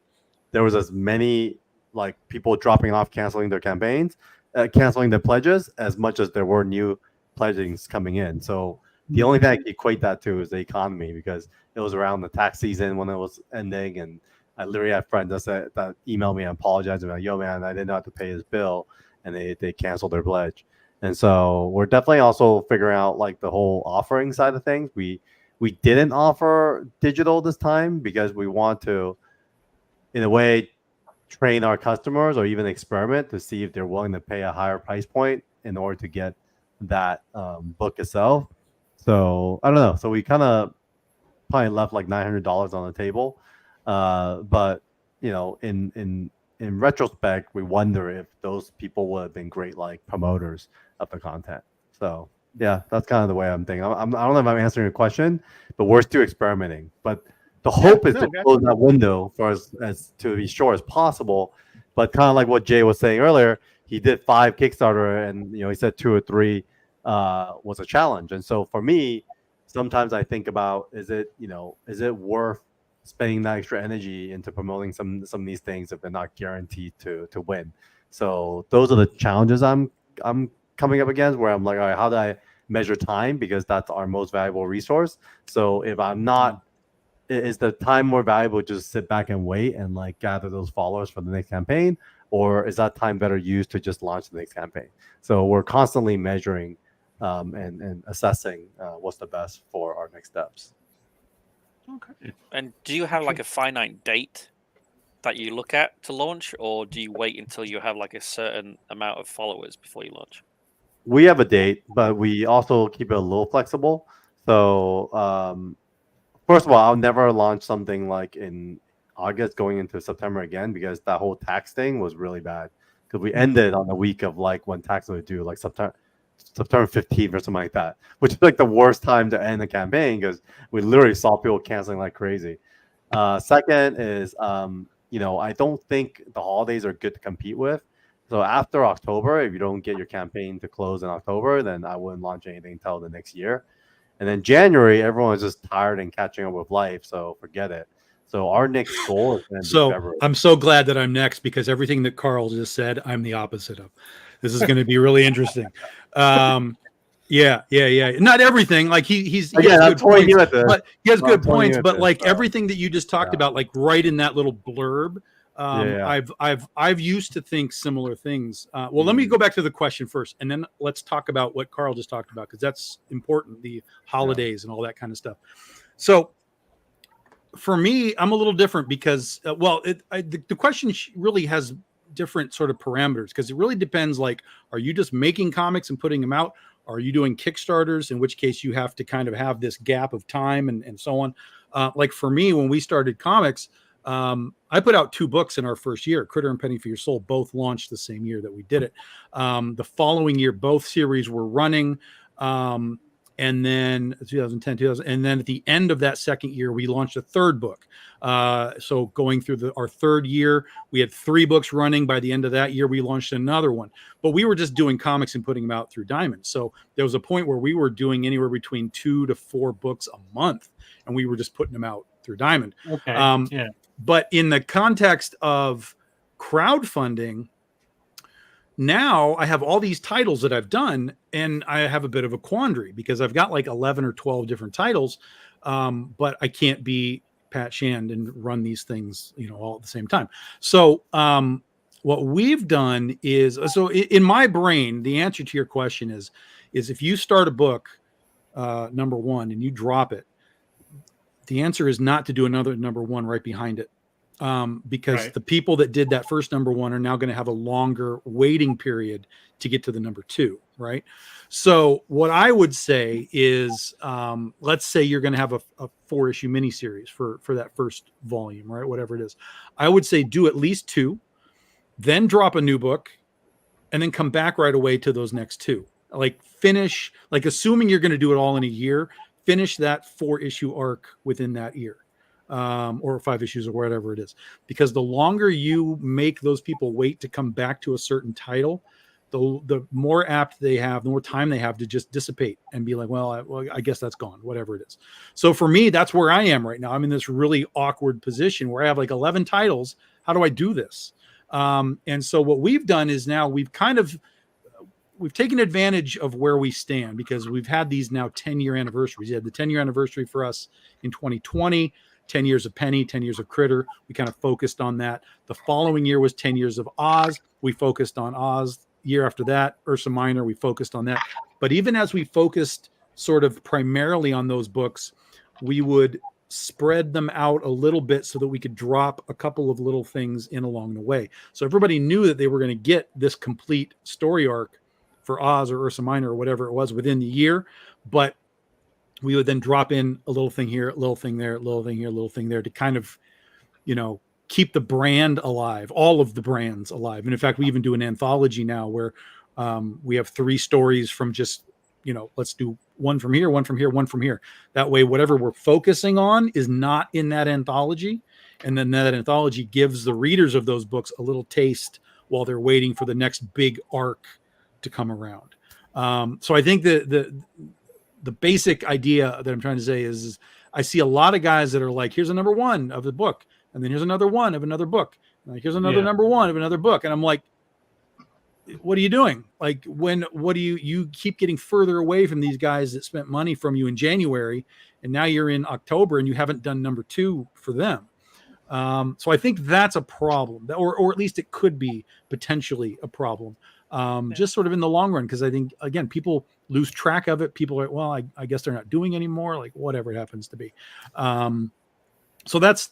there was as many like people dropping off, canceling their campaigns, canceling their pledges, as much as there were new pledgings coming in. So the only thing I can equate that to is the economy, because it was around the tax season when it was ending, and I literally had friends that emailed me and apologized about, yo, man, I didn't know how to pay this bill, and they canceled their pledge. And so we're definitely also figuring out like the whole offering side of things. We didn't offer digital this time because we want to, in a way, train our customers or even experiment to see if they're willing to pay a higher price point in order to get that book itself. So I don't know. So we kind of probably left like $900 on the table. But in retrospect, we wonder if those people would have been great like promoters of the content. So yeah, that's kind of the way I'm thinking. I don't know if I'm answering your question, but we're still experimenting. But the hope is to close that window for as to be short as possible. But kind of like what Jay was saying earlier, he did 5 Kickstarter, and he said 2 or 3 was a challenge. And so for me, sometimes I think about, is it worth spending that extra energy into promoting some of these things if they're not guaranteed to win? So those are the challenges I'm coming up against, where I'm like, all right, how do I measure time? Because that's our most valuable resource. So if I'm not, is the time more valuable just sit back and wait and like gather those followers for the next campaign, or is that time better used to just launch the next campaign? So we're constantly measuring and assessing what's the best for our next steps. Okay. And do you have like a finite date that you look at to launch, or do you wait until you have like a certain amount of followers before you launch? We have a date, but we also keep it a little flexible. So first of all, I'll never launch something like in August going into September again, because that whole tax thing was really bad. Because we ended on the week of like when tax was due, like September 15th or something like that, which is like the worst time to end the campaign, because we literally saw people canceling like crazy. Second is, I don't think the holidays are good to compete with. So after October, if you don't get your campaign to close in October, then I wouldn't launch anything until the next year. And then January, everyone is just tired and catching up with life, so forget it. So our next goal is going to be February. I'm so glad that I'm next, because everything that Carl just said, I'm the opposite of. This is going to be really interesting. Yeah. Not everything. Like he has good points, but he has good points. But like everything that you just talked about, like right in that little blurb, I've used to think similar things. Well, let me go back to the question first, and then let's talk about what Carl just talked about, because that's important, the holidays and all that kind of stuff. So for me, I'm a little different because, the question really has different sort of parameters because it really depends. Like, are you just making comics and putting them out? Are you doing Kickstarters? In which case you have to kind of have this gap of time and so on. Like for me, when we started comics, I put out 2 books in our first year. Critter and Penny for Your Soul both launched the same year that we did it. The following year, both series were running. And then 2010, 2000, and then at the end of that second year, we launched a 3rd book. So going through our 3rd year, we had 3 books running. By the end of that year, we launched another one. But we were just doing comics and putting them out through Diamond. So there was a point where we were doing anywhere between 2 to 4 books a month, and we were just putting them out through Diamond. Okay. Yeah. But in the context of crowdfunding, now I have all these titles that I've done, and I have a bit of a quandary because I've got like 11 or 12 different titles, but I can't be Pat Shand and run these things, all at the same time. So what we've done is, in my brain, the answer to your question is if you start a book, number 1, and you drop it, the answer is not to do another number 1 right behind it. Because the people that did that first number 1 are now going to have a longer waiting period to get to the number 2, right? So what I would say is, let's say you're going to have a 4-issue miniseries for that first volume, right? Whatever it is. I would say do at least 2, then drop a new book, and then come back right away to those next 2. Like finish, like assuming you're going to do it all in a year, finish that 4-issue arc within that year. Or 5 issues or whatever it is, because the longer you make those people wait to come back to a certain title, the more apt they have, the more time they have to just dissipate and be like, I guess that's gone, whatever it is. So for me, that's where I am right now. I'm in this really awkward position where I have like 11 titles. How do I do this? And so what we've done is now we've taken advantage of where we stand because we've had these now 10-year anniversaries. You had the 10-year anniversary for us in 2020. 10 years of Penny, 10 years of Critter. We kind of focused on that. The following year was 10 years of Oz. We focused on Oz. Year after that, Ursa Minor, we focused on that. But even as we focused sort of primarily on those books, we would spread them out a little bit so that we could drop a couple of little things in along the way. So everybody knew that they were going to get this complete story arc for Oz or Ursa Minor or whatever it was within the year. But we would then drop in a little thing here, a little thing there, a little thing here, a little thing there to kind of, keep the brand alive, all of the brands alive. And in fact, we even do an anthology now where we have 3 stories from just, let's do one from here, one from here, one from here. That way, whatever we're focusing on is not in that anthology. And then that anthology gives the readers of those books a little taste while they're waiting for the next big arc to come around. So I think the basic idea that I'm trying to say is I see a lot of guys that are like, here's a number 1 of the book. And then here's another 1 of another book. Like, here's another number 1 of another book. And I'm like, what are you doing? Like what do you keep getting further away from these guys that spent money from you in January. And now you're in October and you haven't done number 2 for them. So I think that's a problem or at least it could be potentially a problem. Just sort of in the long run, because I think, again, people lose track of it. People are, I guess they're not doing anymore, like whatever it happens to be. So that's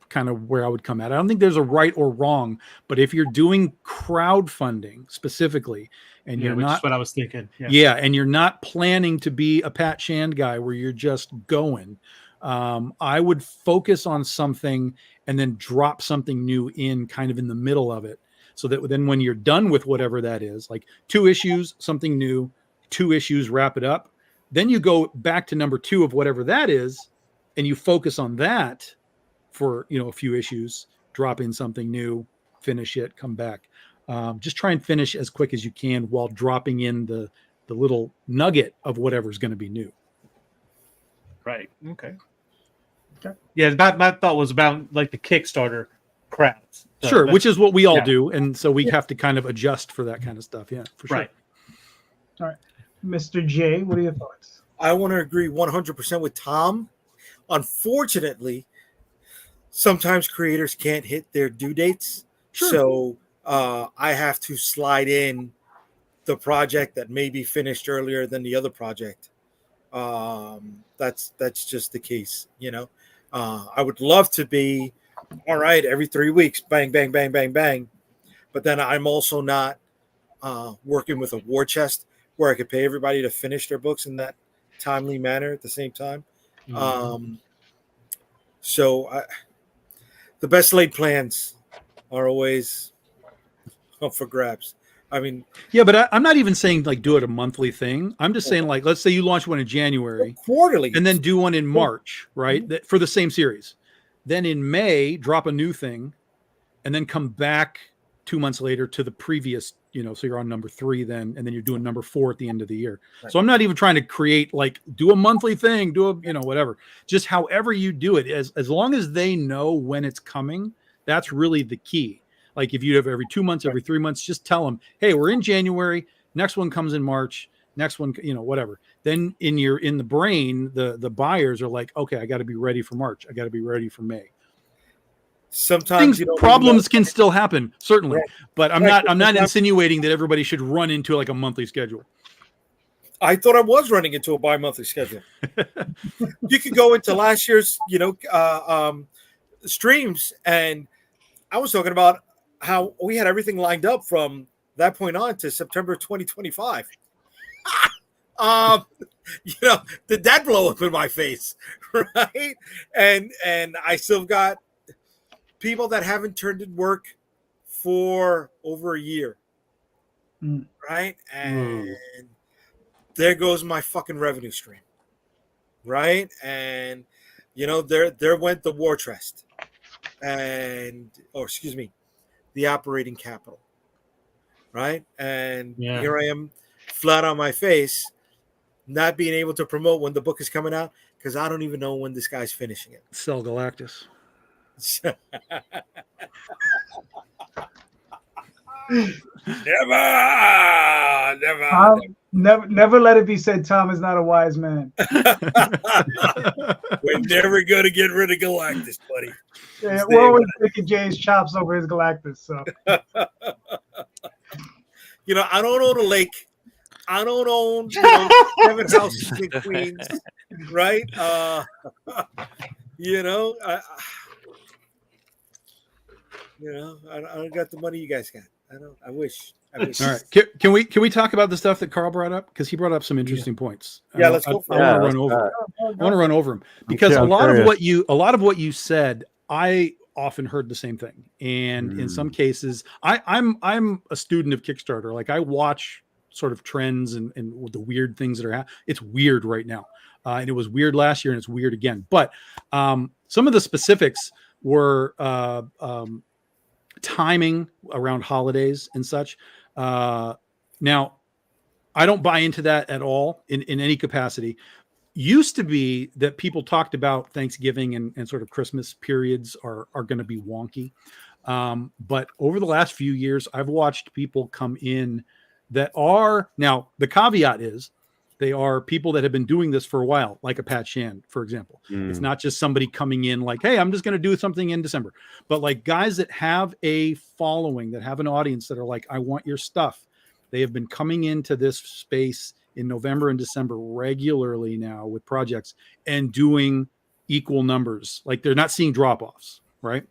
kind of where I would come at. I don't think there's a right or wrong, but if you're doing crowdfunding specifically, and you're not, that's what I was thinking. And you're not planning to be a Pat Shand guy where you're just going, I would focus on something and then drop something new in kind of in the middle of it. So that then when you're done with whatever that is, like 2 issues, something new, 2 issues, wrap it up. Then you go back to number 2 of whatever that is, and you focus on that for, a few issues, drop in something new, finish it, come back. Just try and finish as quick as you can while dropping in the little nugget of whatever's going to be new. Right. Okay. Yeah, my thought was about like the Kickstarter crowds. So sure, which is what we all do, and so we have to kind of adjust for that kind of stuff. Yeah, for sure. Right. All right, Mr. J, what are your thoughts? I want to agree 100% with Tom. Unfortunately, sometimes creators can't hit their due dates, so I have to slide in the project that may be finished earlier than the other project. That's just the case, I would love to be all right every 3 weeks, bang, bang, bang, bang, bang. But then I'm also not working with a war chest where I could pay everybody to finish their books in that timely manner at the same time. So the best laid plans are always up for grabs. I mean, yeah, but I'm not even saying like do it a monthly thing. I'm just saying like, let's say you launch one in January, quarterly, and then do one in March, right? For the same series. Then in May, drop a new thing, and then come back 2 months later to the previous, so you're on number 3 then, and then you're doing number 4 at the end of the year. Right. So I'm not even trying to create like do a monthly thing, do a, whatever. Just however you do it, as long as they know when it's coming, that's really the key. Like if you have every 2 months, every 3 months, just tell them, hey, we're in January, next one comes in March, next one, whatever. Then in the brain, the buyers are like, okay, I got to be ready for March. I got to be ready for May. Sometimes problems can still happen, certainly, right. But I'm not insinuating that everybody should run into like a monthly schedule. I thought I was running into a bi-monthly schedule. You could go into last year's, streams, and I was talking about how we had everything lined up from that point on to September 2025. Did that blow up in my face, right? And I still got people that haven't turned in work for over a year, right? And there goes my fucking revenue stream, right? And there went the war chest, the operating capital, right? And here I am, flat on my face, not being able to promote when the book is coming out because I don't even know when this guy's finishing it. Sell Galactus. Never let it be said Tom is not a wise man. We're never going to get rid of Galactus, buddy. Yeah, we're always picking Jay's chops over his Galactus. So, I don't own a lake. I don't own 7 houses in Queens, right? I don't got the money you guys got. I wish. All right. Can we talk about the stuff that Carl brought up? Because he brought up some interesting points. Yeah, let's go. I want to run over him because a lot of what you said, I often heard the same thing, and in some cases, I'm a student of Kickstarter. Like I watch sort of trends and the weird things that are happening. It's weird right now, and it was weird last year, and it's weird again. But some of the specifics were timing around holidays and such. Now, I don't buy into that at all in any capacity. Used to be that people talked about Thanksgiving and sort of Christmas periods are going to be wonky. But over the last few years, I've watched people come in that are now the caveat is they are people that have been doing this for a while, like a Pat Shan, for example. It's not just somebody coming in like, hey, I'm just going to do something in December, but like guys that have a following, that have an audience that are like, I want your stuff. They have been coming into this space in November and December regularly now with projects and doing equal numbers. Like they're not seeing drop-offs, right?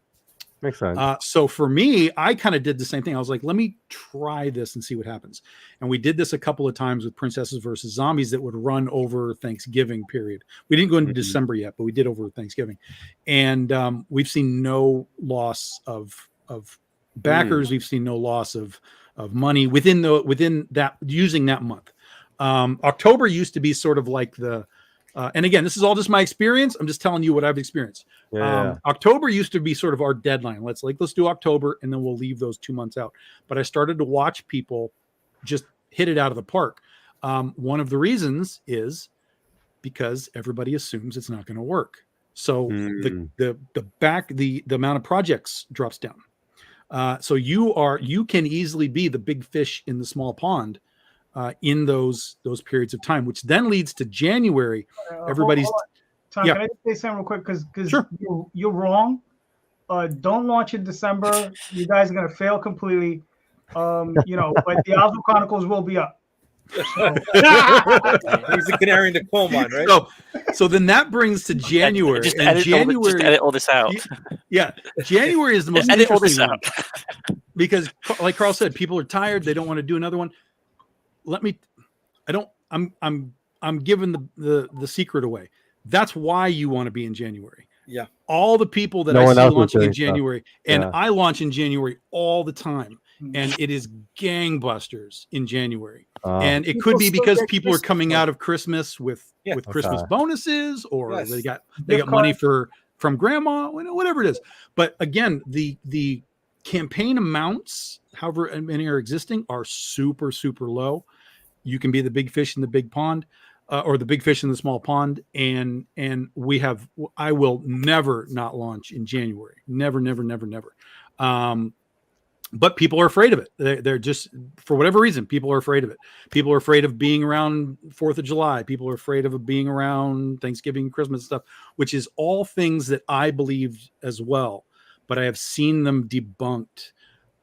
Makes sense. So for me, I kind of did the same thing. I was like, let me try this and see what happens. And we did this a couple of times with Princesses versus Zombies that would run over Thanksgiving period. We didn't go into December yet, but we did over Thanksgiving. And we've seen no loss of backers. We've seen no loss of money within that using that month. October used to be sort of like the and again, this is all just my experience. I'm just telling you what I've experienced. October used to be sort of our deadline. Let's do October and then we'll leave those 2 months out. But I started to watch people just hit it out of the park. One of the reasons is because everybody assumes it's not going to work. So the amount of projects drops down. So you can easily be the big fish in the small pond. In those periods of time, which then leads to January. Everybody's Tom, can I just say something real quick? Because sure. you're wrong. Don't launch in December. You guys are gonna fail completely. But the Oswald Chronicles will be up. He's the canary in the coal mine, right? So then that brings to January. Just and January, just edit all this out. Yeah, January is the most Edit all this interesting one out. because, like Carl said, people are tired. They don't want to do another one. I'm giving the secret away. That's why you want to be in January. Yeah. All the people that No I one see else is launching in doing stuff. January, and Yeah. I launch in January all the time, and it is gangbusters in January. And it could be People still because get people are Christmas coming money. out of Christmas with Christmas Okay. bonuses, or Yes. they got Gift money cards. from grandma, whatever it is. But again, the campaign amounts, however many are existing, are super, super low. You can be the big fish in the big pond, or the big fish in the small pond. And I will never not launch in January. Never. But people are afraid of it. They're just, for whatever reason, people are afraid of it. People are afraid of being around 4th of July. People are afraid of being around Thanksgiving, Christmas stuff, which is all things that I believed as well. But I have seen them debunked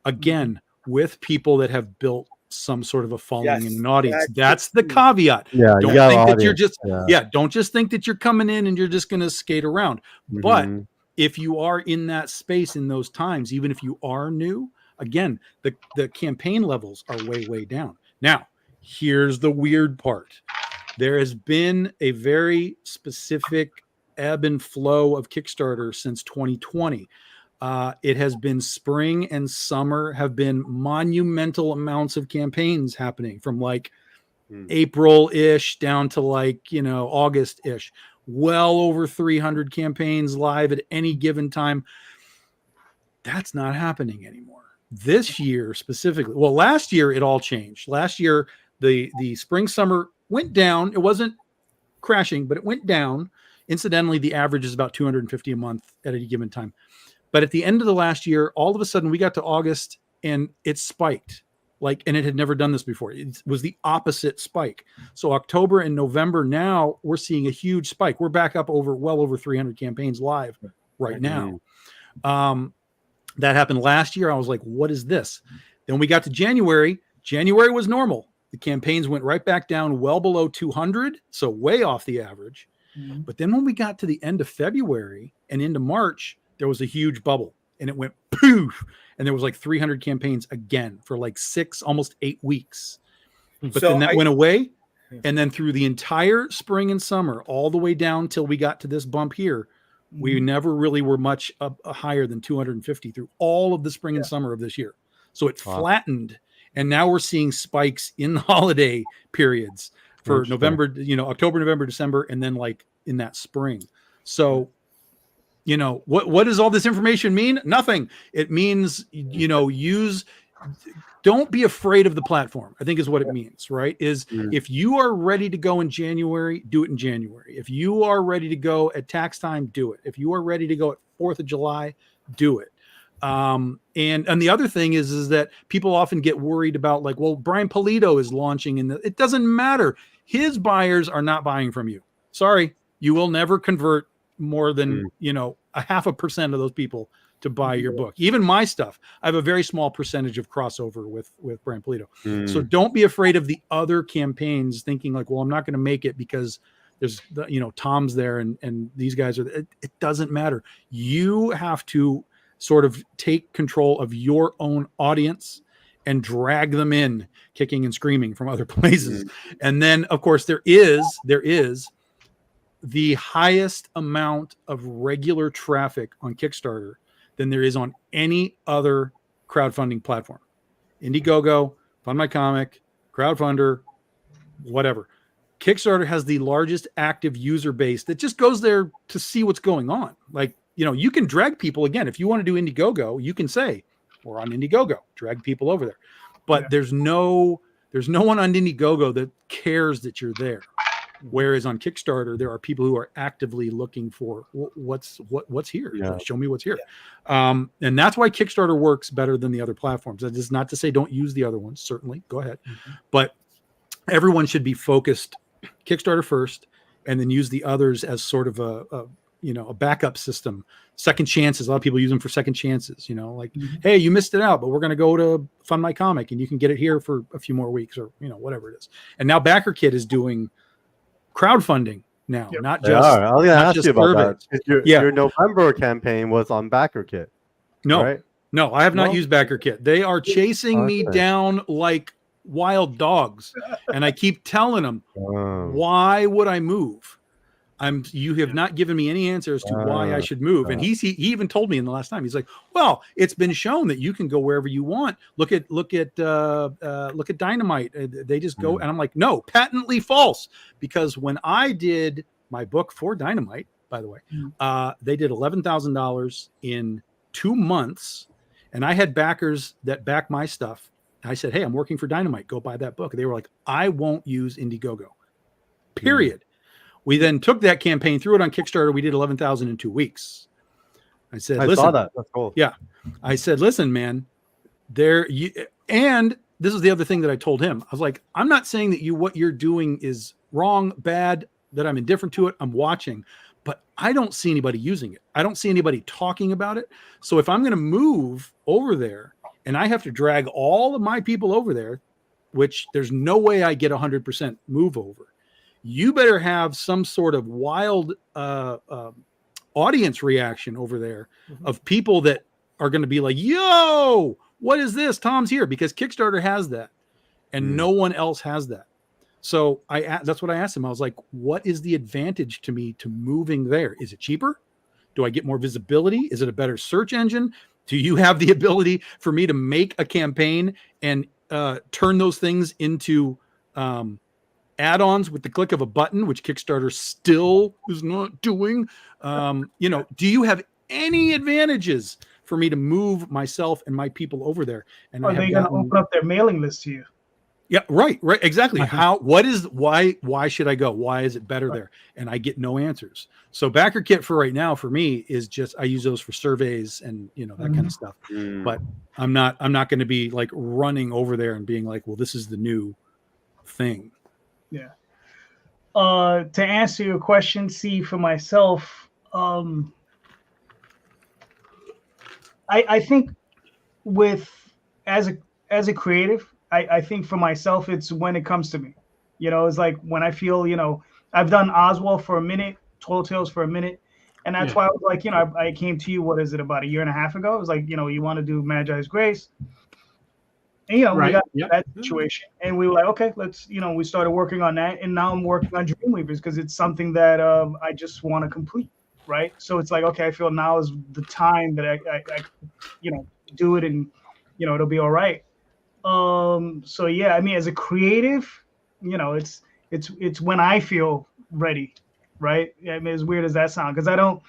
again with people that have built some sort of a following Yes, in an audience. that's That's the caveat. Yeah, Don't you got think an that you're audience. just don't just think that you're coming in and you're just going to skate around. But if you are in that space in those times, even if you are new, again, the campaign levels are way down. Now, here's the weird part. There has been a very specific ebb and flow of Kickstarter since 2020. It has been spring and summer have been monumental amounts of campaigns happening from like April-ish down to like, August-ish. Well over 300 campaigns live at any given time. That's not happening anymore. This year specifically, well, last year it all changed. Last year, the spring summer went down. It wasn't crashing, but it went down. Incidentally, the average is about 250 a month at any given time. But at the end of the last year, all of a sudden we got to August and it spiked. And it had never done this before. It was the opposite spike. So October and November, now we're seeing a huge spike. We're back up well over 300 campaigns live right now. That happened last year. I was like, what is this? Then we got to January. January was normal. The campaigns went right back down well below 200, so way off the average. But then when we got to the end of February and into March, there was a huge bubble and it went poof. And there was like 300 campaigns again for like 6, almost 8 weeks. But then that went away. And then through the entire spring and summer, all the way down till we got to this bump here, we never really were much higher than 250 through all of the spring and summer of this year. So it flattened. And now we're seeing spikes in the holiday periods for November, October, November, December, and then like in that spring. So, what does all this information mean? Nothing. It means, don't be afraid of the platform, I think is what it means, right? If you are ready to go in January, do it in January. If you are ready to go at tax time, do it. If you are ready to go at 4th of July, do it. And the other thing is that people often get worried about like, well, Brian Polito is launching it doesn't matter. His buyers are not buying from you. Sorry, you will never convert more than, 0.5% of those people to buy your book. Even my stuff, I have a very small percentage of crossover with Brian Polito. So don't be afraid of the other campaigns thinking like, well, I'm not going to make it because there's, Tom's there and these guys are, it doesn't matter. You have to sort of take control of your own audience and drag them in kicking and screaming from other places. And then of course there is the highest amount of regular traffic on Kickstarter than there is on any other crowdfunding platform. Indiegogo, Fund My Comic, Crowdfunder, whatever. Kickstarter has the largest active user base that just goes there to see what's going on. Like, you can drag people again. If you want to do Indiegogo, you can say, we're on Indiegogo, drag people over there. But there's no one on Indiegogo that cares that you're there. Whereas on Kickstarter, there are people who are actively looking for what's here. Show me what's here. And that's why Kickstarter works better than the other platforms. That is not to say don't use the other ones. Certainly, go ahead. But everyone should be focused Kickstarter first, and then use the others as sort of a backup system, second chances. A lot of people use them for second chances, like, hey, you missed it out, but we're going to go to Fund My Comic and you can get it here for a few more weeks or, whatever it is. And now BackerKit is doing crowdfunding now, not They just, are. I was going to not ask just you about surveys. that. Your November campaign was on BackerKit. No, right? no, I have not No? used BackerKit. They are chasing me Okay. down like wild dogs. And I keep telling them, why would I move? You have not given me any answer as to why I should move. And he even told me in the last time, he's like, well, it's been shown that you can go wherever you want. Look at Dynamite. They just go. And I'm like, no, patently false. Because when I did my book for Dynamite, by the way, they did $11,000 in 2 months. And I had backers that back my stuff. I said, hey, I'm working for Dynamite. Go buy that book. They were like, I won't use Indiegogo, period. We then took that campaign, threw it on Kickstarter. We did 11,000 in 2 weeks. I said, I listen, saw that. That's cool. Yeah. I said, listen, man, and this is the other thing that I told him. I was like, I'm not saying that what you're doing is wrong, bad, that I'm indifferent to it. I'm watching, but I don't see anybody using it. I don't see anybody talking about it. So if I'm going to move over there and I have to drag all of my people over there, which there's no way I get 100% move over, you better have some sort of wild audience reaction over there of people that are going to be like, yo, what is this? Tom's here, because Kickstarter has that and no one else has that. So that's what I asked him. I was like, what is the advantage to me to moving there? Is it cheaper? Do I get more visibility? Is it a better search engine? Do you have the ability for me to make a campaign and turn those things into add-ons with the click of a button, which Kickstarter still is not doing? Do you have any advantages for me to move myself and my people over there? And are they going to open up their mailing list to you? Yeah, right, exactly. Why should I go? Why is it better there? And I get no answers. So BackerKit for right now for me is just, I use those for surveys and that kind of stuff. But I'm not going to be like running over there and being like, well, this is the new thing. Yeah. To answer your question, see, for myself, I think as a creative, I think for myself, it's when it comes to me. It's like when I feel, I've done Oswald for a minute, Tall Tales for a minute. And that's why I was like, I came to you, what is it, about a year and a half ago? It was like, you want to do Magi's Grace. And, we got that situation. And we were like, okay, let's, we started working on that. And now I'm working on Dreamweavers because it's something that I just want to complete. Right. So it's like, okay, I feel now is the time that I do it and, it'll be all right. So yeah, I mean, as a creative, it's when I feel ready, right? I mean, as weird as that sounds, because I don't,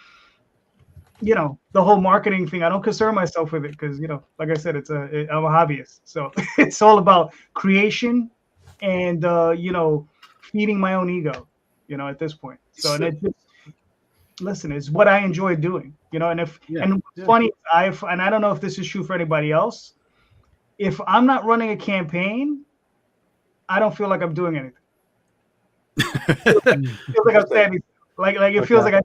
the whole marketing thing, I don't concern myself with it because, like I said, I'm a hobbyist, so it's all about creation and feeding my own ego, at this point. So and it just, listen, it's what I enjoy doing, and funny, I don't know if this is true for anybody else. If I'm not running a campaign, I don't feel like I'm doing anything. It feels like I'm standing. Like it feels like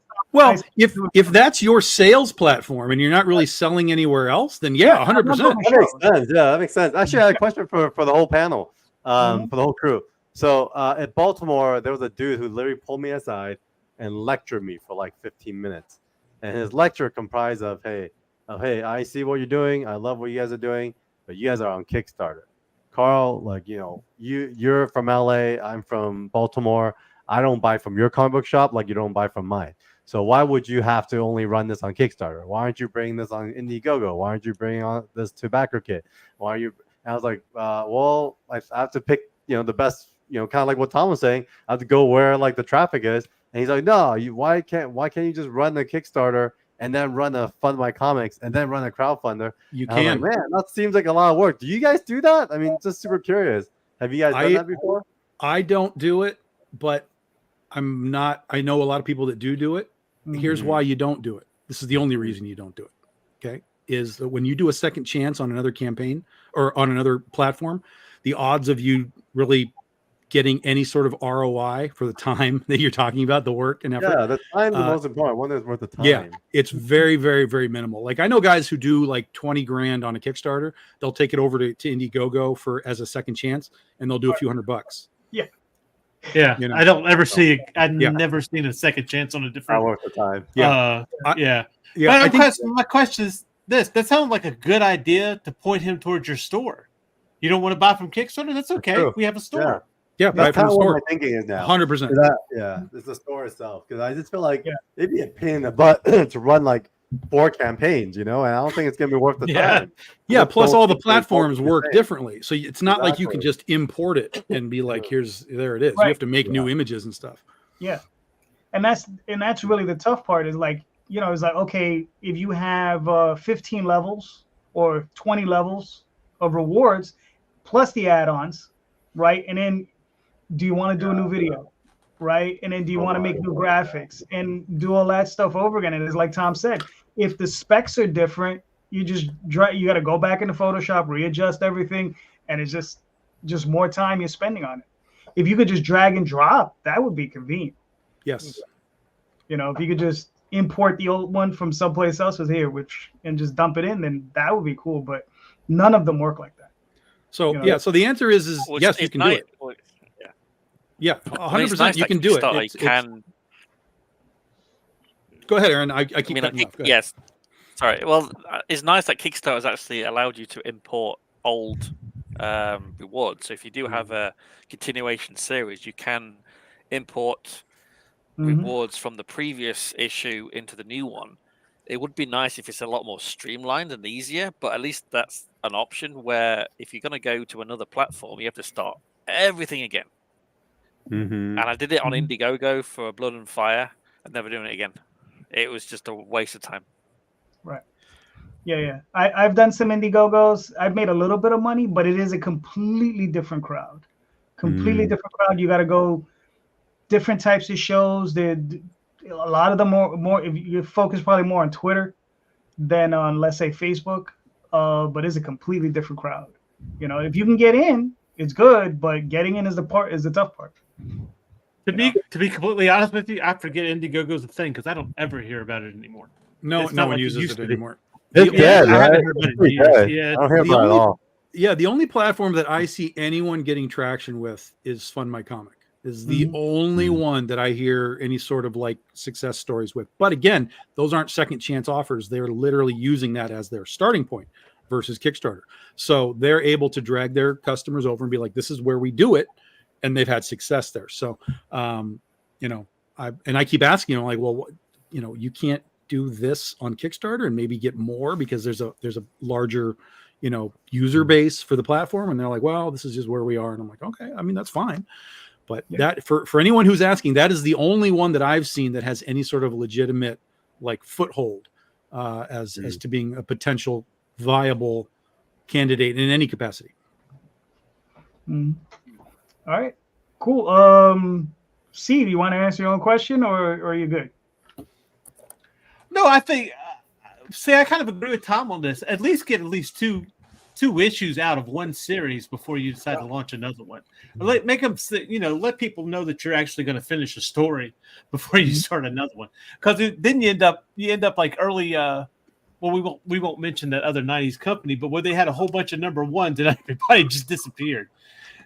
if that's your sales platform and you're not really selling anywhere else, then 100%. That makes sense. Yeah, that makes sense. Actually, I had a question for the whole panel, for the whole crew. So at Baltimore, there was a dude who literally pulled me aside and lectured me for like 15 minutes. And his lecture comprised of, hey, I see what you're doing. I love what you guys are doing. But you guys are on Kickstarter. Carl, you're from LA. I'm from Baltimore. I don't buy from your comic book shop like you don't buy from mine. So why would you have to only run this on Kickstarter? Why aren't you bringing this on Indiegogo? Why aren't you bringing on this to BackerKit? Why are you? And I was like, well, I have to pick, the best, kind of like what Tom was saying. I have to go where like the traffic is. And he's like, no, why can't you just run the Kickstarter and then run a Fund My Comics and then run a crowdfunder? You and can. Like, man, that seems like a lot of work. Do you guys do that? I mean, just super curious. Have you guys done that before? I don't do it, but I know a lot of people that do it. Here's why you don't do it. This is the only reason you don't do it. Okay. Is that when you do a second chance on another campaign or on another platform, the odds of you really getting any sort of ROI for the time that you're talking about, the work and effort. Yeah, the time's the most important. One is worth the time. Yeah, it's very, very, very minimal. Like I know guys who do like 20 grand on a Kickstarter. They'll take it over to Indiegogo for as a second chance, and they'll do a few $100. Yeah, You know. I don't ever see. I've Yeah. never seen a second chance on a Not different. worth the time. Yeah. Yeah. Yeah, I think My question is this: that sounds like a good idea to point him towards your store. You don't want to buy from Kickstarter? That's okay. True. We have a store. yeah, That's right from kind the of what store. my thinking is now. 100%. Yeah, it's the store itself. Because I just feel like Yeah. it'd be a pain in the butt to run like 4 campaigns, and I don't think it's gonna be worth the Yeah. time. Yeah, Just plus don't all the keep it platforms the work same. differently. So it's not like you can Exactly. just import it and be like, there it is. Right. You have to make new images and stuff. And that's really the tough part is like, it's like, okay, if you have 15 levels or 20 levels of rewards plus the add-ons, right? And then do you want to do a new video, right? And then do you want to make new graphics and do all that stuff over again? And it's like Tom said, if the specs are different, you got to go back into Photoshop, readjust everything, and it's just more time you're spending on it. If you could just drag and drop, that would be convenient. Yes. If you could just import the old one from someplace else and just dump it in, then that would be cool. But none of them work like that. So so the answer is Well, yes, you it's can do nice- it. well, Yeah, I mean, it's 100%. nice You that can do it. Kickstarter It's- can. Go ahead, Aaron. I keep I mean, cutting you off. Go ahead. yes. Sorry. Well, it's nice that Kickstarter has actually allowed you to import old rewards. So if you do have a continuation series, you can import rewards from the previous issue into the new one. It would be nice if it's a lot more streamlined and easier, but at least that's an option where if you're going to go to another platform, you have to start everything again. Mm-hmm. And I did it on Indiegogo for Blood and Fire. I'm never doing it again. It was just a waste of time. Right. Yeah. I've done some Indiegogos. I've made a little bit of money, but it is a completely different crowd. Completely different crowd. You got to go different types of shows. A lot of them more. If you focus probably more on Twitter than on, let's say, Facebook. But it's a completely different crowd. If you can get in, it's good. But getting in is the tough part. To be completely honest with you, I forget Indiegogo's a thing because I don't ever hear about it anymore. No It's not one like it uses used it to be. anymore. It's dead, I haven't right? heard about it It's in pretty years. dead. Yeah. I don't hear The about it at only- all. Yeah, the only platform that I see anyone getting traction with is Fund My Comic. Is the only one that I hear any sort of like success stories with. But again, those aren't second chance offers. They're literally using that as their starting point versus Kickstarter. So they're able to drag their customers over and be like, this is where we do it. And they've had success there. So, I keep asking, like, well, you can't do this on Kickstarter and maybe get more because there's a larger, user base for the platform. And they're like, well, this is just where we are. And I'm like, okay, I mean, that's fine. But that for anyone who's asking, that is the only one that I've seen that has any sort of legitimate like foothold as to being a potential viable candidate in any capacity. All right, cool. C, do you want to answer your own question or are you good? No, I think. I kind of agree with Tom on this. At least get two issues out of one series before you decide to launch another one. Make them, let people know that you're actually going to finish a story before you start another one. Because then you end up like early. Well, we won't mention that other '90s company, but where they had a whole bunch of number ones and everybody just disappeared.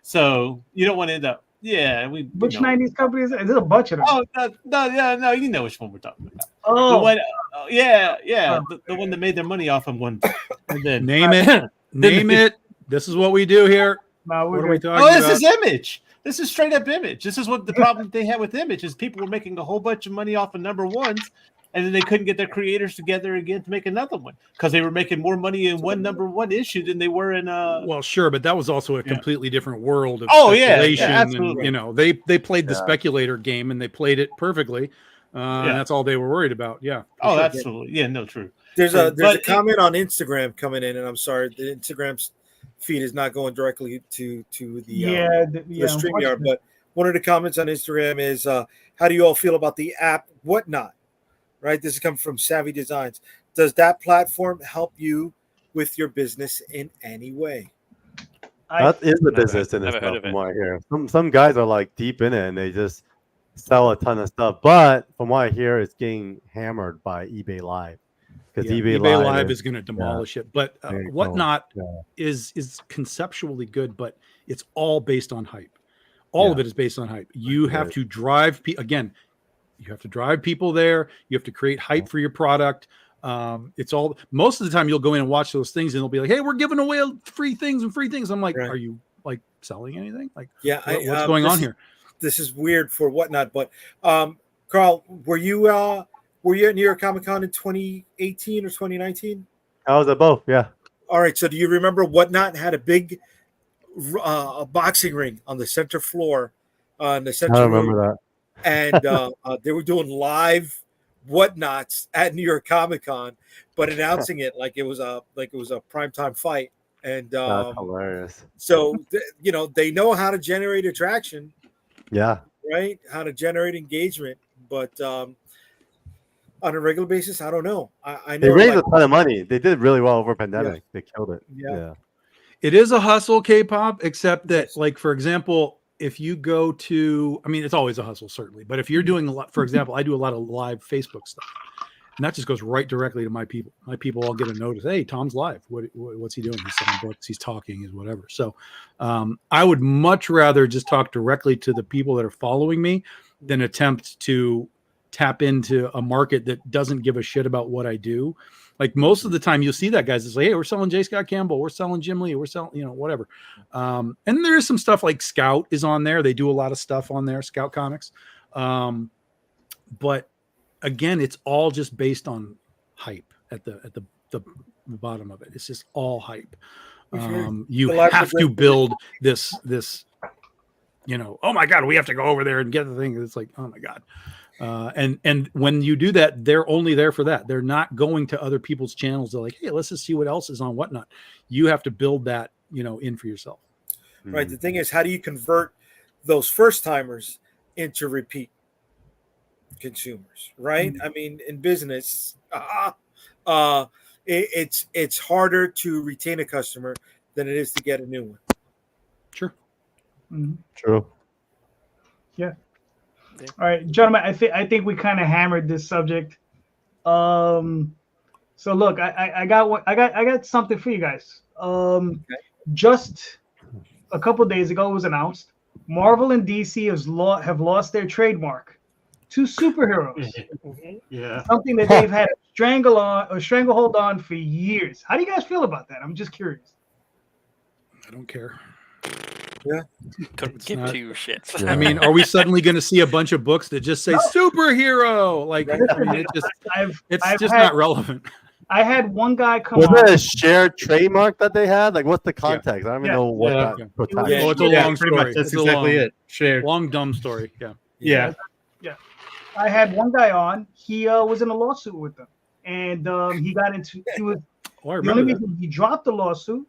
So you don't want to end up. Yeah, Which '90s company is it? There's a bunch of them. Oh no, you know which one we're talking about. Oh, The one, the one that made their money off of one. And then Name it. Name it. This is what we do here. No, What are we talking Oh, about? this is Image. This is straight up Image. This is what the problem they had with Image is people were making a whole bunch of money off of number ones, and then they couldn't get their creators together again to make another one because they were making more money in one number one issue than they were in Well, sure, but that was also a completely different world of speculation. speculation. Absolutely. And, they played the speculator game and they played it perfectly. And that's all they were worried about. Yeah. Oh, absolutely. Yeah, no, true. There's a comment on Instagram coming in, and I'm sorry, the Instagram's feed is not going directly to the the StreamYard. But one of the comments on Instagram is, "How do you all feel about the app Whatnot?" Right. This is coming from Savvy Designs. Does that platform help you with your business in any way? That is the Never- business in never heard itself, of from it. what I hear. Some guys are like deep in it and they just sell a ton of stuff. But from what I hear, it's getting hammered by eBay Live because Yeah, eBay Live is going to demolish it. But there you go. Whatnot Yeah. is conceptually good, but it's all based on hype. All of Yeah. it is based on hype. You have Right. to drive again. You have to drive people there. You have to create hype for your product. It's all most of the time you'll go in and watch those things and they'll be like, "Hey, we're giving away free things and free things." I'm like, Right. "Are you like selling anything? Like, Yeah, what's going on here?" This is weird for Whatnot, but Carl, were you at New York Comic Con in 2018 or 2019? I was at both. Yeah. All right. So do you remember Whatnot had a big a boxing ring on the center floor, in the I center don't room, remember that. and they were doing live Whatnots at New York Comic Con, but announcing it like it was a primetime fight. And That's hilarious. so they know how to generate attraction, Yeah. right? How to generate engagement, but on a regular basis, I don't know. I know They raised a ton of money. They did really well over pandemic. They killed it. Yeah. Yeah. It is a hustle, K-pop, except that, like, for example, if you go to, I mean, it's always a hustle, certainly. But if you're doing a lot, for example, I do a lot of live Facebook stuff, and that just goes right directly to my people. My people all get a notice. Hey, Tom's live. What's he doing? He's selling books. He's talking. He's whatever. So I would much rather just talk directly to the people that are following me than attempt to tap into a market that doesn't give a shit about what I do. Like most of the time you'll see that guys is like, hey, we're selling J. Scott Campbell, we're selling Jim Lee, we're selling, whatever. And there is some stuff like Scout is on there. They do a lot of stuff on there, Scout Comics. But again, it's all just based on hype at the bottom of it. It's just all hype. You have to build this, oh my God, we have to go over there and get the thing. It's like, oh my God. And when you do that, they're only there for that. They're not going to other people's channels. They're like, hey, let's just see what else is on Whatnot. You have to build that, in for yourself. Right. The thing is, how do you convert those first timers into repeat consumers? Right. I mean, in business, it's harder to retain a customer than it is to get a new one. Sure. Mm-hmm. True. Yeah. All right, gentlemen, I think we kind of hammered this subject. So look, I got something for you guys. Just a couple days ago, it was announced Marvel and DC have lost their trademark to superheroes. Yeah. Something that they've had a stranglehold on for years. How do you guys feel about that? I'm just curious. I don't care. Yeah. Couldn't give two shits. Yeah. I mean, are we suddenly going to see a bunch of books that just say superhero? Like, I mean, it's just not relevant. I had one guy come Was on. it a shared trademark that they had? Like, what's the context? I don't even know what that. Yeah. protects. Yeah. Oh, it's a Yeah, long pretty story. much. That's It's a exactly long, it. Shared. long, dumb story. Yeah. Yeah. I had one guy on. He was in a lawsuit with them, and he was Oh, I the only remember that. reason he dropped the lawsuit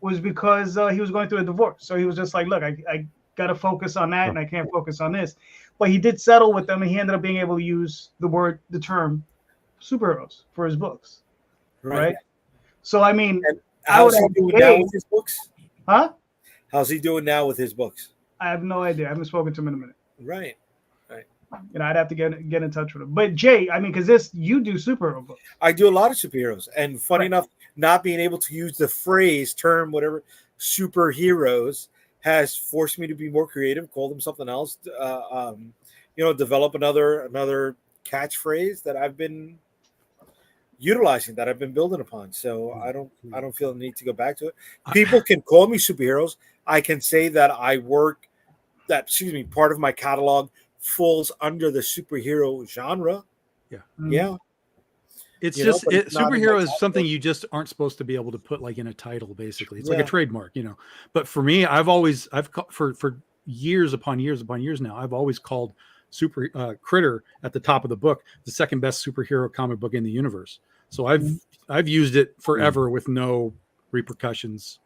was because he was going through a divorce. So he was just like, look, I got to focus on that, and I can't focus on this. But he did settle with them, and he ended up being able to use the term superheroes for his books, right? So I mean, How's he doing now with his books? Huh? How's he doing now with his books? I have no idea. I haven't spoken to him in a minute. Right. I'd have to get in touch with him. But Jay, I mean, because you do superhero books. I do a lot of superheroes, and funny enough, not being able to use the term, whatever, superheroes has forced me to be more creative, call them something else. Develop another catchphrase that I've been utilizing, that I've been building upon. So I don't feel the need to go back to it. People can call me superheroes. I can say that part of my catalog falls under the superhero genre. Yeah. Yeah. It's You know, just but it's not in superhero my is something you just aren't supposed to be able to put like in a title. Basically, it's like a trademark, But for me, for years upon years now, I've always called Critter at the top of the book the second best superhero comic book in the universe. So I've used it forever with no repercussions.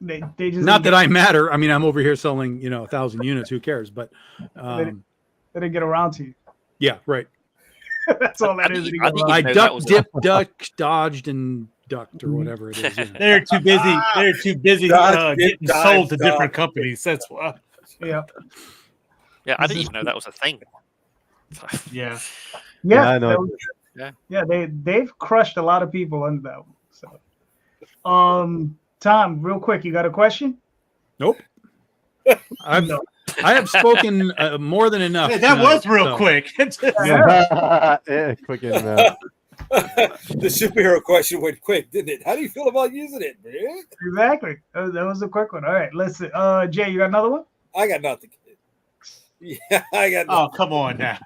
They just Not that I matter. I mean, I'm over here selling 1,000 units. Who cares? But they didn't get around to you. yeah, right. That's all that is. I think I that ducked, was- dipped, dodged, and duct or whatever it is. Yeah. They're too busy. They're too busy getting sold to different companies. That's why. Yeah. Yeah, I didn't even know that was a thing. Yeah. Yeah. I know. Yeah, they've crushed a lot of people on that one. So, Tom, real quick, you got a question? Nope. I have spoken more than enough. Hey, that tonight, was real so. quick. Yeah, quick enough. The superhero question went quick, didn't it? How do you feel about using it, man? Exactly. That was a quick one. All right, listen. Jay, you got another one? I got nothing. Yeah, I got nothing. Oh, come on now.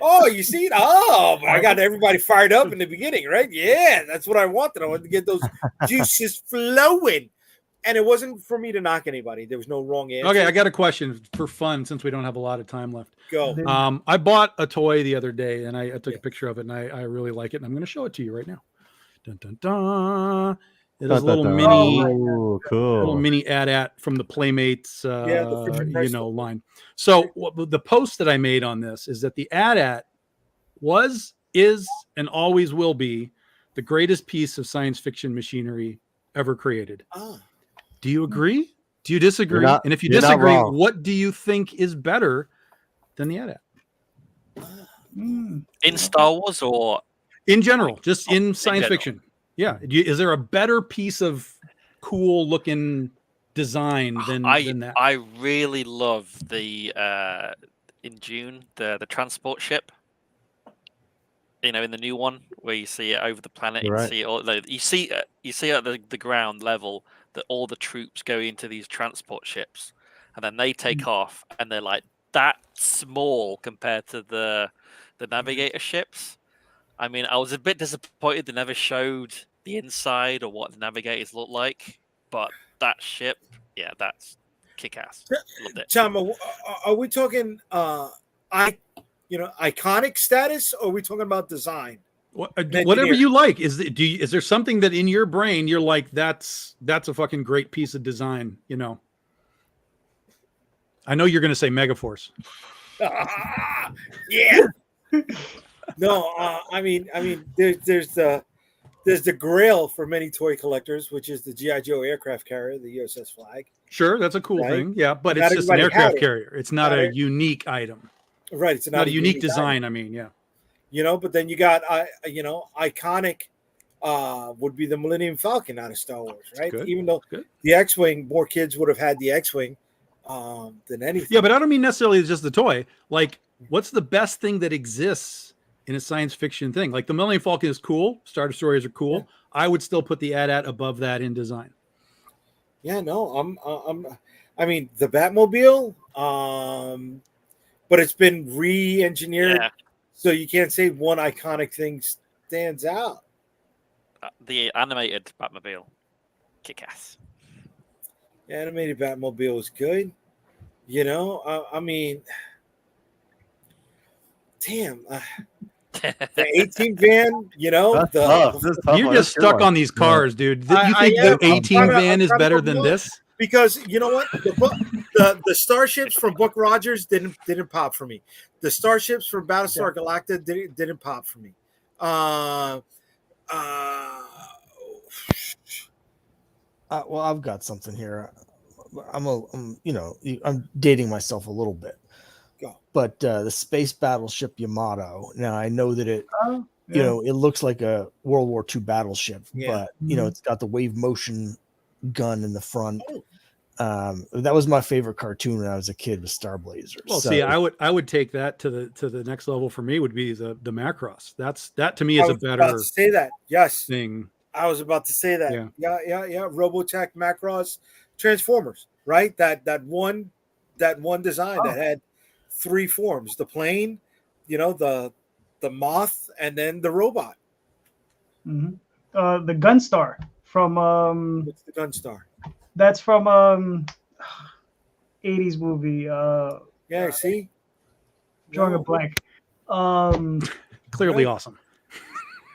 Oh, you see it? Oh, I got everybody fired up in the beginning, right? Yeah, that's what I wanted. I wanted to get those juices flowing. And it wasn't for me to knock anybody. There was no wrong answer. Okay, I got a question for fun since we don't have a lot of time left. Go. I bought a toy the other day and I took a picture of it and I really like it and I'm going to show it to you right now. Dun, dun, dun. It is a little mini, cool. little mini AT-AT from the Playmates, the line. So the post that I made on this is that the AT-AT was, is, and always will be the greatest piece of science fiction machinery ever created. Do you agree? Do you disagree? And if you disagree, what do you think is better than the AT-AT? In Star Wars or in general, just in science fiction? Yeah. Is there a better piece of cool looking design than that? I really love the in June the transport ship. You know, in the new one where you see it over the planet, you see all you see at the ground level that all the troops go into these transport ships, and then they take off, and they're like that small compared to the navigator ships. I mean, I was a bit disappointed they never showed the inside or what the navigators look like, but that ship, yeah, that's kick-ass. Loved it. Tom, are we talking iconic status, or are we talking about design? Whatever you like. Is there something that in your brain you're like, that's a fucking great piece of design, you know? I know you're going to say Megaforce. Yeah. No, I mean, there's the grail for many toy collectors, which is the G.I. Joe aircraft carrier, the USS Flag. Sure, that's a cool thing. Yeah, but it's just an aircraft carrier. It's not a unique item. Right, it's not a unique design. Item. I mean, yeah. You know, but then you got iconic would be the Millennium Falcon out of Star Wars, right? Good. Even though the X-Wing, more kids would have had the X-Wing than anything. Yeah, but I don't mean necessarily just the toy. Like, what's the best thing that exists in a science fiction thing? Like the Millennium Falcon is cool. Star Destroyers are cool. Yeah. I would still put the AT-AT above that in design. Yeah, no, I mean, the Batmobile, but it's been re-engineered, so you can't say one iconic thing stands out. The animated Batmobile, kick-ass. The animated Batmobile is good. You know, I mean, damn. The 18 van, you know, you're just stuck on these cars, dude. You think the 18 van is better than this? Because you know what, the starships from Buck Rogers didn't pop for me. The starships from Battlestar Galactica didn't pop for me. Well, I've got something here. I'm dating myself a little bit. But the space battleship Yamato. Now I know that it, it looks like a World War II battleship, but it's got the wave motion gun in the front. That was my favorite cartoon when I was a kid, with Star Blazers. Well, see, I would take that to the next level. For me, would be the Macross. That to me is a better. About to say that, yes. Thing. I was about to say that. Yeah. Robotech, Macross, Transformers. Right. That one design that had 3 forms: the plane, the moth, and then the robot. Mm-hmm. The Gunstar from what's the Gunstar? That's from 80s movie. See, drawing a blank. Clearly awesome.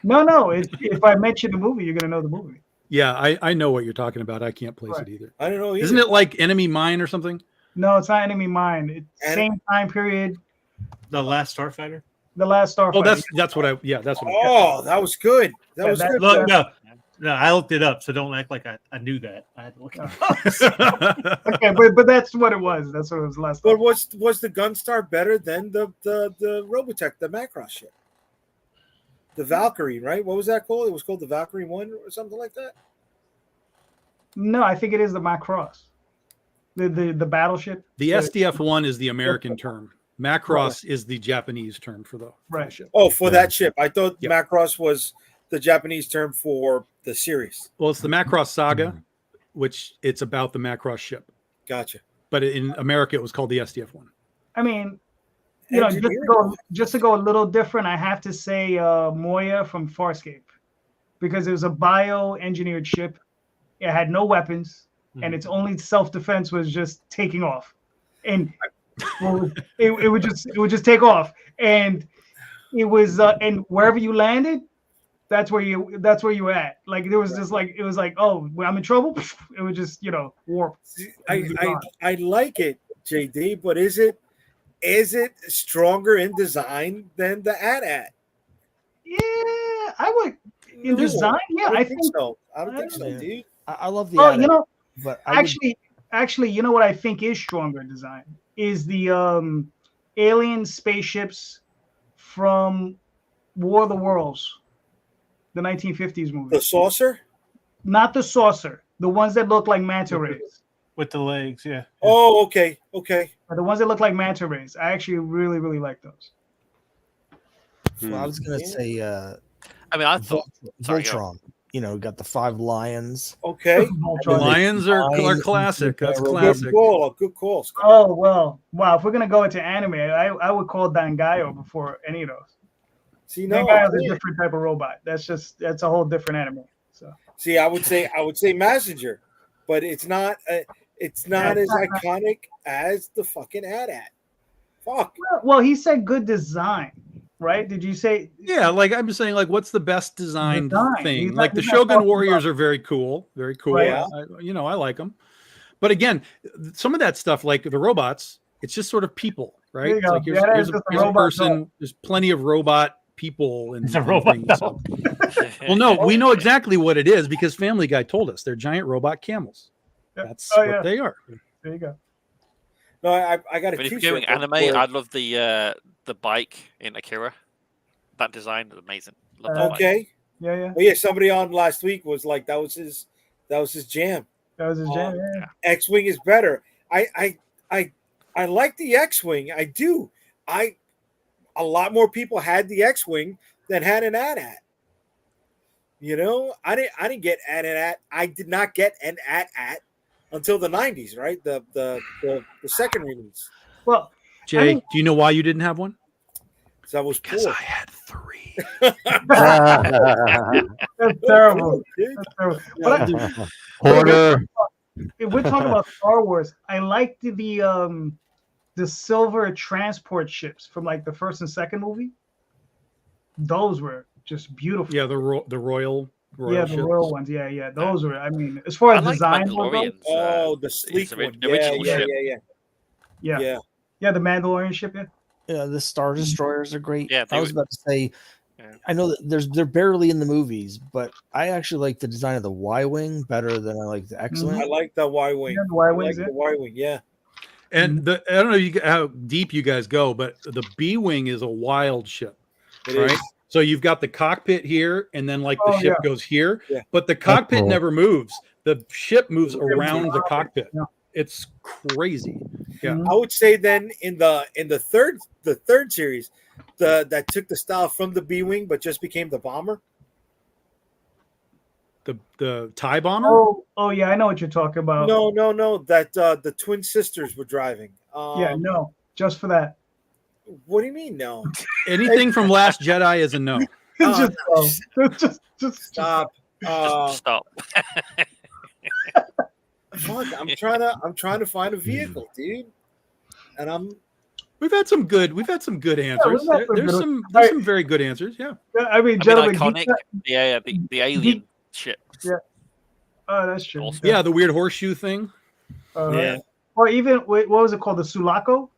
No. If I mention the movie, you're gonna know the movie. Yeah, I know what you're talking about. I can't place it either. I don't know either. Isn't it like Enemy Mine or something? No, it's not Enemy Mine. It's same time period. The Last Starfighter. The Last Starfighter. Oh, that's what I. Yeah, that's what. Oh, that was good. That was good. Look, no. No, I looked it up, so don't act like I knew that. I had to look it up. Okay, but that's what it was. That's what it was last But time. was the Gunstar better than the Robotech, the Macross ship? The Valkyrie, right? What was that called? It was called the Valkyrie 1 or something like that? No, I think it is the Macross. The battleship. The SDF-1 is the American term. Macross is the Japanese term for the Right. ship. Oh, for that ship. I thought Yep. Macross was the Japanese term for the series. Well, it's the Macross Saga, which it's about the Macross ship. Gotcha. But in America, it was called the SDF-1. I mean, you know, just to go a little different, I have to say Moya from Farscape, because it was a bio-engineered ship. It had no weapons, and its only self-defense was just taking off, and well, it would just take off, and it was and wherever you landed, that's where you were at. Like there was just like it was like, oh, when I'm in trouble, it would just warp. I like it, JD, but is it stronger in design than the AT-AT? Yeah, I would in design. Yeah, I think so. I don't think so, dude. I love the. Well, AT-AT, but actually, you know what I think is stronger in design is the alien spaceships from War of the Worlds, the 1950s movie. The saucer? Not the saucer. The ones that look like manta rays. With the legs, yeah. Oh, okay. The ones that look like manta rays. I actually really, really like those. Well, I was gonna say I mean, I thought. Sorry, go. Voltron. You know, got the 5 lions. Okay. Voltron. Lions are classic. That's Good classic. call. Good call, Scott. Oh well, wow. If we're gonna go into anime, I would call Dangaio before any of those. See, no, Dangaio is a different type of robot. That's a whole different anime. So see, I would say Messenger, but it's not as iconic as the fucking AT-AT. Fuck. Well, he said good design, right? Did you say? Yeah, like I'm just saying, like, what's the best designed Design. thing? He's Like not- the he's not Shogun talking Warriors about- are very cool, very cool. Right. I like them. But again, some of that stuff, like the robots, it's just sort of people, right? There you It's go. like Yeah, that is here's just a a robot person. dog. There's plenty of robot people and It's a robot things. dog. Well, no, we know exactly what it is because Family Guy told us they're giant robot camels. Yeah. That's Oh, what yeah. they are. There you go. No, I got a But if you're t-shirt. going anime, I love the bike in Akira. That design is amazing. Love that bike. Okay. Yeah. Well, yeah, somebody on last week was like, that was his jam. That was his jam. Yeah. X-Wing is better. I like the X-Wing. I do. A lot more people had the X-Wing than had an AT-AT. You know, I didn't get an AT-AT. I did not get an AT-AT until the 90s, right? The second release. Well, Jay, I mean- do you know why you didn't have one? So I was Because poor. I had 3. that's terrible. Dude. That's terrible. But Porter. if we're talking about Star Wars, I liked the silver transport ships from like the first and second movie. Those were just beautiful. Yeah, the royal. Yeah, the ships. royal ones. Yeah. Those were. I mean, as far I as like design goes, Mandalorian's. Oh, the sleek one. original Yeah, ship. yeah, the Mandalorian ship. Yeah. Yeah, the Star Destroyers are great. Yeah, I was about to say, Yeah. I know that they're barely in the movies, but I actually like the design of the Y-wing better than I like the X-wing. I like the Y-wing. Yeah, the I Y-wings, like yeah. the Y-wing. Yeah. And I don't know how deep you guys go, but the B-wing is a wild ship, It right? is. So you've got the cockpit here, and then like the Oh, ship yeah. goes here, Yeah. but the cockpit cool. never moves. The ship moves It moves around the around. cockpit. Yeah. It's crazy. Yeah. I would say then in the third series, that took the style from the B-wing but just became the bomber. The TIE bomber. Oh yeah, I know what you're talking about. No. That the twin sisters were driving. Yeah, no, just for that. What do you mean no? Anything from Last Jedi is a no. just Stop. Stop. Fuck, I'm trying to find a vehicle, dude. And We've had some good answers. we've had some There's good- some Alright. very good answers. Yeah. I mean, I gentlemen. mean, iconic. Yeah, the alien ship. Oh, that's true. Awesome. Yeah, the weird horseshoe thing. Yeah. Or even what was it called? The Sulaco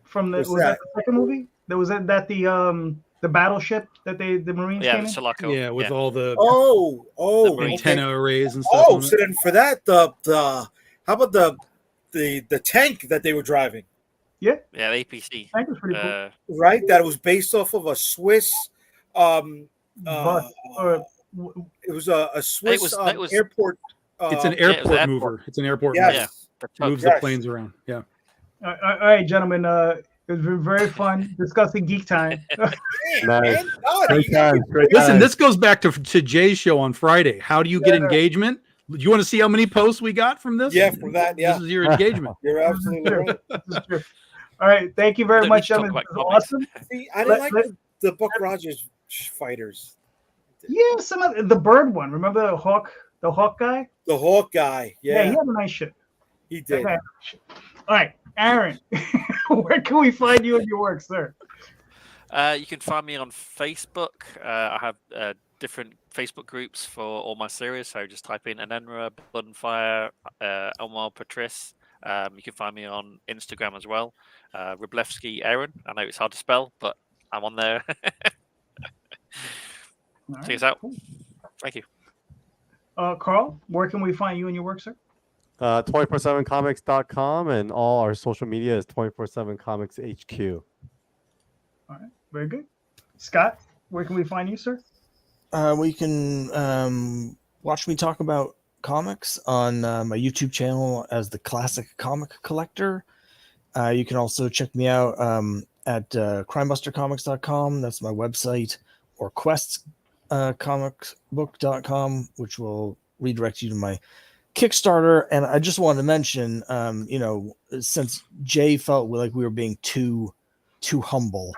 from the What's was that that? the second movie? There was that the the battleship that the Marines Yeah, came the in? Sulaco. Yeah, with all the okay. antenna arrays and stuff. Oh, on so it. then for that, the how about the tank that they were driving? Yeah, the APC. That was pretty cool. Right, that was based off of a Swiss. Bus, or It was a Swiss It was airport. It's an it was airport an airport. mover. It's an airport Yes. mover. Yeah, the tug. Moves Yes. the planes around. Yeah. all right, gentlemen. It's been very fun discussing geek time. Nice. Man, God, Great you guys- times, great Listen, times. this goes back to Jay's show on Friday. How do you get engagement? You want to see how many posts we got from this? Yeah, for that, yeah. This is your engagement. You're absolutely right. This is true. All right, thank you very Don't much, need to talk gentlemen. This about was comics. awesome. See, I didn't like the Buck Rogers fighters. Yeah, some of the bird one. Remember the hawk guy? The Hawk guy. Yeah, Yeah, he had a nice shit. he did. Okay. All right, Aaron, where can we find you and your work, sir? You can find me on Facebook. I have different Facebook groups for all my series. So just type in Anenra, Blood and Fire, Elmar Patrice. You can find me on Instagram as well. Wroblewski Aaron. I know it's hard to spell, but I'm on there. All right, Check us out. cool. Thank you. Carl, where can we find you and your work, sir? 247comics.com, and all our social media is 247comics HQ. All right, very good. Scott, where can we find you, sir? Well, you can watch me talk about comics on my YouTube channel as the Classic Comic Collector. You can also check me out at crimebustercomics.com. That's my website, or questcomicsbook.com, which will redirect you to my Kickstarter. And I just wanted to mention, since Jay felt like we were being too humble,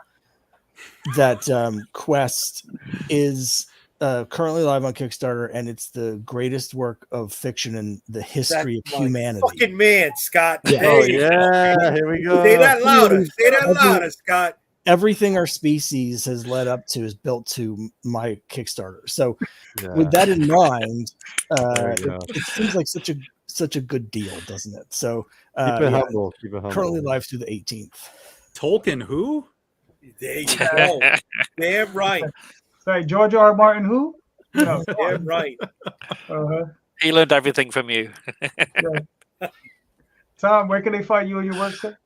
that Quest is currently live on Kickstarter, and it's the greatest work of fiction in the history That's of my humanity. Fucking man, Scott. Yeah. There Oh, you go. yeah. Here we go. Say that louder. Say that louder, Scott. Everything our species has led up to is built to my Kickstarter. So, Yeah. with that in mind, There you go. it seems like such a good deal, doesn't it? So, Keep it yeah, humble. Keep it humble. currently live through the 18th. Tolkien, who? There you go. Damn right. Sorry, George R. R. Martin, who? No. Damn right. Uh-huh. He learned everything from you. Tom, where can they find you and your work, sir?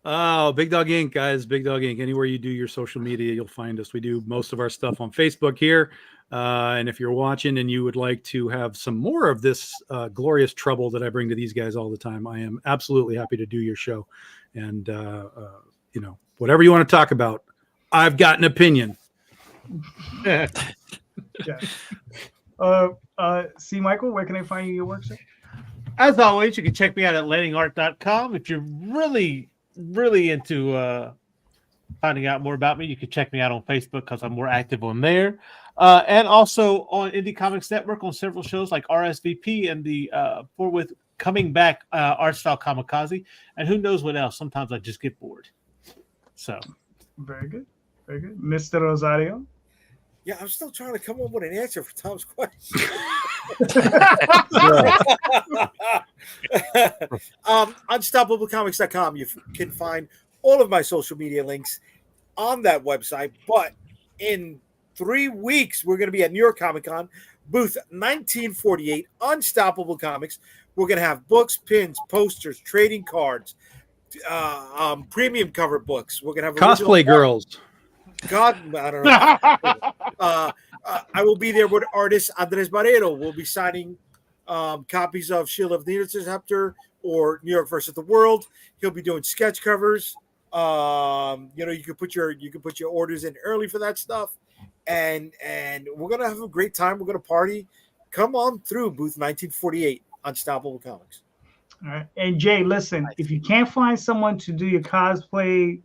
Oh, Big Dog Inc., guys. Big Dog Inc. Anywhere you do your social media, you'll find us. We do most of our stuff on Facebook here. And if you're watching and you would like to have some more of this glorious trouble that I bring to these guys all the time, I am absolutely happy to do your show. And, whatever you want to talk about, I've got an opinion. Yeah. C. Michael, where can they find you and your work, sir? As always, you can check me out at landingart.com. If you're really into finding out more about me, you can check me out on Facebook because I'm more active on there. And also on Indie Comics Network on several shows like RSVP and the forthwith coming back Art Style Kamikaze. And who knows what else. Sometimes I just get bored. So Very good. Very good. Mr. Rosario. Yeah, I'm still trying to come up with an answer for Tom's question. Unstoppablecomics.com. You can find all of my social media links on that website. But in 3 weeks, we're going to be at New York Comic Con, booth 1948, Unstoppable Comics. We're going to have books, pins, posters, trading cards, premium cover books. We're going to have Cosplay girls. God, I don't know. I will be there with artist Andres Barrero. We'll be signing copies of Shield of the Interceptor or New York versus the World. He'll be doing sketch covers. You can put your orders in early for that stuff, and we're gonna have a great time. We're gonna party. Come on through booth 1948, Unstoppable Comics. All right. And Jay, listen, if you can't find someone to do your cosplay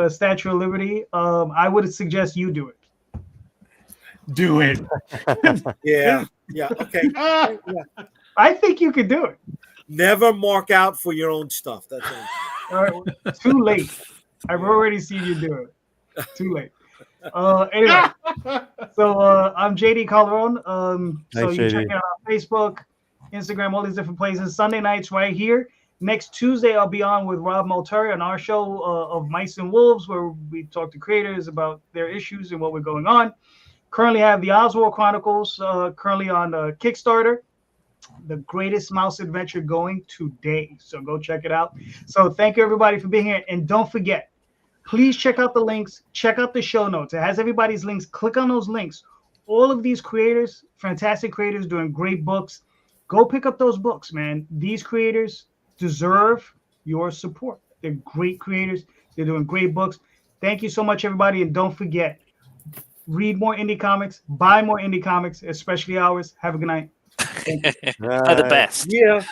Statue of Liberty, I would suggest you do it. do it. Yeah, okay. Yeah. I think you could do it. Never mark out for your own stuff. That's it. All right. Too late. I've already seen you do it. Too late. Anyway, so I'm JD Calderon. So Thanks, you JD. check it out on Facebook, Instagram, all these different places. Sunday nights right here Next Tuesday, I'll be on with Rob Multari on our show of Mice and Wolves, where we talk to creators about their issues and what we're going on. Currently have the Oswald Chronicles currently on Kickstarter. The greatest mouse adventure going today. So go check it out. So thank you, everybody, for being here. And don't forget, please check out the links. Check out the show notes. It has everybody's links. Click on those links. All of these creators, fantastic creators doing great books. Go pick up those books, man. These creators deserve your support. They're great creators. They're doing great books. Thank you so much, everybody. And don't forget, read more indie comics, buy more indie comics, especially ours. Have a good night. They're the best. Yeah.